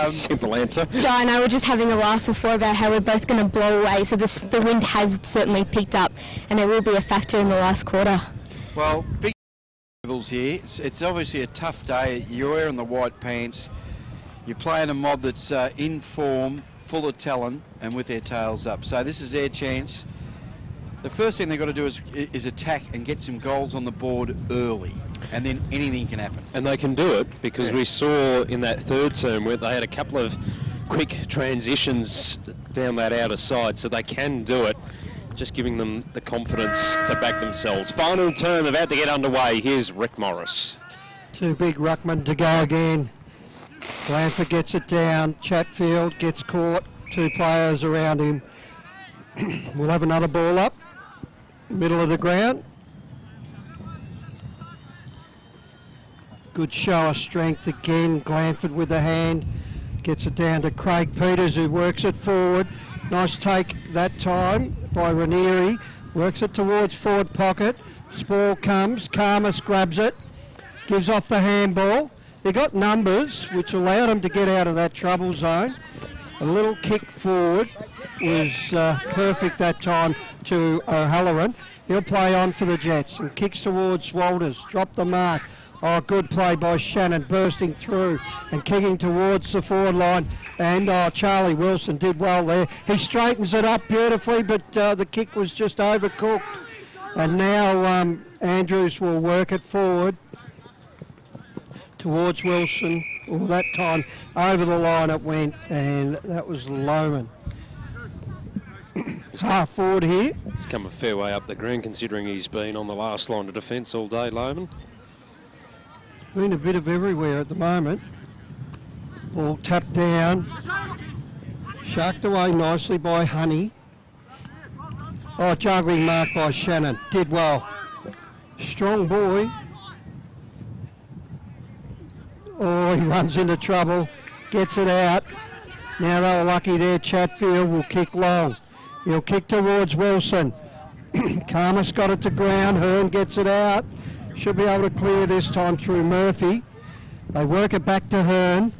Simple answer. Jai and I were just having a laugh before about how we're both going to blow away, so the wind has certainly picked up, and it will be a factor in the last quarter. Well, big levels here. It's obviously a tough day. You're wearing the white pants. You're playing a mob that's in form, full of talent, and with their tails up. So this is their chance. The first thing they've got to do is attack and get some goals on the board early, and then anything can happen. And they can do it, because we saw in that third term where they had a couple of quick transitions down that outer side, so they can do it, just giving them the confidence to back themselves. Final term about to get underway. Here's Rick Morris. Two big ruckmen to go again. Blanford gets it down. Chatfield gets caught. Two players around him. We'll have another ball up. Middle of the ground. Good show of strength again. Glanford with the hand. Gets it down to Craig Peters, who works it forward. Nice take that time by Ranieri. Works it towards forward pocket. Spall comes. Karmas grabs it. Gives off the handball. He got numbers, which allowed him to get out of that trouble zone. A little kick forward was perfect that time to O'Halloran. He'll play on for the Jets and kicks towards Walters. Drop the mark. Oh, good play by Shannon, bursting through and kicking towards the forward line. And Charlie Wilson did well there. He straightens it up beautifully, but the kick was just overcooked. And now Andrews will work it forward towards Wilson. Well, that time over the line it went, and that was Lohman. Half forward here. He's come a fair way up the ground considering he's been on the last line of defence all day, Lohman. Been a bit of everywhere at the moment. Ball tapped down. Sharked away nicely by Honey. Oh, juggling mark by Shannon. Did well. Strong boy. Oh, he runs into trouble. Gets it out. Now they were lucky there. Chatfield will kick long. He'll kick towards Wilson. Karmas got it to ground. Hearn gets it out. Should be able to clear this time through Murphy. They work it back to Hearn.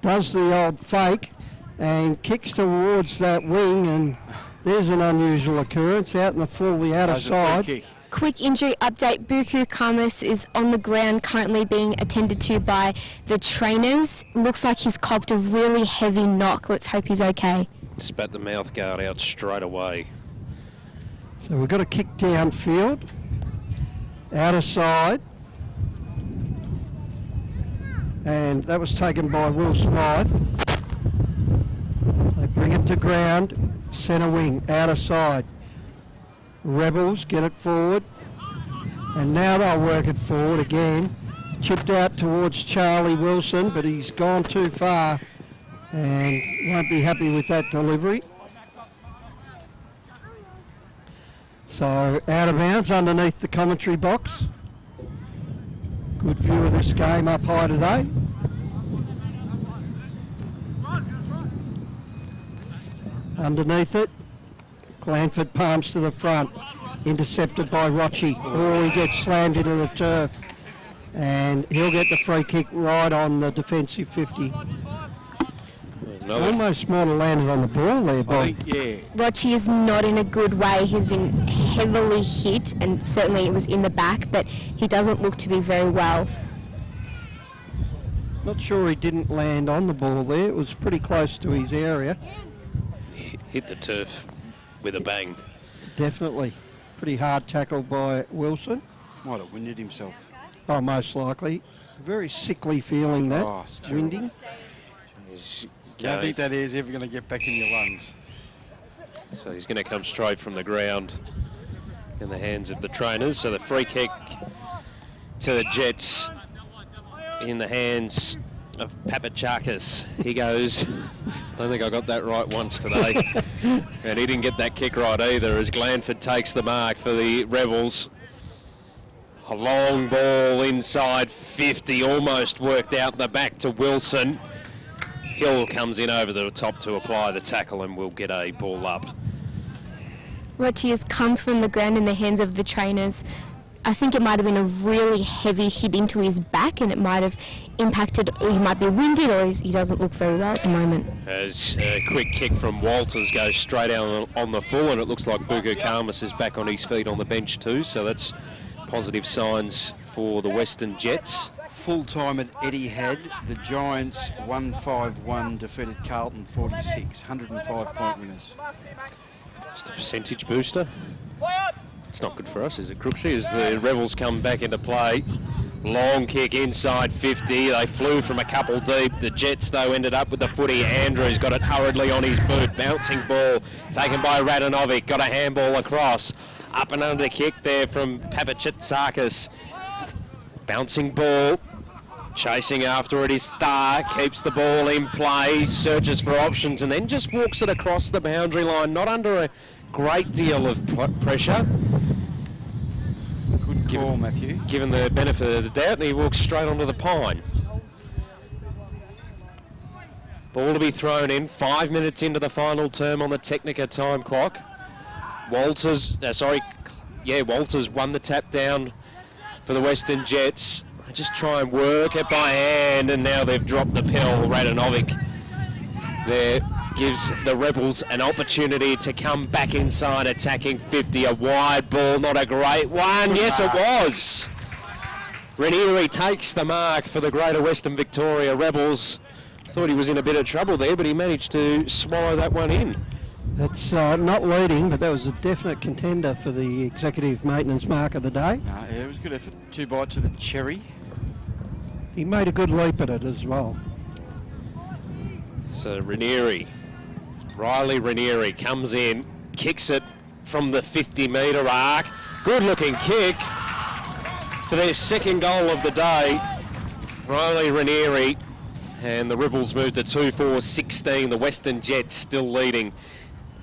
Does the old fake and kicks towards that wing, and there's an unusual occurrence out in the full, the outer side. Quick injury update. Buku Karmas is on the ground currently being attended to by the trainers. Looks like he's copped a really heavy knock. Let's hope he's okay. Spat the mouth guard out straight away. So we've got a kick downfield. Outer side. And that was taken by Will Smythe. They bring it to ground. Centre wing, outer side. Rebels get it forward. And now they'll work it forward again. Chipped out towards Charlie Wilson, but he's gone too far and won't be happy with that delivery. So out of bounds underneath the commentary box. Good view of this game up high today. Underneath it, Glanford palms to the front, intercepted by Rochi. Oh, he gets slammed into the turf, and he'll get the free kick right on the defensive 50. Almost might have landed on the ball there, Bob. Yeah. Rochi is not in a good way. He's been heavily hit, and certainly it was in the back, but he doesn't look to be very well. Not sure he didn't land on the ball there. It was pretty close to his area. Hit the turf with a bang. Definitely. Pretty hard tackle by Wilson. Might have winded himself. Oh, most likely. Very sickly feeling that. Oh, it's terrible. Winding. I don't think that air's ever going to get back in your lungs. So he's going to come straight from the ground in the hands of the trainers. So the free kick to the Jets in the hands of Papachakis. He goes. Don't think I got that right once today. And he didn't get that kick right either as Glanford takes the mark for the Rebels. A long ball inside 50, almost worked out the back to Wilson. Hill comes in over the top to apply the tackle and will get a ball up. Rochi has come from the ground in the hands of the trainers. I think it might have been a really heavy hit into his back, and it might have impacted, or he might be winded, or he doesn't look very well at the moment. As a quick kick from Walters goes straight out on the full, and it looks like Buku Karmas is back on his feet on the bench too, so that's positive signs for the Western Jets. Full time at Etihad, the Giants 1-5-1 defeated Carlton 46, 105-point winners. Just a percentage booster. It's not good for us, is it, Crooksy? As the Rebels come back into play. Long kick inside 50. They flew from a couple deep. The Jets, though, ended up with the footy. Andrews got it hurriedly on his boot. Bouncing ball taken by Radanovic. Got a handball across. Up and under kick there from Papachitsakis. Bouncing ball. Chasing after it is Thar, keeps the ball in play, searches for options and then just walks it across the boundary line, not under a great deal of pressure. Good call, Matthew. Given the benefit of the doubt, and he walks straight onto the pine. Ball to be thrown in, 5 minutes into the final term on the Technica time clock. Walters won the tap down for the Western Jets. Just try and work it by hand, and now they've dropped the pill. Radanovic there gives the Rebels an opportunity to come back inside, attacking 50. A wide ball, not a great one. Yes, it was. Ranieri takes the mark for the Greater Western Victoria Rebels. Thought he was in a bit of trouble there, but he managed to swallow that one in. That's not leading, but that was a definite contender for the executive maintenance mark of the day. Yeah, it was a good effort. 2 bites of the cherry. he made a good leap at it as well. So Ranieri, Riley Ranieri comes in, kicks it from the 50-metre arc. Good looking kick for their second goal of the day. Riley Ranieri, and the Rebels moved to 2-4-16. The Western Jets still leading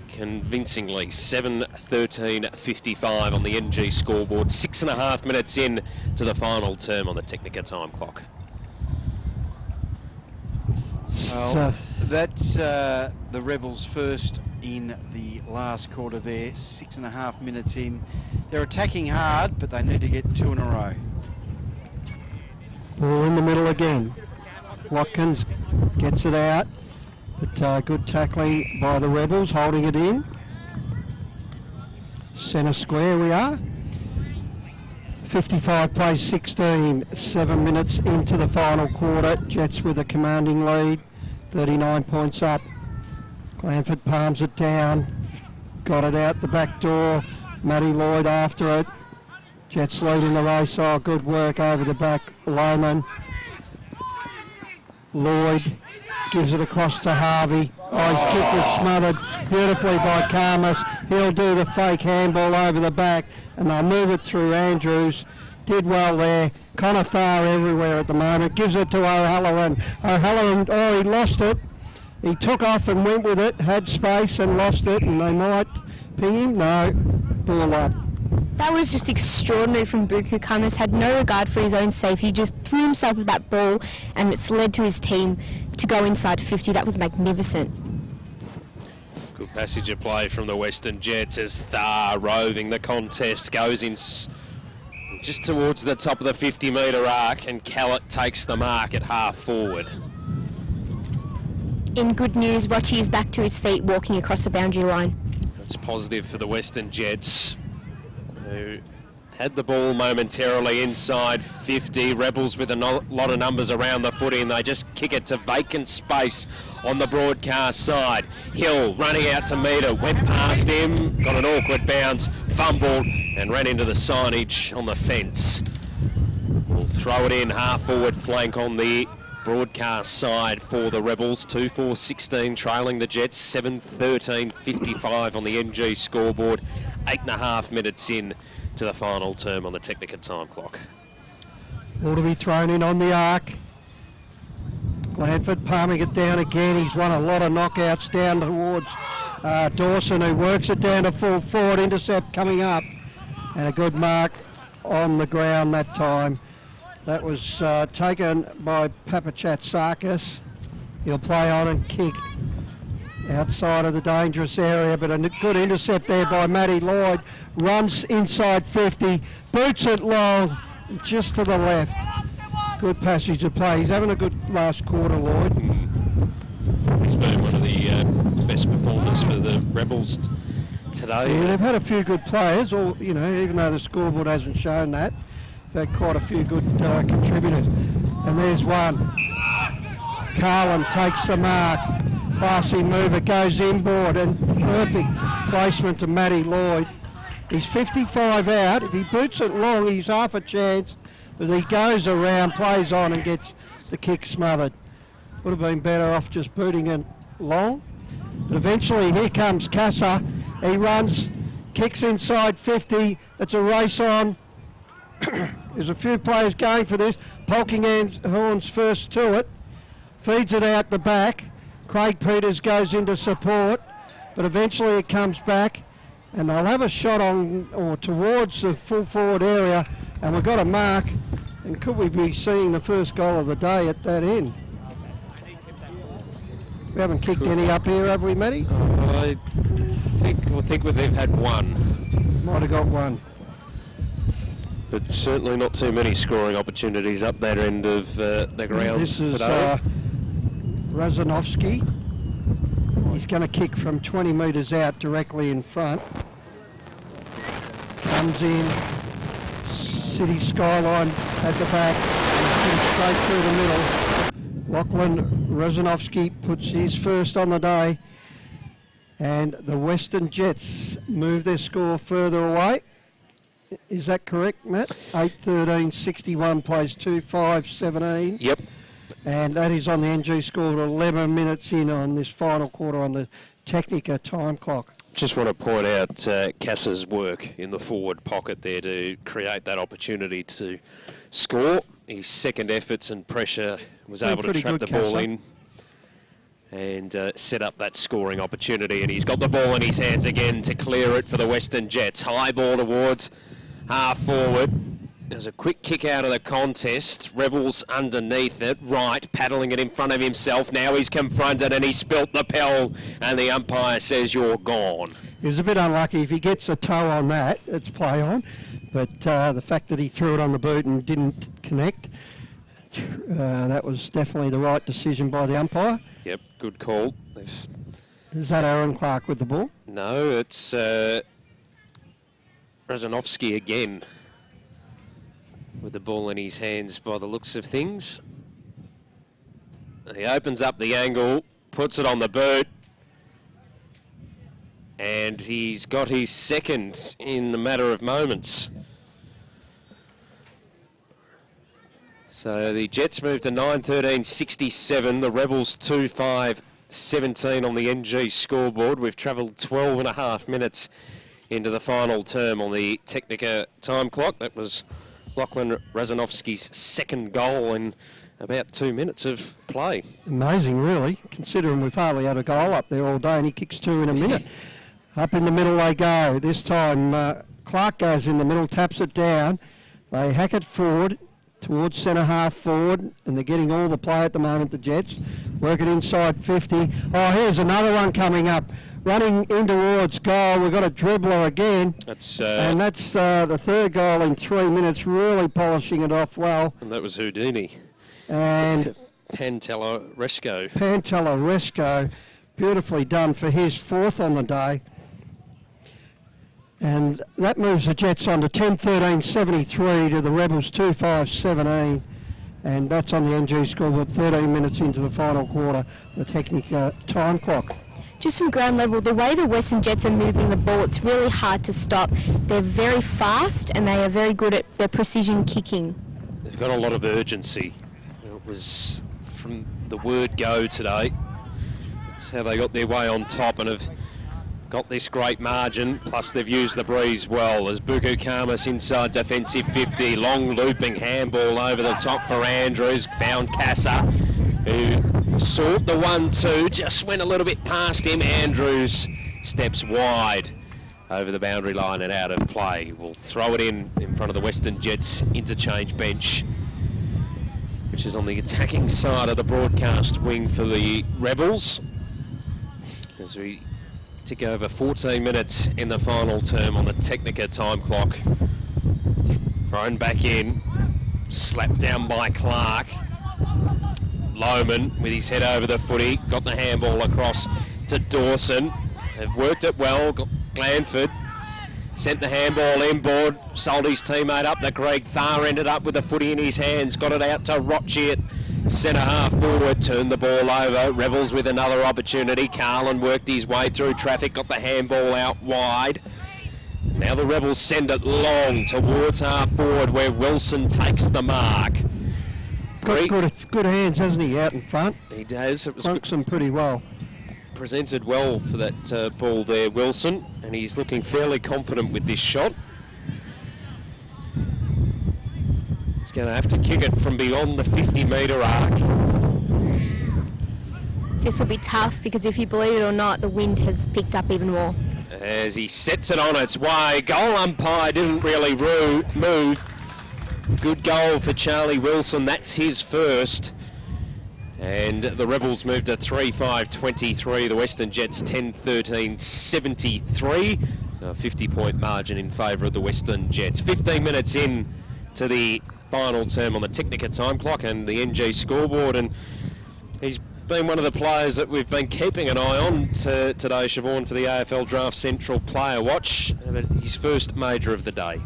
convincingly, 7-13-55 on the NG scoreboard. 6.5 minutes in to the final term on the Technica time clock. Well, that's the Rebels first in the last quarter there, 6.5 minutes in. They're attacking hard, but they need to get 2 in a row. Ball in the middle again. Watkins gets it out, but good tackling by the Rebels, holding it in. Centre square we are. 55 plays 16, 7 minutes into the final quarter. Jets with a commanding lead, 39 points up. Glanford palms it down, got it out the back door. Matty Lloyd after it. Jets leading the race. Oh, good work over the back. Lohman. Lloyd gives it across to Harvey. Oh, his kick was smothered beautifully by Karmas. He'll do the fake handball over the back, and they'll move it through Andrews. Did well there. Connor Farr everywhere at the moment. Gives it to O'Halloran. O'Halloran, oh, he lost it. He took off and went with it, had space and lost it, and they might ping him. No, ball up. That was just extraordinary from Buku. Karmas had no regard for his own safety, just threw himself at that ball, and it's led to his team to go inside 50. That was magnificent. Good passage of play from the Western Jets as Thar, roving the contest, goes in just towards the top of the 50-metre arc, and Callett takes the mark at half forward. In good news, Rochi is back to his feet, walking across the boundary line. That's positive for the Western Jets, who had the ball momentarily inside 50. Rebels with a lot of numbers around the footy, and they just kick it to vacant space on the broadcast side. Hill running out to Meter, went past him, got an awkward bounce, fumbled and ran into the signage on the fence. We'll throw it in half forward flank on the broadcast side for the Rebels. 2-4-16 trailing the Jets, 7-13-55 on the NG scoreboard. 8.5 minutes in to the final term on the Technica time clock. Ball to be thrown in on the arc. Glanford palming it down again. He's won a lot of knockouts down towards Dawson, who works it down to full forward. Intercept coming up, and a good mark on the ground that time. That was taken by Papachatsakis. He'll play on and kick outside of the dangerous area, but a good intercept there by Matty Lloyd. Runs inside 50, boots it long, just to the left. Good passage of play. He's having a good last quarter, Lloyd. He's been one of the best performers for the Rebels today. Yeah, they've had a few good players, or you know, even though the scoreboard hasn't shown that. They've had quite a few good contributors. And there's one. Carlin takes the mark. Classy mover, goes inboard, and perfect placement to Matty Lloyd. He's 55 out. If he boots it long, he's half a chance. But he goes around, plays on, and gets the kick smothered. Would have been better off just booting it long. But eventually, here comes Casa. He runs, kicks inside 50. It's a race on. There's a few players going for this. Polkinghorn's first to it. Feeds it out the back. Craig Peters goes into support, but eventually it comes back, and they'll have a shot on or towards the full forward area, and we've got a mark. And could we be seeing the first goal of the day at that end? We haven't kicked any up here, have we, Matty? I think they've had one. Might have got one. But certainly not too many scoring opportunities up that end of the ground this is, today. Razanovsky. He's going to kick from 20 metres out directly in front. Comes in, city skyline at the back, and straight through the middle. Lachlan Razanovsky puts his first on the day, and the Western Jets move their score further away. Is that correct, Matt? 8:13.61 plays 2:5.17. Yep. And that is on the NG score 11 minutes in on this final quarter on the Technica time clock. Just want to point out Cass's work in the forward pocket there to create that opportunity to score. His second efforts and pressure was able to trap the ball in and set up that scoring opportunity. And he's got the ball in his hands again to clear it for the Western Jets. High ball towards half forward. There's a quick kick out of the contest. Rebels underneath it, right, paddling it in front of himself. Now he's confronted and he spilt the pill, and the umpire says you're gone. He was a bit unlucky. If he gets a toe on that, it's play on. But the fact that he threw it on the boot and didn't connect, that was definitely the right decision by the umpire. Yep, good call. Is that Aaron Clark with the ball? No, it's Razanovsky again with the ball in his hands by the looks of things. He opens up the angle, puts it on the boot, and he's got his second in the matter of moments. So the Jets move to 9:13.67, the Rebels 2:5.17 on the NG scoreboard. We've travelled 12.5 minutes into the final term on the Technica time clock. That was Lachlan Razanovsky's second goal in about 2 minutes of play. Amazing, really, considering we've hardly had a goal up there all day, and he kicks two in a minute. Up in the middle they go. This time Clark goes in the middle, taps it down. They hack it forward towards centre half forward, and they're getting all the play at the moment, the Jets. Work it inside 50. Oh, here's another one coming up. Running in towards goal. We've got a dribbler again. And that's the third goal in 3 minutes, really polishing it off well. And that was Houdini. And Pantelleresco, beautifully done for his fourth on the day. And that moves the Jets on to 10:13.73 to the Rebels 2:5.17. And that's on the NG scoreboard 13 minutes into the final quarter, the Technica time clock. Just from ground level, the way the Western Jets are moving the ball, it's really hard to stop. They're very fast and they are very good at their precision kicking. They've got a lot of urgency. It was from the word go today. That's how they got their way on top and have got this great margin, plus they've used the breeze well. As Buku Kamas inside defensive 50, long looping handball over the top for Andrews, found Casa, who sought the 1-2, just went a little bit past him. Andrews steps wide over the boundary line and out of play. We'll throw it in front of the Western Jets interchange bench, which is on the attacking side of the broadcast wing for the Rebels. As we tick over 14 minutes in the final term on the Technica time clock. Thrown back in, slapped down by Clark. Lohman with his head over the footy, got the handball across to Dawson. They've worked it well. Glanford sent the handball inboard, sold his teammate up to Greg Farr, ended up with the footy in his hands, got it out to Rochi at centre half forward, turned the ball over. Rebels with another opportunity. Carlin worked his way through traffic, got the handball out wide. Now the Rebels send it long towards half forward where Wilson takes the mark. Got good hands, hasn't he, out in front? He does. It was Plunks them pretty well. Presented well for that ball there, Wilson, and he's looking fairly confident with this shot. He's going to have to kick it from beyond the 50-metre arc. This will be tough because if you believe it or not, the wind has picked up even more. As he sets it on its way, goal umpire didn't really move. Good goal for Charlie Wilson, that's his first. And the Rebels move to 3-5-23, the Western Jets 10-13-73. So a 50-point margin in favour of the Western Jets. 15 minutes in to the final term on the Technica time clock and the NG scoreboard, and he's been one of the players that we've been keeping an eye on today, Siobhan, for the AFL Draft Central Player Watch. His first major of the day.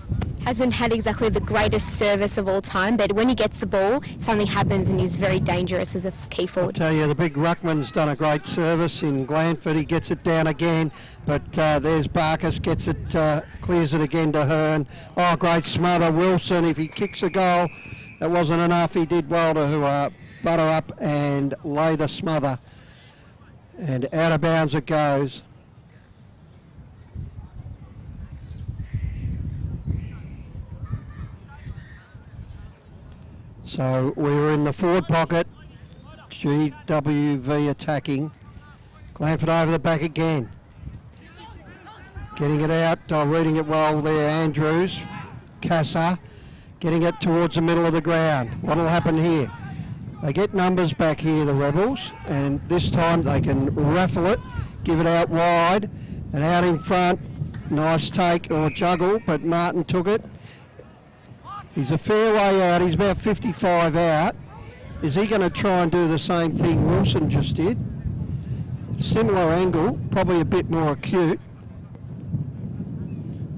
Hasn't had exactly the greatest service of all time, but when he gets the ball, something happens and he's very dangerous as a key forward. I tell you, the big ruckman's done a great service in Glanford. He gets it down again, but there's Barkas, gets it, clears it again to Hearn. Oh, great smother. Wilson, if he kicks a goal, that wasn't enough. He did well to butter up and lay the smother. And out of bounds it goes. So we were in the forward pocket, GWV attacking. Glanford over the back again. Getting it out, reading it well there, Andrews. Casa, getting it towards the middle of the ground. What will happen here? They get numbers back here, the Rebels, and this time they can raffle it, give it out wide, and out in front. Nice take or juggle, but Martin took it. He's a fair way out. He's about 55 out. Is he going to try and do the same thing Wilson just did? Similar angle, probably a bit more acute.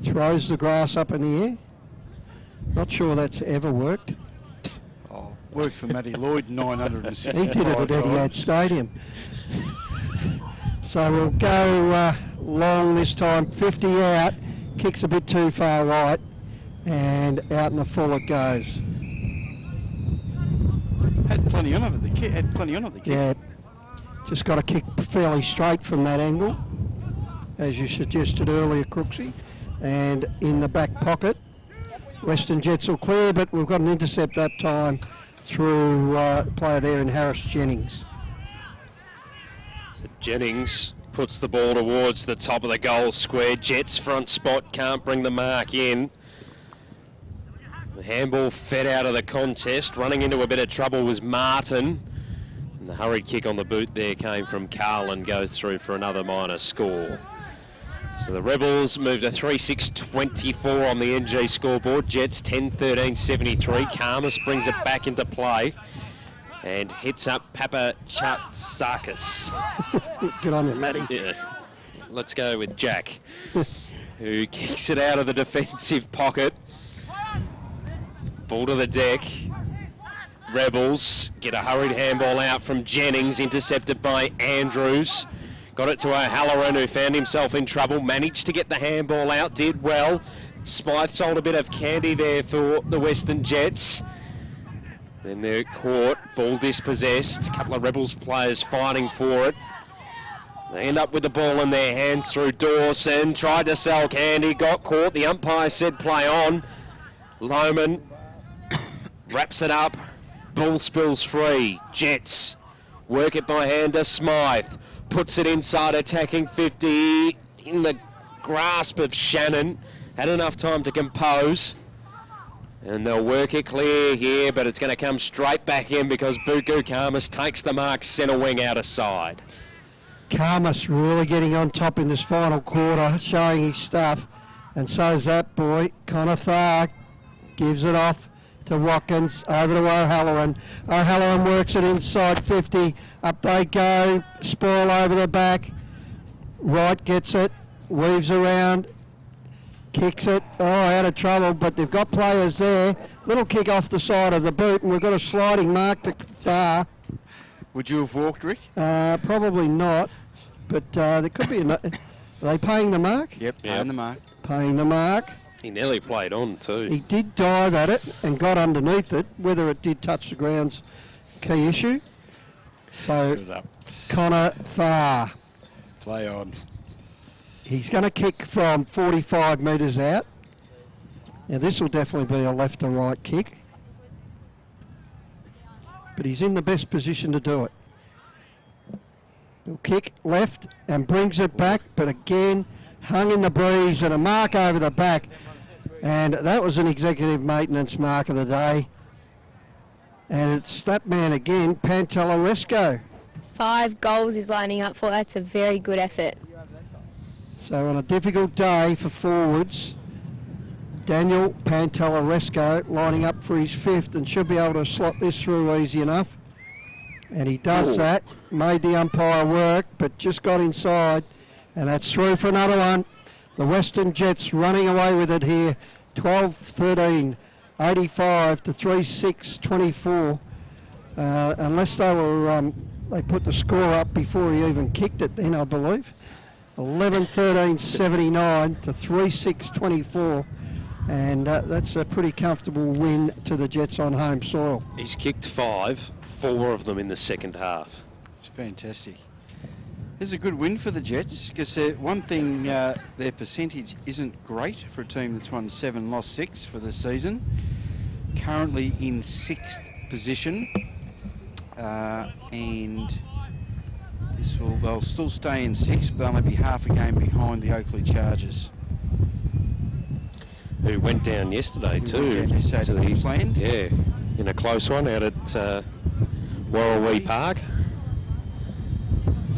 Throws the grass up in the air. Not sure that's ever worked. Oh, worked for Matty Lloyd 960. He did it at Etihad Stadium. So we'll go long this time. 50 out. Kicks a bit too far right. And out in the full it goes. Had plenty on it. The kick. Yeah, just got to kick fairly straight from that angle, as you suggested earlier, Crooksy. And in the back pocket, Western Jets will clear, but we've got an intercept that time through player there in Harris Jennings. So Jennings puts the ball towards the top of the goal square. Jets front spot, can't bring the mark in. The handball fed out of the contest. Running into a bit of trouble was Martin. And the hurried kick on the boot there came from Carlin, goes through for another minor score. So the Rebels move to 3-6-24 on the NG scoreboard. Jets 10-13-73. Karmas brings it back into play and hits up Papa Chatsakis. Good on you, Matty. Yeah. Let's go with Jack, who kicks it out of the defensive pocket. Ball to the deck. Rebels get a hurried handball out from Jennings, intercepted by Andrews. Got it to O'Halloran, who found himself in trouble. Managed to get the handball out, did well. Smythe sold a bit of candy there for the Western Jets. Then they're caught, ball dispossessed. A couple of Rebels players fighting for it. They end up with the ball in their hands through Dawson. Tried to sell candy, got caught. The umpire said play on. Lohman wraps it up. Ball spills free. Jets work it by hand to Smythe. Puts it inside, attacking 50. In the grasp of Shannon. Had enough time to compose. And they'll work it clear here, but it's going to come straight back in because Buku Karmas takes the mark centre wing out of side. Karmas really getting on top in this final quarter, showing his stuff. And so's that boy, Connor Thark, gives it off to Watkins, over to O'Halloran. O'Halloran works it inside 50. Up they go, spoil over the back. Wright gets it, weaves around, kicks it. Oh, out of trouble, but they've got players there. Little kick off the side of the boot, and we've got a sliding mark to Thar. Would you have walked, Rick? Probably not, but there could be are they paying the mark? Yep, paying the mark. Paying the mark. He nearly played on too. He did dive at it and got underneath it. Whether it did touch the ground's key issue. So, Connor Thar. Play on. He's going to kick from 45 metres out. Now this will definitely be a left to right kick. But he's in the best position to do it. He'll kick left and brings it back, but again, hung in the breeze and a mark over the back. And that was an executive maintenance mark of the day. And it's that man again, Pantellaresco. 5 goals he's lining up for. That's a very good effort. So on a difficult day for forwards, Daniel Pantellaresco lining up for his 5th and should be able to slot this through easy enough. And he does that, made the umpire work, but just got inside. And that's through for another one. The Western Jets running away with it here. 12-13, 85 to 3-6, 24. Unless they were, they put the score up before he even kicked it then, I believe. 11-13, 79 to 3-6, 24. And that's a pretty comfortable win to the Jets on home soil. He's kicked 5, 4 of them in the second half. It's fantastic. This is a good win for the Jets, because one thing, their percentage isn't great for a team that's won 7, lost 6 for the season. Currently in 6th position, and they'll still stay in 6th, but they'll be half a game behind the Oakley Chargers, who went down yesterday to Queensland. Yeah, in a close one out at Warrawee Park.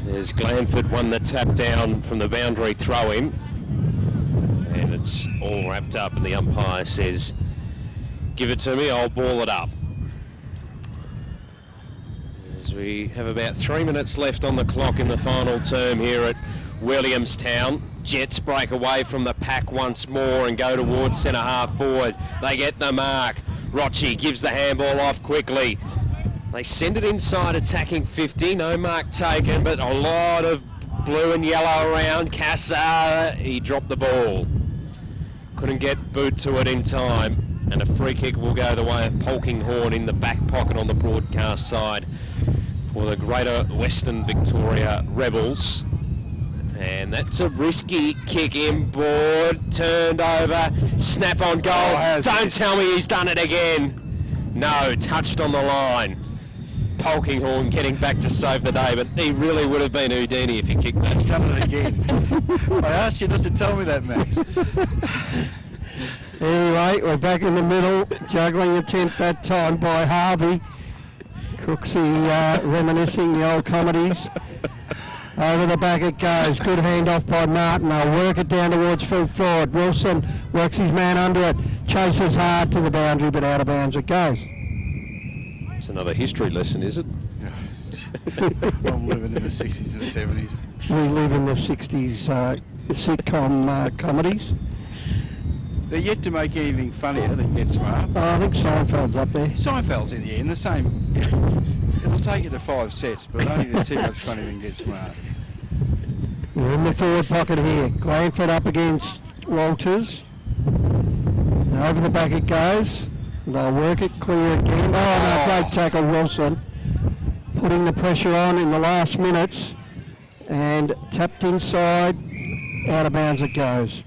There's Glanford, one that tapped down from the boundary throw in, and it's all wrapped up, and the umpire says, "Give it to me, I'll ball it up." As we have about 3 minutes left on the clock in the final term here at Williamstown. Jets break away from the pack once more and go towards centre half forward. They get the mark. Rochi gives the handball off quickly. They send it inside, attacking 50. No mark taken, but a lot of blue and yellow around. Cassar, he dropped the ball. Couldn't get boot to it in time. And a free kick will go the way of Polkinghorne in the back pocket on the broadcast side for the Greater Western Victoria Rebels. And that's a risky kick inboard, turned over, snap on goal. Don't tell me he's done it again. No, touched on the line. Polkinghorne getting back to save the day, but he really would have been Houdini if he kicked that. Done it again. I asked you not to tell me that, Max. Anyway, we're back in the middle. Juggling attempt that time by Harvey. Crooksy reminiscing the old comedies. Over the back it goes. Good handoff by Martin. They'll work it down towards full forward. Wilson works his man under it. Chases hard to the boundary, but out of bounds it goes. It's another history lesson, is it? I'm living in the 60s and 70s. We live in the 60s sitcom comedies. They're yet to make anything funnier than Get Smart. I think Seinfeld's up there. Seinfeld's in the same. It'll take you to 5 sets, but I don't think there's too much funnier than Get Smart. We're in the forward pocket here. Glanford up against Walters. And over the back it goes. They'll work it clear again. Oh, no, great tackle, Wilson. Putting the pressure on in the last minutes. And tapped inside. Out of bounds it goes.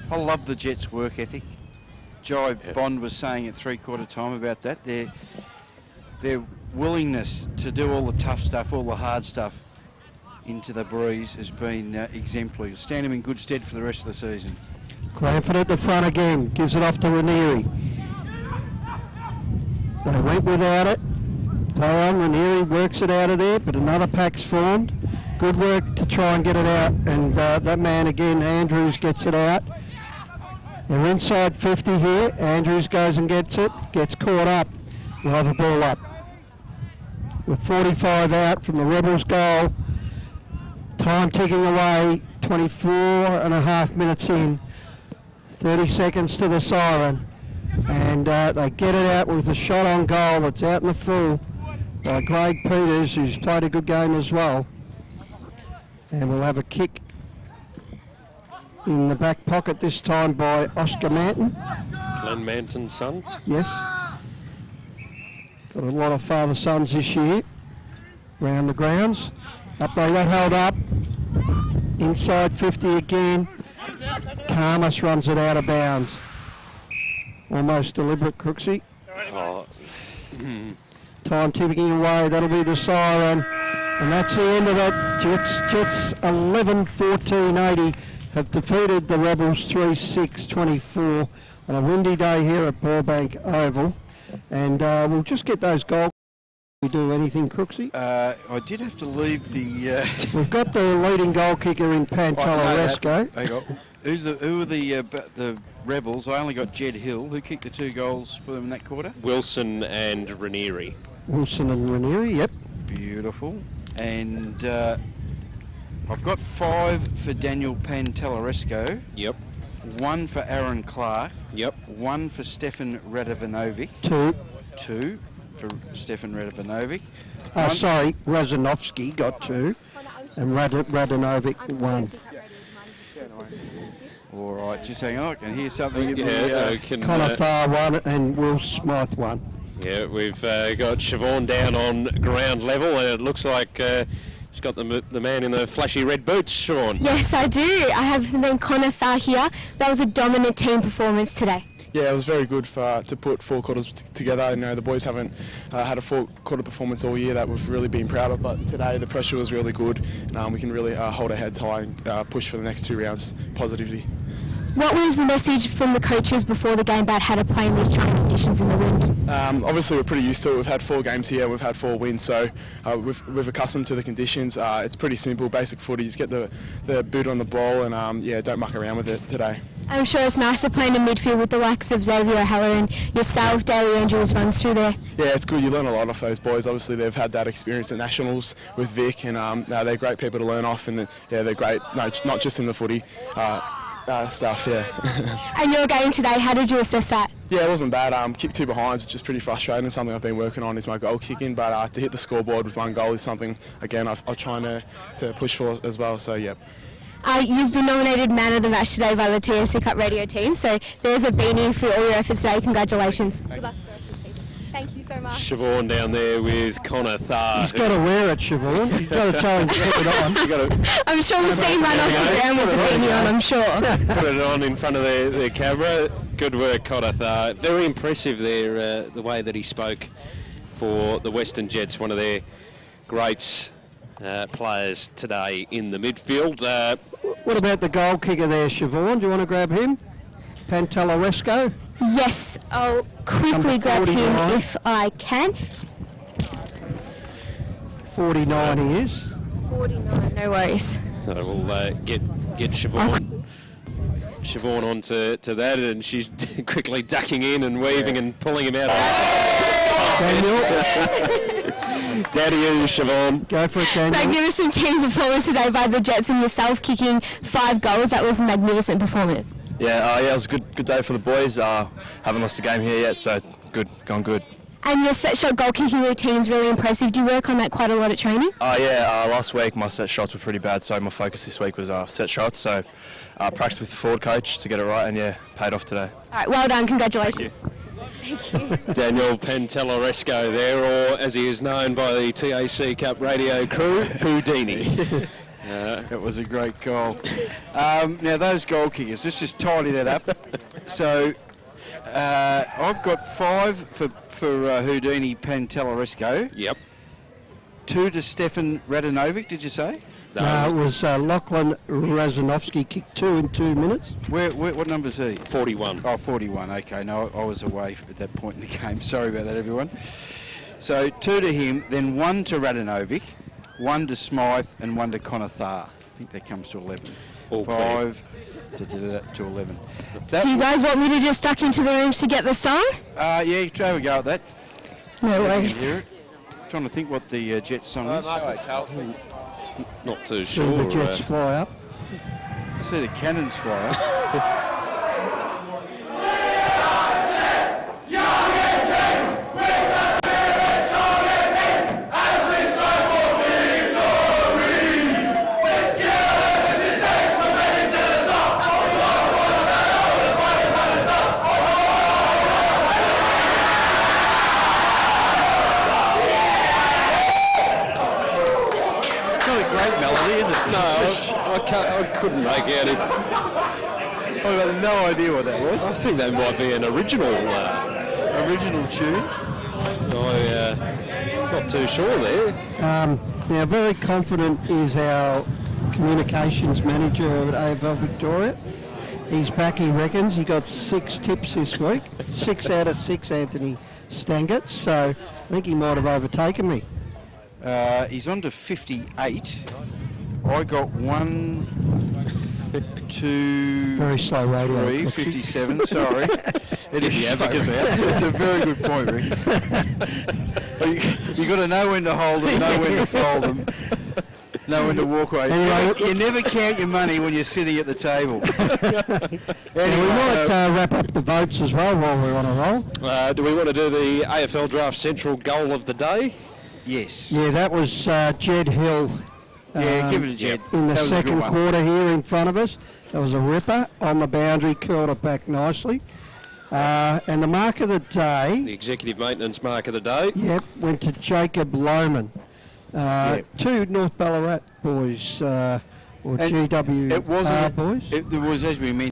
I love the Jets' work ethic. Jai Bond was saying at 3/4 time about that. Their willingness to do all the tough stuff, all the hard stuff into the breeze has been exemplary. Stand them in good stead for the rest of the season. Glanford at the front again. Gives it off to Ranieri. They went without it. Play on. Ranieri works it out of there, but another pack's formed. Good work to try and get it out. And that man again, Andrews, gets it out. They're inside 50 here. Andrews goes and gets it. Gets caught up. We'll have a ball up. With 45 out from the Rebels goal. Time ticking away. 24 and a half minutes in. 30 seconds to the siren. And they get it out with a shot on goal. It's out in the full by Craig Peters, who's played a good game as well. And we'll have a kick in the back pocket this time by Oscar Manton. Glenn Manton's son. Yes. Got a lot of father-sons this year around the grounds. Up they got held up. Inside 50 again. Karmas runs it out of bounds. Almost deliberate, Crooksy. Oh. Time ticking away. That'll be the siren. And that's the end of it. Jets 11-14-80 have defeated the Rebels 3-6-24 on a windy day here at Burbank Oval. And we'll just get those goals. We do anything, Crooksy? I did have to leave the... We've got the leading goal kicker in Pantoloresco. Who are the Rebels? I only got Jed Hill. Who kicked the 2 goals for them in that quarter? Wilson and Ranieri. Wilson and Ranieri, yep. Beautiful. And I've got 5 for Daniel Pantoloresco. Yep. 1 for Aaron Clark. Yep. 1 for Stefan Radovanovic. 2 for Stefan Radovanovic. Sorry, Razanovsky got 2, and Radanovic 1. All right, just hang on. I can hear something. Connor Farr 1 and Will Smythe 1. Yeah, we've got Siobhan down on ground level, and it looks like she's got the man in the flashy red boots, Siobhan. Yes, I do. I have the man Connor Farr here. That was a dominant team performance today. Yeah, it was very good to put 4 quarters together. You know, the boys haven't had a 4-quarter performance all year that we've really been proud of, but today the pressure was really good, and we can really hold our heads high and push for the next 2 rounds positively. What was the message from the coaches before the game about how to play in these trying conditions in the wind? Obviously, we're pretty used to it. We've had 4 games here, we've had 4 wins, so we've accustomed to the conditions. It's pretty simple, basic footy. Just get the boot on the ball and don't muck around with it today. I'm sure it's nice to play in the midfield with the likes of Xavier O'Halloran and yourself, Daly Andrews runs through there. Yeah, it's good. You learn a lot off those boys. Obviously, they've had that experience at Nationals with Vic, and they're great people to learn off, and they're great, not just in the footy stuff, yeah. And your game today, how did you assess that? Yeah, it wasn't bad. Kicked 2 behinds, which is pretty frustrating. Something I've been working on is my goal kicking, but to hit the scoreboard with 1 goal is something, again, I'm trying to push for as well, so yeah. You've been nominated Man of the Match today by the TAC Cup radio team, so there's a beanie for all your efforts today. Congratulations. Good luck for the rest of the season. Thank you so much. Siobhan down there with Connor Farr. He's got to wear it, Siobhan. You've got to tell him to put it on. I'm sure we'll see him run off the ground with the beanie on, I'm sure. Put it on in front of the camera. Good work, Connor Farr. Very impressive there, the way that he spoke for the Western Jets, one of their greats. Players today in the midfield. What about the goal kicker there, Siobhan? Do you want to grab him? Pantelleresco? Yes, I'll quickly grab him if I can. 49 he is. 49, no worries. So we'll get Siobhan. Siobhan onto that, and she's quickly ducking in and weaving and pulling him out. Daniel. Daddy and Siobhan. Go for it, Daniel. Magnificent team performance today by the Jets and yourself kicking 5 goals. That was a magnificent performance. Yeah, it was a good day for the boys. Haven't lost a game here yet, so good, gone good. And your set shot goal kicking routine is really impressive. Do you work on that quite a lot at training? Last week my set shots were pretty bad, so my focus this week was set shots. So practiced with the forward coach to get it right, and paid off today. All right, well done. Congratulations. Thank you. Daniel Pantelleresco there, or as he is known by the TAC Cup radio crew, Houdini. That was a great goal. Now those goal kickers, let's just tidy that up. So I've got 5 for Houdini Pantelleresco. Yep. 2 to Stefan Radanovic, did you say? No, it was Lachlan Razanovsky kicked 2 in 2 minutes. What number is he? 41. Oh, 41, okay. No, I was away at that point in the game. Sorry about that, everyone. So 2 to him, then 1 to Radanovic, 1 to Smythe, and 1 to Connor Farr. I think that comes to 11. All 5 to 11. Do you guys want me to just duck into the rooms to get the song? Yeah, you have a go at that. No worries. Trying to think what the Jets song is. Not too See sure. the Jets fly up. See the cannons fly up. I couldn't make out if... I've got no idea what that was. I think that might be an original tune. I'm not too sure there. Now, very confident is our communications manager at AFL Victoria. He's back, he reckons. He got 6 tips this week. 6 out of 6, Anthony Stangert. So I think he might have overtaken me. He's on to 58. I got 1, 2, very slow radio. 3, 57. Sorry, it is the abacus out. That's a very good point, Rick. You got to know when to hold them, know when to fold them. know when to walk away. Anyway, you never count your money when you're sitting at the table. Anyway, we might wrap up the votes as well while we're on a roll. Do we want to do the AFL Draft Central goal of the day? Yes. Yeah, that was Jed Hill. Yeah, give it a Jed. In the That was a good second one. quarter here in front of us. That was a ripper on the boundary, curled it back nicely. And the mark of the day... The executive maintenance mark of the day. Yep, went to Jacob Lohman. Two North Ballarat boys, or GWV boys. It was, as we mentioned,